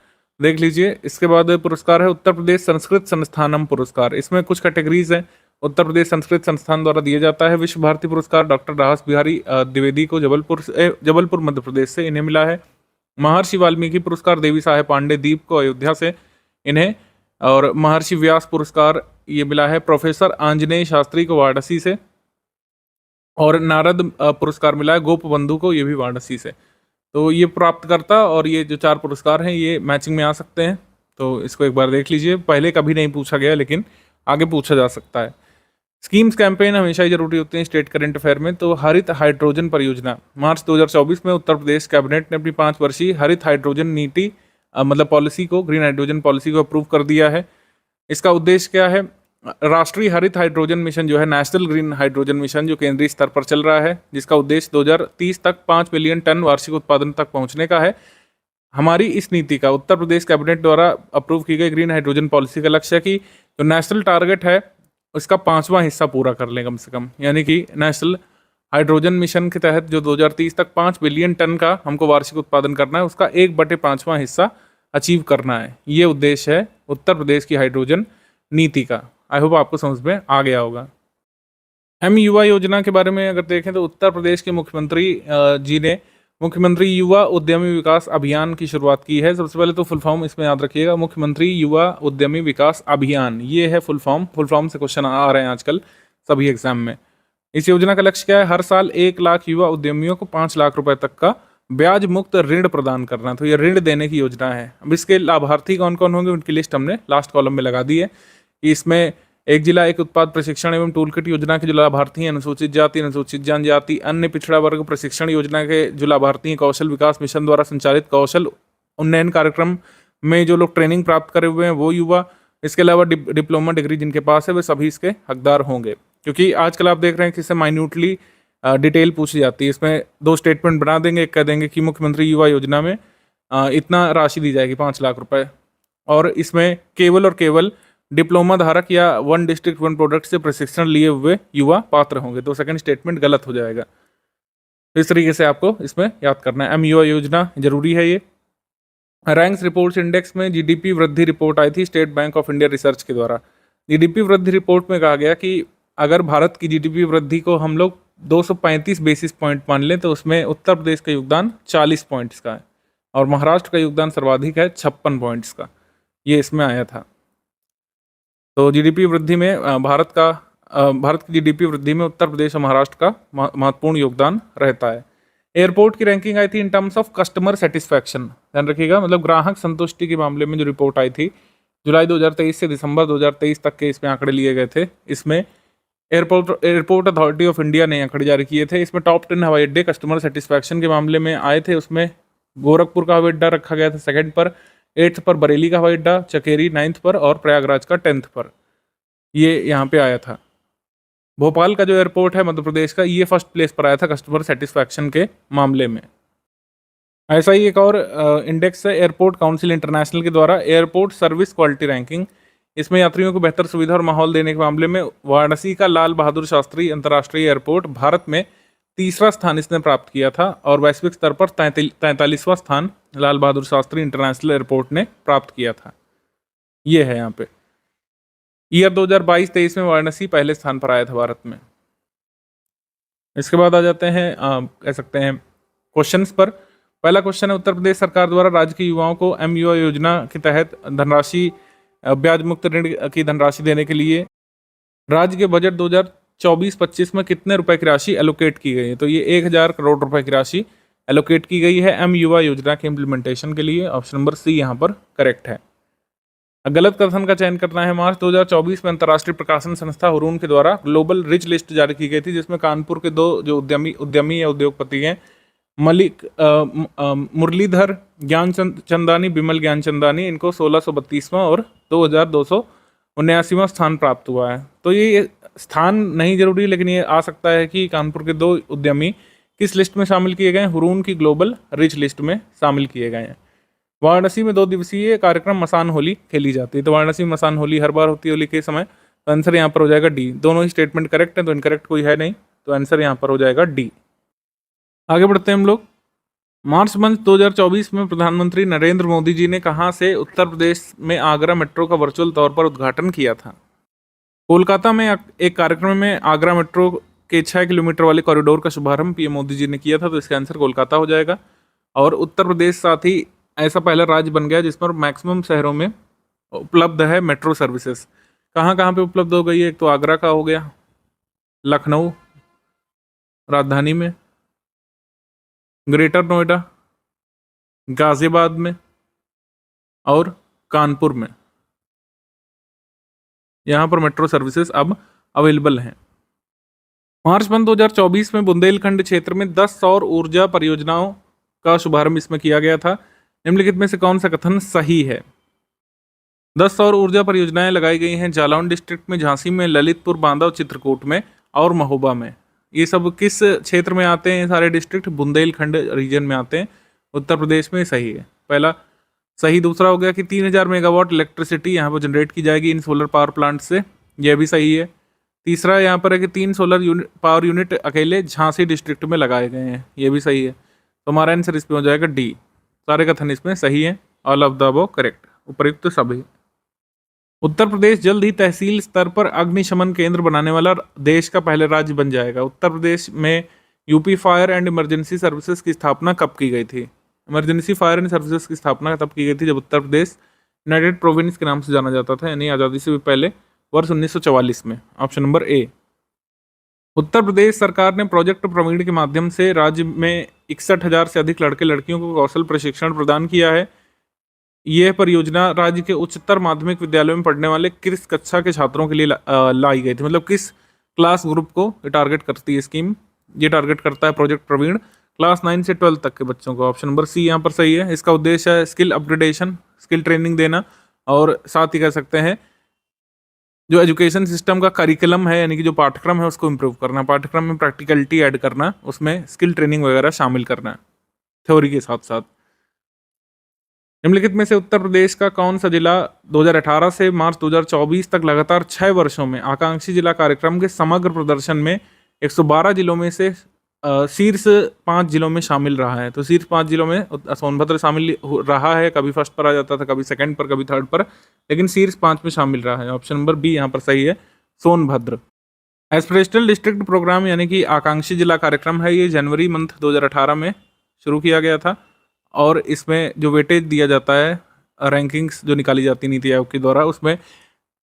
देख लीजिए। इसके बाद पुरस्कार है उत्तर प्रदेश संस्कृत संस्थानम पुरस्कार। इसमें कुछ कैटेगरीज हैं। उत्तर प्रदेश संस्कृत संस्थान द्वारा दिया जाता है। विश्व भारती पुरस्कार डॉक्टर रास बिहारी द्विवेदी को जबलपुर मध्य प्रदेश से इन्हें मिला है। महर्षि वाल्मीकि पुरस्कार देवी साहेब पांडे दीप को अयोध्या से इन्हें, और महर्षि व्यास पुरस्कार ये मिला है प्रोफेसर आंजनेय शास्त्री को वाराणसी से, और नारद पुरस्कार मिला है गोप बंधु को, ये भी वाराणसी से। तो ये प्राप्तकर्ता और ये जो 4 पुरस्कार हैं ये मैचिंग में आ सकते हैं। तो इसको एक बार देख लीजिए। पहले कभी नहीं पूछा गया लेकिन आगे पूछा जा सकता है। स्कीम्स कैंपेन हमेशा ही जरूरी होते हैं स्टेट करंट अफेयर में। तो हरित हाइड्रोजन परियोजना मार्च 2024 में उत्तर प्रदेश कैबिनेट ने अपनी 5 वर्षीय हरित हाइड्रोजन नीति मतलब पॉलिसी को, ग्रीन हाइड्रोजन पॉलिसी को अप्रूव कर दिया है। इसका उद्देश्य क्या है? राष्ट्रीय हरित हाइड्रोजन मिशन जो है, नेशनल ग्रीन हाइड्रोजन मिशन जो केंद्रीय स्तर पर चल रहा है, जिसका उद्देश्य 2030 तक 5 मिलियन टन वार्षिक उत्पादन तक पहुंचने का है। हमारी इस नीति का उत्तर प्रदेश कैबिनेट द्वारा अप्रूव की गई ग्रीन हाइड्रोजन पॉलिसी का लक्ष्य है कि जो नेशनल टारगेट है उसका 5वां हिस्सा पूरा कर लें कम से कम। यानी कि नेशनल हाइड्रोजन मिशन के तहत जो 2030 तक 5 बिलियन टन का हमको वार्षिक उत्पादन करना है, उसका 1/5वां हिस्सा अचीव करना है। ये उद्देश्य है उत्तर प्रदेश की हाइड्रोजन नीति का। आई होप आपको समझ में आ गया होगा। युवा योजना के बारे में अगर देखें तो उत्तर प्रदेश के मुख्यमंत्री जी ने मुख्यमंत्री युवा उद्यमी विकास अभियान की शुरुआत की है। सबसे पहले तो फुल फॉर्म इसमें याद रखिएगा, मुख्यमंत्री युवा उद्यमी विकास अभियान, ये है फुल फॉर्म। फुल फॉर्म से क्वेश्चन आ रहे हैं आजकल सभी एग्जाम में। इस योजना का लक्ष्य क्या है? हर साल 1 लाख युवा उद्यमियों को 5 लाख रुपए तक का ब्याज मुक्त ऋण प्रदान करना। तो ये ऋण देने की योजना है। अब इसके लाभार्थी कौन कौन होंगे उनकी लिस्ट हमने लास्ट कॉलम में लगा दी है कि इसमें एक जिला एक उत्पाद प्रशिक्षण एवं टूल किट योजना के जो लाभार्थी हैं, अनुसूचित जाति, अनुसूचित जनजाति, अन्य पिछड़ा वर्ग प्रशिक्षण योजना के जो लाभार्थी हैं, कौशल विकास मिशन द्वारा संचालित कौशल उन्नयन कार्यक्रम में जो लोग ट्रेनिंग प्राप्त करे हुए हैं वो युवा, इसके अलावा डिप्लोमा डिग्री जिनके पास है वे सभी इसके हकदार होंगे। क्योंकि आजकल आप देख रहे हैं कि इससे माइन्यूटली डिटेल पूछी जाती है। इसमें 2 स्टेटमेंट बना देंगे, एक कह देंगे कि मुख्यमंत्री युवा योजना में इतना राशि दी जाएगी 5 लाख रुपए, और इसमें केवल और केवल डिप्लोमा धारक या 1 डिस्ट्रिक्ट 1 प्रोडक्ट से प्रशिक्षण लिए हुए युवा पात्र होंगे। तो सेकंड स्टेटमेंट गलत हो जाएगा। तो इस तरीके से आपको इसमें याद करना है। युवा योजना जरूरी है। ये रैंक्स रिपोर्ट्स इंडेक्स में जीडीपी वृद्धि रिपोर्ट आई थी state bank of India research के द्वारा। जीडीपी वृद्धि रिपोर्ट में कहा गया कि अगर भारत की जीडीपी वृद्धि को हम लोग 235 बेसिस पॉइंट मान लें तो उसमें उत्तर प्रदेश का योगदान 40 पॉइंट्स का है और महाराष्ट्र का योगदान सर्वाधिक है 56 पॉइंट्स का। ये इसमें आया था। तो जीडीपी वृद्धि में भारत की जीडीपी वृद्धि में उत्तर प्रदेश और महाराष्ट्र का महत्वपूर्ण योगदान रहता है। एयरपोर्ट की रैंकिंग आई थी इन टर्म्स ऑफ कस्टमर सेटिस्फैक्शन, ध्यान रखिएगा, मतलब ग्राहक संतुष्टि के मामले में जो रिपोर्ट आई थी जुलाई 2023 से दिसंबर 2023 तक के इसमें आंकड़े लिए गए थे। इसमें एयरपोर्ट अथॉरिटी ऑफ इंडिया ने आंकड़े जारी किए थे। इसमें टॉप 10 हवाई अड्डे कस्टमर सेटिस्फैक्शन के मामले में आए थे। उसमें गोरखपुर का हवाई अड्डा रखा गया था 2nd पर, 8th पर बरेली का हवाई अड्डा, चकेरी 9th पर और प्रयागराज का 10th पर, ये यहाँ पे आया था। भोपाल का जो एयरपोर्ट है मध्य प्रदेश का, ये 1st प्लेस पर आया था कस्टमर सेटिस्फैक्शन के मामले में। ऐसा ही एक और इंडेक्स है एयरपोर्ट काउंसिल इंटरनेशनल के द्वारा, एयरपोर्ट सर्विस क्वालिटी रैंकिंग। इसमें यात्रियों को बेहतर सुविधा और माहौल देने के मामले में वाराणसी का लाल बहादुर शास्त्री अंतर्राष्ट्रीय एयरपोर्ट भारत में 3रा स्थान इसने प्राप्त किया था और वैश्विक स्तर पर 43वां स्थान लाल बहादुर शास्त्री इंटरनेशनल एयरपोर्ट ने प्राप्त किया था। ये है यहाँ पे। ईयर 2022-23 में वाराणसी पहले स्थान पर आया था भारत में। इसके बाद आ जाते हैं कह सकते हैं क्वेश्चंस पर। पहला क्वेश्चन है, उत्तर प्रदेश सरकार द्वारा राज्य के युवाओं को MUI योजना के तहत धनराशि, ब्याज मुक्त ऋण की धनराशि देने के लिए राज्य के बजट 2024-25 में कितने रुपए की राशि एलोकेट की गई है? तो ये 1000 करोड़ रुपए की राशि एलोकेट की गई है MUI योजना के इम्प्लीमेंटेशन के लिए। ऑप्शन नंबर सी यहाँ पर करेक्ट है। गलत कथन का चयन करना है। मार्च 2024 में अंतर्राष्ट्रीय प्रकाशन संस्था हुरून के द्वारा ग्लोबल रिच लिस्ट जारी की गई थी, जिसमें कानपुर के 2 जो उद्यमी या उद्योगपति हैं, मुरलीधर ज्ञानचंदानी, बिमल ज्ञानचंदानी, इनको 1632वां और 2279वां स्थान प्राप्त हुआ है। तो ये स्थान नहीं जरूरी, लेकिन ये आ सकता है कि कानपुर के 2 उद्यमी किस लिस्ट में शामिल किए गए हैं? हुरून की ग्लोबल रिच लिस्ट में शामिल किए गए हैं। वाराणसी में 2 दिवसीय कार्यक्रम मसान होली खेली जाती है। तो वाराणसी में मसान होली हर बार होती है होली के समय। तो आंसर यहाँ पर हो जाएगा डी। दोनों ही स्टेटमेंट करेक्ट है, तो इनकरेक्ट कोई है नहीं, तो आंसर यहाँ पर हो जाएगा डी। आगे बढ़ते हैं हम लोग। मार्च मंथ 2024 में प्रधानमंत्री नरेंद्र मोदी जी ने कहाँ से उत्तर प्रदेश में आगरा मेट्रो का वर्चुअल तौर पर उद्घाटन किया था? कोलकाता में एक कार्यक्रम में आगरा मेट्रो के 6 किलोमीटर वाले कॉरिडोर का शुभारंभ पीएम मोदी जी ने किया था। तो इसका आंसर कोलकाता हो जाएगा। और उत्तर प्रदेश साथ ही ऐसा पहला राज्य बन गया जिस पर मैक्सिमम शहरों में उपलब्ध है मेट्रो सर्विसेज। कहाँ कहाँ पे उपलब्ध हो गई है? एक तो आगरा का हो गया, लखनऊ राजधानी में, ग्रेटर नोएडा, गाजियाबाद में और कानपुर में, यहाँ पर मेट्रो सर्विसेज अब अवेलेबल हैं। मार्च मंथ 2024 में बुंदेलखंड क्षेत्र में 10 सौर ऊर्जा परियोजनाओं का शुभारंभ इसमें किया गया था। निम्नलिखित में से कौन सा कथन सही है? 10 सौर ऊर्जा परियोजनाएं लगाई गई हैं जालौन डिस्ट्रिक्ट में, झांसी में, ललितपुर, बांदा, चित्रकूट में और महोबा में। ये सब किस क्षेत्र में आते हैं? सारे डिस्ट्रिक्ट बुंदेलखंड रीजन में आते हैं, उत्तर प्रदेश में। सही है पहला सही। दूसरा हो गया कि 3000 मेगावाट इलेक्ट्रिसिटी यहाँ पर जनरेट की जाएगी इन सोलर पावर प्लांट से, यह भी सही है। तीसरा यहाँ पर है कि 3 सोलर पावर यूनिट अकेले झांसी डिस्ट्रिक्ट में लगाए गए हैं, ये भी सही है। तो हमारा आंसर इसमें हो जाएगा डी। सारे कथन इसमें सही है, all of the above correct, उपयुक्त सभी। उत्तर प्रदेश जल्द ही तहसील स्तर पर अग्निशमन केंद्र बनाने वाला देश का पहला राज्य बन जाएगा। उत्तर प्रदेश में UP fire and emergency services की स्थापना कब की गई थी? इमरजेंसी फायर एंड सर्विसेज की स्थापना तब की गई थी जब उत्तर प्रदेश यूनाइटेड प्रोविंस के नाम से जाना जाता था, यानी आज़ादी से भी पहले, वर्ष 1944 में। Option number A. Uttar Pradesh सरकार ने प्रोजेक्ट प्रवीण के माध्यम से राज्य में 61,000 से अधिक लड़के लड़कियों को कौशल प्रशिक्षण प्रदान किया है। यह परियोजना राज्य के उच्चतर माध्यमिक विद्यालयों में पढ़ने वाले किस कक्षा के छात्रों के लिए लाई गई थी, मतलब किस क्लास ग्रुप को ये टारगेट करती है स्कीम। ये टारगेट करता है प्रोजेक्ट प्रवीण क्लास 9 से 12 तक के बच्चों को। ऑप्शन नंबर सी यहाँ पर सही है। इसका उद्देश्य है स्किल अपग्रेडेशन, स्किल ट्रेनिंग देना, और साथ ही कह सकते हैं जो एजुकेशन सिस्टम का करिकुलम है, यानी कि जो पाठ्यक्रम है उसको इम्प्रूव करना, पाठ्यक्रम में प्रैक्टिकलिटी ऐड करना, उसमें स्किल ट्रेनिंग वगैरह शामिल करना थ्योरी के साथ साथ। निम्नलिखित में से उत्तर प्रदेश का कौन सा जिला 2018 से मार्च 2024 तक लगातार 6 वर्षों में आकांक्षी जिला कार्यक्रम के समग्र प्रदर्शन में 112 जिलों में से शीर्ष 5 जिलों में शामिल रहा है? तो शीर्ष 5 जिलों में सोनभद्र शामिल रहा है। कभी फर्स्ट पर आ जाता था, कभी सेकंड पर, कभी थर्ड पर, लेकिन शीर्ष 5 में शामिल रहा है। ऑप्शन नंबर बी यहाँ पर सही है, सोनभद्र। एस्पिरेशनल डिस्ट्रिक्ट प्रोग्राम यानी कि आकांक्षी जिला कार्यक्रम है, ये जनवरी मंथ 2018 में शुरू किया गया था, और इसमें जो वेटेज दिया जाता है, रैंकिंग्स जो निकाली जाती नीति आयोग के द्वारा, उसमें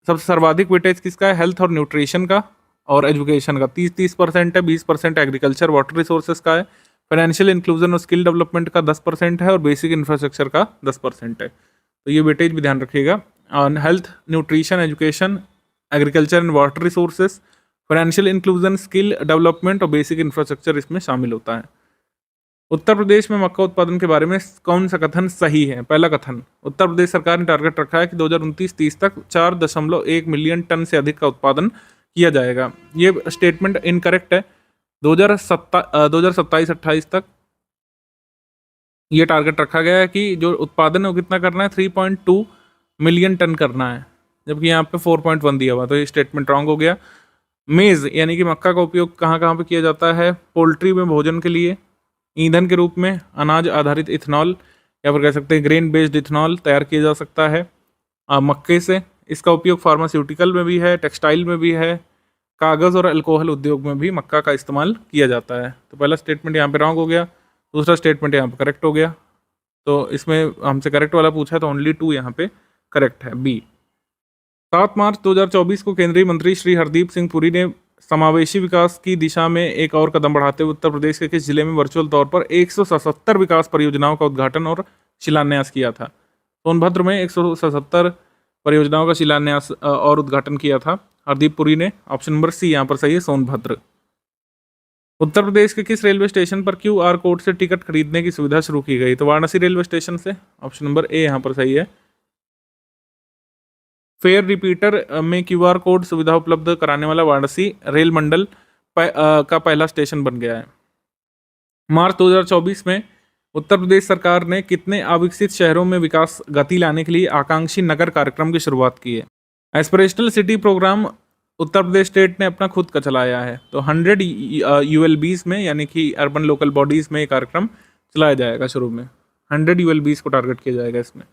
सबसे सर्वाधिक वेटेज किसका है? हेल्थ और न्यूट्रिशन का और एजुकेशन का 30% है, 20% एग्रीकल्चर वाटर रिसोर्सेज का है, फाइनेंशियल इंक्लूजन और स्किल डेवलपमेंट का 10% है, और बेसिक इंफ्रास्ट्रक्चर का 10% है। तो ये वेटेज भी ध्यान रखिएगा। Health, nutrition, education, agriculture and water resources, financial inclusion, skill development और बेसिक इंफ्रास्ट्रक्चर इसमें शामिल होता है। उत्तर प्रदेश में मक्का उत्पादन के बारे में कौन सा कथन सही है? पहला कथन, उत्तर प्रदेश सरकार ने टारगेट रखा है कि 2029-30 तक 4.1 मिलियन टन से अधिक का उत्पादन किया जाएगा। ये स्टेटमेंट इनकरेक्ट है। 2027-28 तक ये टारगेट रखा गया है कि जो उत्पादन है वो कितना करना है? 3.2 मिलियन टन करना है, जबकि यहाँ पे 4.1 दिया हुआ, तो ये स्टेटमेंट रॉन्ग हो गया। मेज़ यानी कि मक्का का उपयोग कहाँ कहाँ पे किया जाता है? पोल्ट्री में भोजन के लिए, ईंधन के रूप में अनाज आधारित इथेनॉल या फिर कह सकते हैं ग्रेन बेस्ड इथेनॉल तैयार किया जा सकता है मक्के से। इसका उपयोग फार्मास्यूटिकल में भी है, टेक्सटाइल में भी है, कागज़ और अल्कोहल उद्योग में भी मक्का का इस्तेमाल किया जाता है। तो पहला स्टेटमेंट यहाँ पे रॉन्ग हो गया, दूसरा स्टेटमेंट यहाँ पे करेक्ट हो गया। तो इसमें हमसे करेक्ट वाला पूछा है, तो ओनली 2 यहाँ पे करेक्ट है, बी। 7 मार्च 2024 को केंद्रीय मंत्री श्री हरदीप सिंह पुरी ने समावेशी विकास की दिशा में एक और कदम बढ़ाते हुए उत्तर प्रदेश के किस जिले में वर्चुअल तौर पर 177 विकास परियोजनाओं का उद्घाटन और शिलान्यास किया था? सोनभद्र में 177 परियोजनाओं का शिलान्यास और उद्घाटन किया था हरदीप पुरी ने। ऑप्शन नंबर सी यहाँ पर सही है, सोनभद्र। उत्तर प्रदेश के किस रेलवे स्टेशन पर QR कोड से टिकट खरीदने की सुविधा शुरू की गई? तो वाराणसी रेलवे स्टेशन से। ऑप्शन नंबर ए यहाँ पर सही है। फेयर रिपीटर में QR कोड सुविधा उपलब्ध कराने वाला वाराणसी रेल मंडल का पहला स्टेशन बन गया है। मार्च 2024 में उत्तर प्रदेश सरकार ने कितने अविकसित शहरों में विकास गति लाने के लिए आकांक्षी नगर कार्यक्रम की शुरुआत की है? Aspirational city programme Uttar Pradesh state ने अपना खुद का चलाया है। तो 100 ULBs में, यानी कि अर्बन लोकल बॉडीज़ में ये कार्यक्रम चलाया जाएगा। शुरू में 100 ULBs को टारगेट किया जाएगा इसमें।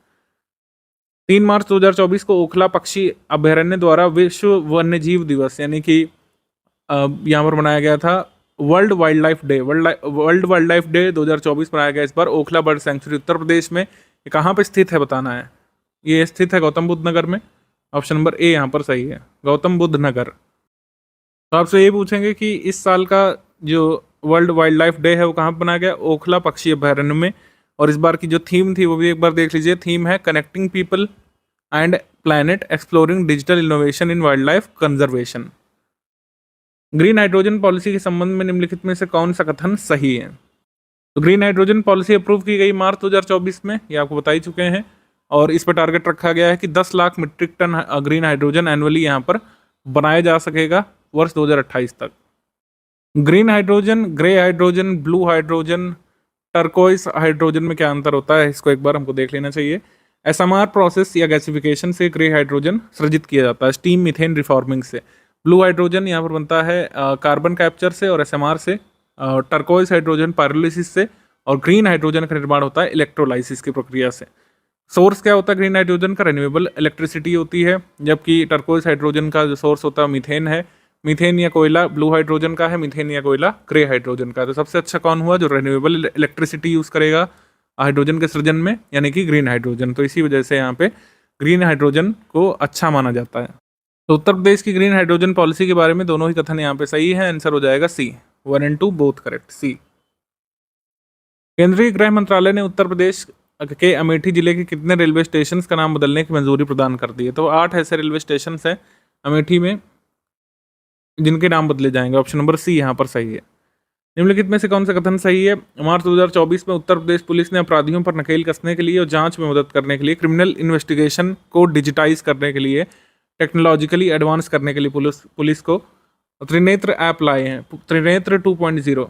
3 मार्च 2024 को ओखला पक्षी अभयारण्य द्वारा विश्व वन्यजीव दिवस यानी कि यहाँ पर मनाया गया था world wild life day. World wild life day 2024 मनाया गया इस बार। ओखला बर्ड सेंचुरी उत्तर प्रदेश में ये कहाँ पे स्थित है बताना है। ये स्थित है गौतम बुद्ध नगर में। ऑप्शन नंबर ए यहाँ पर सही है, गौतम बुद्ध नगर। तो आपसे ये पूछेंगे कि इस साल का जो वर्ल्ड वाइल्ड लाइफ डे है वो कहाँ पर बनाया गया? ओखला पक्षी अभयारण्य में। और इस बार की जो थीम थी वो भी एक बार देख लीजिए। थीम है connecting people and planet exploring digital innovation in wild life conservation. Green hydrogen policy के संबंध में निम्नलिखित में से कौन सा कथन सही है? तो ग्रीन हाइड्रोजन पॉलिसी अप्रूव की गई मार्च 2024 में, ये आपको बता ही चुके हैं। और इस पर टारगेट रखा गया है कि 10 lakh metric tonne green hydrogen annually यहाँ पर बनाया जा सकेगा वर्ष 2028 तक। Green hydrogen, grey hydrogen, blue hydrogen, turquoise hydrogen में क्या अंतर होता है, इसको एक बार हमको देख लेना चाहिए। SMR प्रोसेस या गैसिफिकेशन से ग्रे हाइड्रोजन सृजित किया जाता है, स्टीम मीथेन रिफॉर्मिंग से। ब्लू हाइड्रोजन यहाँ पर बनता है कार्बन कैप्चर से और SMR से। टर्कोइस हाइड्रोजन पायरोलिसिस से। और ग्रीन हाइड्रोजन का निर्माण होता है इलेक्ट्रोलाइसिस की प्रक्रिया से। सोर्स क्या होता है ग्रीन हाइड्रोजन का? रिन्यूएबल इलेक्ट्रिसिटी होती है, जबकि टर्कोइस हाइड्रोजन का जो सोर्स होता है मीथेन है। मीथेन या कोयला ब्लू हाइड्रोजन का है, मीथेन या कोयला ग्रे हाइड्रोजन का है। तो सबसे अच्छा कौन हुआ? जो रिन्यूएबल इलेक्ट्रिसिटी यूज़ करेगा हाइड्रोजन के सृजन में, यानी कि ग्रीन हाइड्रोजन। तो इसी वजह से यहाँ पे ग्रीन हाइड्रोजन को अच्छा माना जाता है। तो उत्तर प्रदेश की ग्रीन हाइड्रोजन पॉलिसी के बारे में दोनों ही कथन यहाँ पे सही है, आंसर हो जाएगा सी, 1 एंड 2 बोथ करेक्ट, सी। केंद्रीय गृह मंत्रालय ने उत्तर प्रदेश के अमेठी जिले के कितने रेलवे स्टेशन का नाम बदलने की मंजूरी प्रदान कर दी है? तो 8 ऐसे रेलवे स्टेशन हैं अमेठी में जिनके नाम बदले जाएंगे, ऑप्शन नंबर सी यहाँ पर सही है। निम्नलिखित में से कौन सा कथन सही है? मार्च 2024 में उत्तर प्रदेश पुलिस ने अपराधियों पर नकेल कसने के लिए और जांच में मदद करने के लिए, क्रिमिनल इन्वेस्टिगेशन को डिजिटाइज करने के लिए, टेक्नोलॉजिकली एडवांस करने के लिए पुलिस को त्रिनेत्र ऐप लाए हैं, त्रिनेत्र 2.0,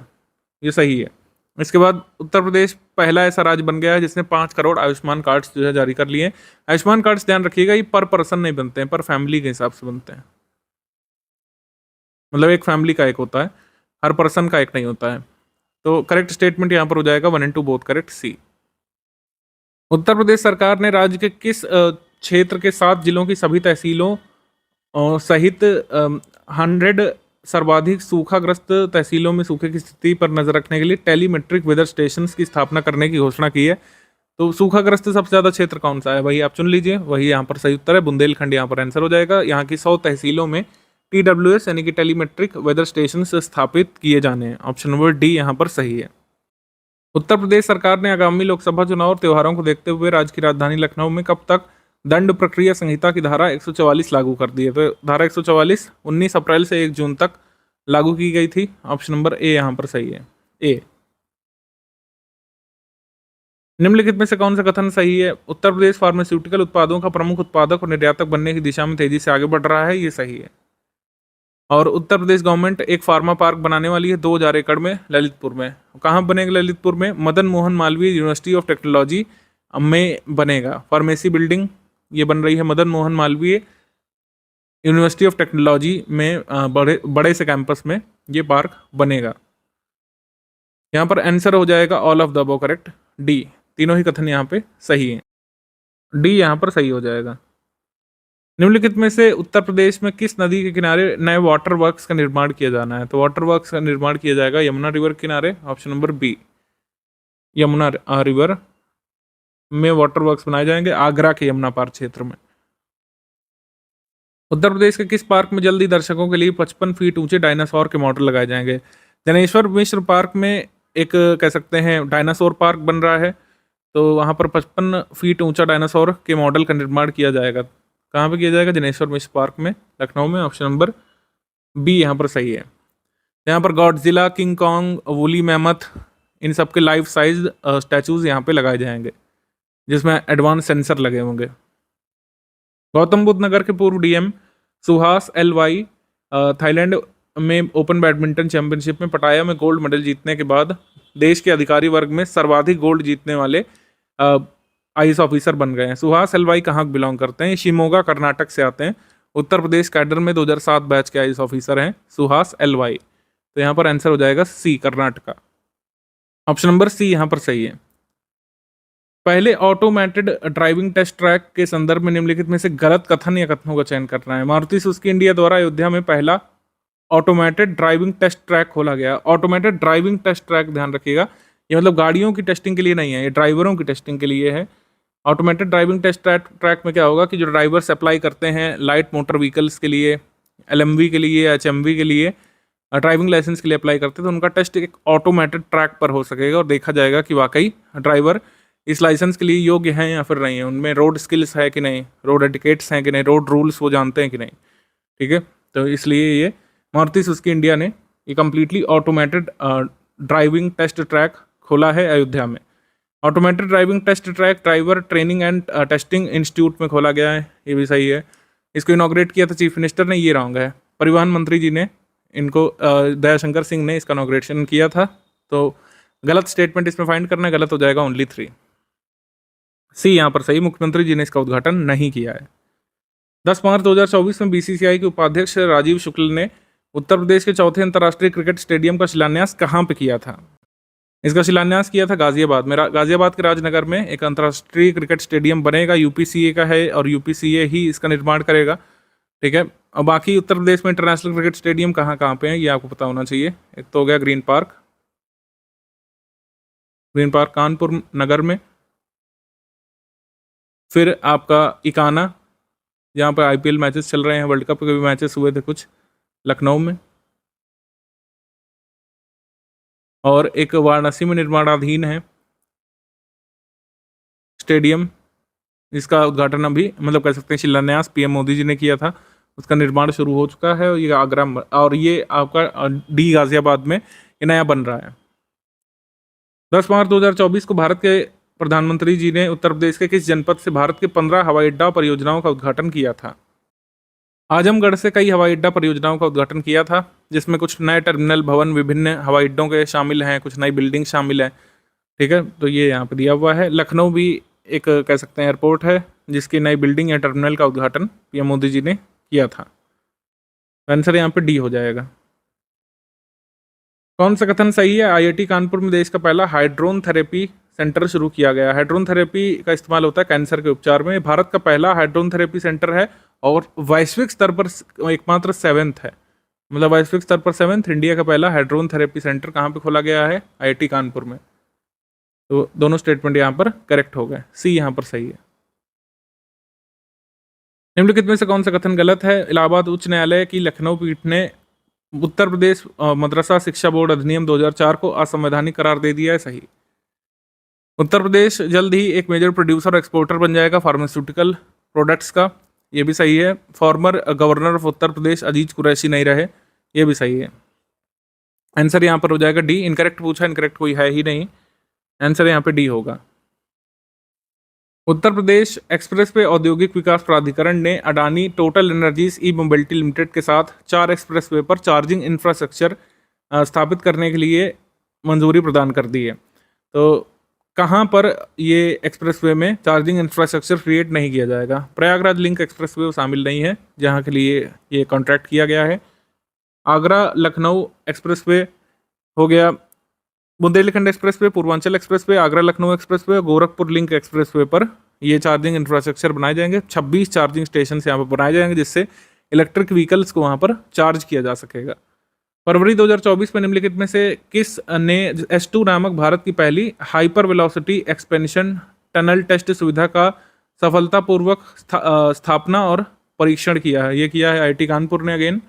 ये सही है। इसके बाद उत्तर प्रदेश पहला ऐसा राज्य बन गया है जिसने 5 करोड़ आयुष्मान कार्ड्स जो है जारी कर लिए हैं। आयुष्मान कार्ड्स ध्यान रखिएगा, ये पर पर्सन नहीं बनते हैं, पर फैमिली के हिसाब से बनते हैं, मतलब एक फैमिली का एक होता है, हर पर्सन का एक नहीं होता है। तो करेक्ट स्टेटमेंट यहाँ पर हो जाएगा 1 एंड 2 बोथ करेक्ट, सी। उत्तर प्रदेश सरकार ने राज्य के किस क्षेत्र के 7 जिलों की सभी तहसीलों सहित 100 सर्वाधिक सूखाग्रस्त तहसीलों में सूखे की स्थिति पर नजर रखने के लिए टेलीमेट्रिक वेदर स्टेशन की स्थापना करने की घोषणा की है? तो सूखाग्रस्त सबसे ज्यादा क्षेत्र कौन सा है, वही आप चुन लीजिए, वही यहाँ पर सही उत्तर है, बुंदेलखंड यहाँ पर आंसर हो जाएगा। यहाँ की 100 तहसीलों में TWS यानी कि टेलीमेट्रिक वेदर स्टेशन स्थापित किए जाने हैं, ऑप्शन नंबर डी यहाँ पर सही है। उत्तर प्रदेश सरकार ने आगामी लोकसभा चुनाव और त्योहारों को देखते हुए राज्य की राजधानी लखनऊ में कब तक दंड प्रक्रिया संहिता की धारा 144 लागू कर दी है? तो धारा 144 19 अप्रैल से 1 जून तक लागू की गई थी, ऑप्शन नंबर ए यहाँ पर सही है, ए। निम्नलिखित में से कौन सा कथन सही है? उत्तर प्रदेश फार्मास्यूटिकल उत्पादों का प्रमुख उत्पादक और निर्यातक बनने की दिशा में तेजी से आगे बढ़ रहा है, ये सही है। और उत्तर प्रदेश गवर्नमेंट एक फार्मा पार्क बनाने वाली है 2000 एकड़ में ललितपुर में। कहाँ बनेगा ललितपुर में? Madan Mohan Malviya university of technology में बनेगा। फार्मेसी बिल्डिंग ये बन रही है Madan Mohan Malviya university of technology में, बड़े से कैंपस में ये पार्क बनेगा। यहाँ पर आंसर हो जाएगा all of the above correct, D. तीनों ही कथन यहाँ पे सही है, डी यहाँ पर सही हो जाएगा। निम्नलिखित में से उत्तर प्रदेश में किस नदी के किनारे नए वाटर वर्क्स का निर्माण किया जाना है? तो वाटर वर्क्स का निर्माण किया जाएगा यमुना रिवर के किनारे, option number B, Yamuna river में वाटर वर्क्स बनाए जाएंगे आगरा के यमुना पार क्षेत्र में। उत्तर प्रदेश के किस पार्क में जल्दी दर्शकों के लिए 55 फीट ऊंचे डायनासोर के मॉडल लगाए जाएंगे? जनेश्वर मिश्र पार्क में एक कह सकते हैं डायनासोर पार्क बन रहा है, तो वहाँ पर 55 फीट ऊंचा डायनासोर के मॉडल का निर्माण किया जाएगा। कहाँ पे किया जाएगा? जनेश्वर मिश्र पार्क में, लखनऊ में, ऑप्शन नंबर बी यहाँ पर सही है। यहाँ पर Godzilla, King Kong, woolly mammoth, इन सब के लाइफ साइज स्टैचूज यहाँ पे लगाए जाएंगे जिसमें एडवांस सेंसर लगे होंगे। गौतम बुद्ध नगर के पूर्व डीएम सुहास LY थाईलैंड में ओपन बैडमिंटन चैंपियनशिप में पटाया में गोल्ड मेडल जीतने के बाद देश के अधिकारी वर्ग में सर्वाधिक गोल्ड जीतने वाले IAS ऑफिसर बन गए हैं। सुहास LY कहाँ बिलोंग करते हैं? शिमोगा कर्नाटक से आते हैं। उत्तर प्रदेश कैडर में 2007 बैच के IAS ऑफिसर हैं सुहास LY। तो यहाँ पर आंसर हो जाएगा सी, कर्नाटका, ऑप्शन नंबर सी यहाँ पर सही है। पहले ऑटोमेटेड ड्राइविंग टेस्ट ट्रैक के संदर्भ में निम्नलिखित में से गलत कथन या कथनों का चयन करना है। मारुति सुजुकी इंडिया द्वारा अयोध्या में पहला ऑटोमेटेड ड्राइविंग टेस्ट ट्रैक खोला गया। ऑटोमेटेड ड्राइविंग टेस्ट ट्रैक ध्यान रखिएगा, ये मतलब गाड़ियों की टेस्टिंग के लिए नहीं है, ये ड्राइवरों की टेस्टिंग के लिए है। ऑटोमेटेड ड्राइविंग टेस्ट ट्रैक में क्या होगा कि जो ड्राइवर्स अप्लाई करते हैं लाइट मोटर व्हीकल्स के लिए, LMV के लिए, HMV के लिए, ड्राइविंग लाइसेंस के लिए अप्लाई करते हैं, तो उनका टेस्ट एक ऑटोमेटेड ट्रैक पर हो सकेगा और देखा जाएगा कि वाकई ड्राइवर इस लाइसेंस के लिए योग्य हैं या फिर नहीं है, उनमें रोड स्किल्स है कि नहीं, रोड एटिकेट्स हैं कि नहीं, रोड रूल्स वो जानते हैं कि नहीं। ठीक है, तो इसलिए ये मारुति सुजुकी इंडिया ने ये completely automated driving test track खोला है अयोध्या में। Automated driving test track driver training and testing institute में खोला गया है, ये भी सही है। इसको इनॉग्रेट किया था चीफ मिनिस्टर ने, ये रॉन्ग है। परिवहन मंत्री जी ने इनको, दयाशंकर सिंह ने इसका इनॉग्रेशन किया था, तो गलत स्टेटमेंट इसमें फाइंड करना है, गलत हो जाएगा ओनली 3, सी यहाँ पर सही। मुख्यमंत्री जी ने इसका उद्घाटन नहीं किया है। 10 मार्च 2024 में BCCI के उपाध्यक्ष राजीव शुक्ल ने उत्तर प्रदेश के चौथे अंतर्राष्ट्रीय क्रिकेट स्टेडियम का शिलान्यास कहाँ पे किया था? इसका शिलान्यास किया था गाजियाबाद में। गाजियाबाद के राजनगर में एक अंतर्राष्ट्रीय क्रिकेट स्टेडियम बनेगा, UPCA का है और UPCA ही इसका निर्माण करेगा। ठीक है, और बाकी उत्तर प्रदेश में इंटरनेशनल क्रिकेट स्टेडियम कहाँ कहाँ पे हैं ये आपको पता होना चाहिए। एक तो हो गया ग्रीन पार्क कानपुर नगर में, फिर आपका इकाना जहाँ पर IPL मैचेस चल रहे हैं, वर्ल्ड कप के भी मैचेस हुए थे कुछ लखनऊ में। और एक वाराणसी में निर्माणाधीन है स्टेडियम, इसका उद्घाटन अभी मतलब कह सकते हैं शिलान्यास PM मोदी जी ने किया था, उसका निर्माण शुरू हो चुका है। और ये आगरा और ये आपका D गाजियाबाद में ये नया बन रहा है। 10 मार्च 2024 को भारत के प्रधानमंत्री जी ने उत्तर प्रदेश के किस जनपद से भारत के 15 हवाई अड्डा परियोजनाओं का उद्घाटन किया था? आजमगढ़ से कई हवाई अड्डा परियोजनाओं का उद्घाटन किया था, जिसमें कुछ नए टर्मिनल भवन विभिन्न हवाई अड्डों के शामिल हैं, कुछ नई बिल्डिंग शामिल है। ठीक है, तो ये यहाँ पे दिया हुआ है। लखनऊ भी एक कह सकते हैं एयरपोर्ट है जिसकी नई बिल्डिंग या टर्मिनल का उद्घाटन PM मोदी जी ने किया था। आंसर यहाँ पे D हो जाएगा। कौन सा कथन सही है? IIT कानपुर में देश का पहला हाइड्रोन थेरेपी सेंटर शुरू किया गया। हाइड्रोन थेरेपी का इस्तेमाल होता है कैंसर के उपचार में। भारत का पहला हाइड्रोन थेरेपी सेंटर है और वैश्विक स्तर पर एकमात्र 7th है, मतलब वैश्विक स्तर पर 7th इंडिया का पहला हाइड्रोन थेरेपी सेंटर कहाँ पे खोला गया है? IIT कानपुर में। तो दोनों स्टेटमेंट यहाँ पर करेक्ट हो गए, C यहाँ पर सही है। निम्नलिखित में से कौन सा कथन गलत है? इलाहाबाद उच्च न्यायालय की लखनऊ पीठ ने उत्तर प्रदेश मदरसा शिक्षा बोर्ड अधिनियम 2004 को असंवैधानिक करार दे दिया है। सही। उत्तर प्रदेश जल्द ही एक मेजर प्रोड्यूसर और एक्सपोर्टर बन जाएगा फार्मास्यूटिकल प्रोडक्ट्स का, ये भी सही है। फॉर्मर गवर्नर ऑफ उत्तर प्रदेश अजीज कुरैशी नहीं रहे, ये भी सही है। आंसर यहाँ पर हो जाएगा D। इनकरेक्ट पूछा, इनकरेक्ट कोई है ही नहीं, आंसर यहाँ पे D होगा। उत्तर प्रदेश एक्सप्रेसवे औद्योगिक विकास प्राधिकरण ने अडानी टोटल एनर्जीज ई मोबिलिटी लिमिटेड के साथ 4 एक्सप्रेसवे पर चार्जिंग इंफ्रास्ट्रक्चर स्थापित करने के लिए मंजूरी प्रदान कर दी है। तो कहाँ पर ये एक्सप्रेसवे में चार्जिंग इंफ्रास्ट्रक्चर क्रिएट नहीं किया जाएगा? प्रयागराज लिंक एक्सप्रेसवे शामिल नहीं है जहाँ के लिए ये कॉन्ट्रैक्ट किया गया है। आगरा लखनऊ एक्सप्रेसवे हो गया, Bundelkhand expressway, Purvanchal expressway, Agra Lucknow expressway, Gorakhpur link expressway पर ये चार्जिंग इंफ्रास्ट्रक्चर बनाए जाएंगे। 26 चार्जिंग स्टेशन यहाँ पर बनाए जाएंगे जिससे इलेक्ट्रिक व्हीकल्स को वहाँ पर चार्ज किया जा सकेगा। फरवरी 2024 में निम्नलिखित में से किस ने S2 नामक भारत की पहली hyper velocity expansion tunnel test सुविधा का सफलतापूर्वक स्थापना और परीक्षण किया है? ये किया है IIT कानपुर ने। अगेन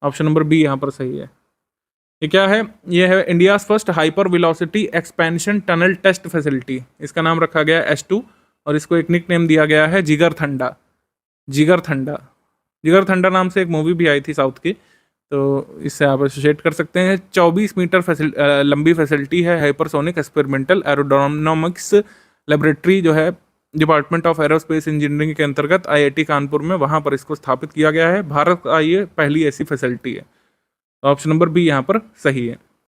ऑप्शन नंबर B यहाँ पर सही है। ये क्या है? ये है India first hyper velocity expansion tunnel test facility. इसका नाम रखा गया है S2 और इसको एक निक नेम दिया गया है जिगरथंडा। जिगरथंडा, जिगरथंडा नाम से एक मूवी भी आई थी साउथ की, तो इससे आप एसोसिएट कर सकते हैं। 24 मीटर लंबी फैसिलिटी है हाइपरसोनिक एक्सपेरिमेंटल एरोडायनामिक्स लेबोरेटरी जो है डिपार्टमेंट ऑफ एरोस्पेस इंजीनियरिंग के अंतर्गत IIT कानपुर में, वहाँ पर इसको स्थापित किया गया है। भारत का ये पहली ऐसी फैसिलिटी है। ऑप्शन नंबर B यहाँ पर सही है।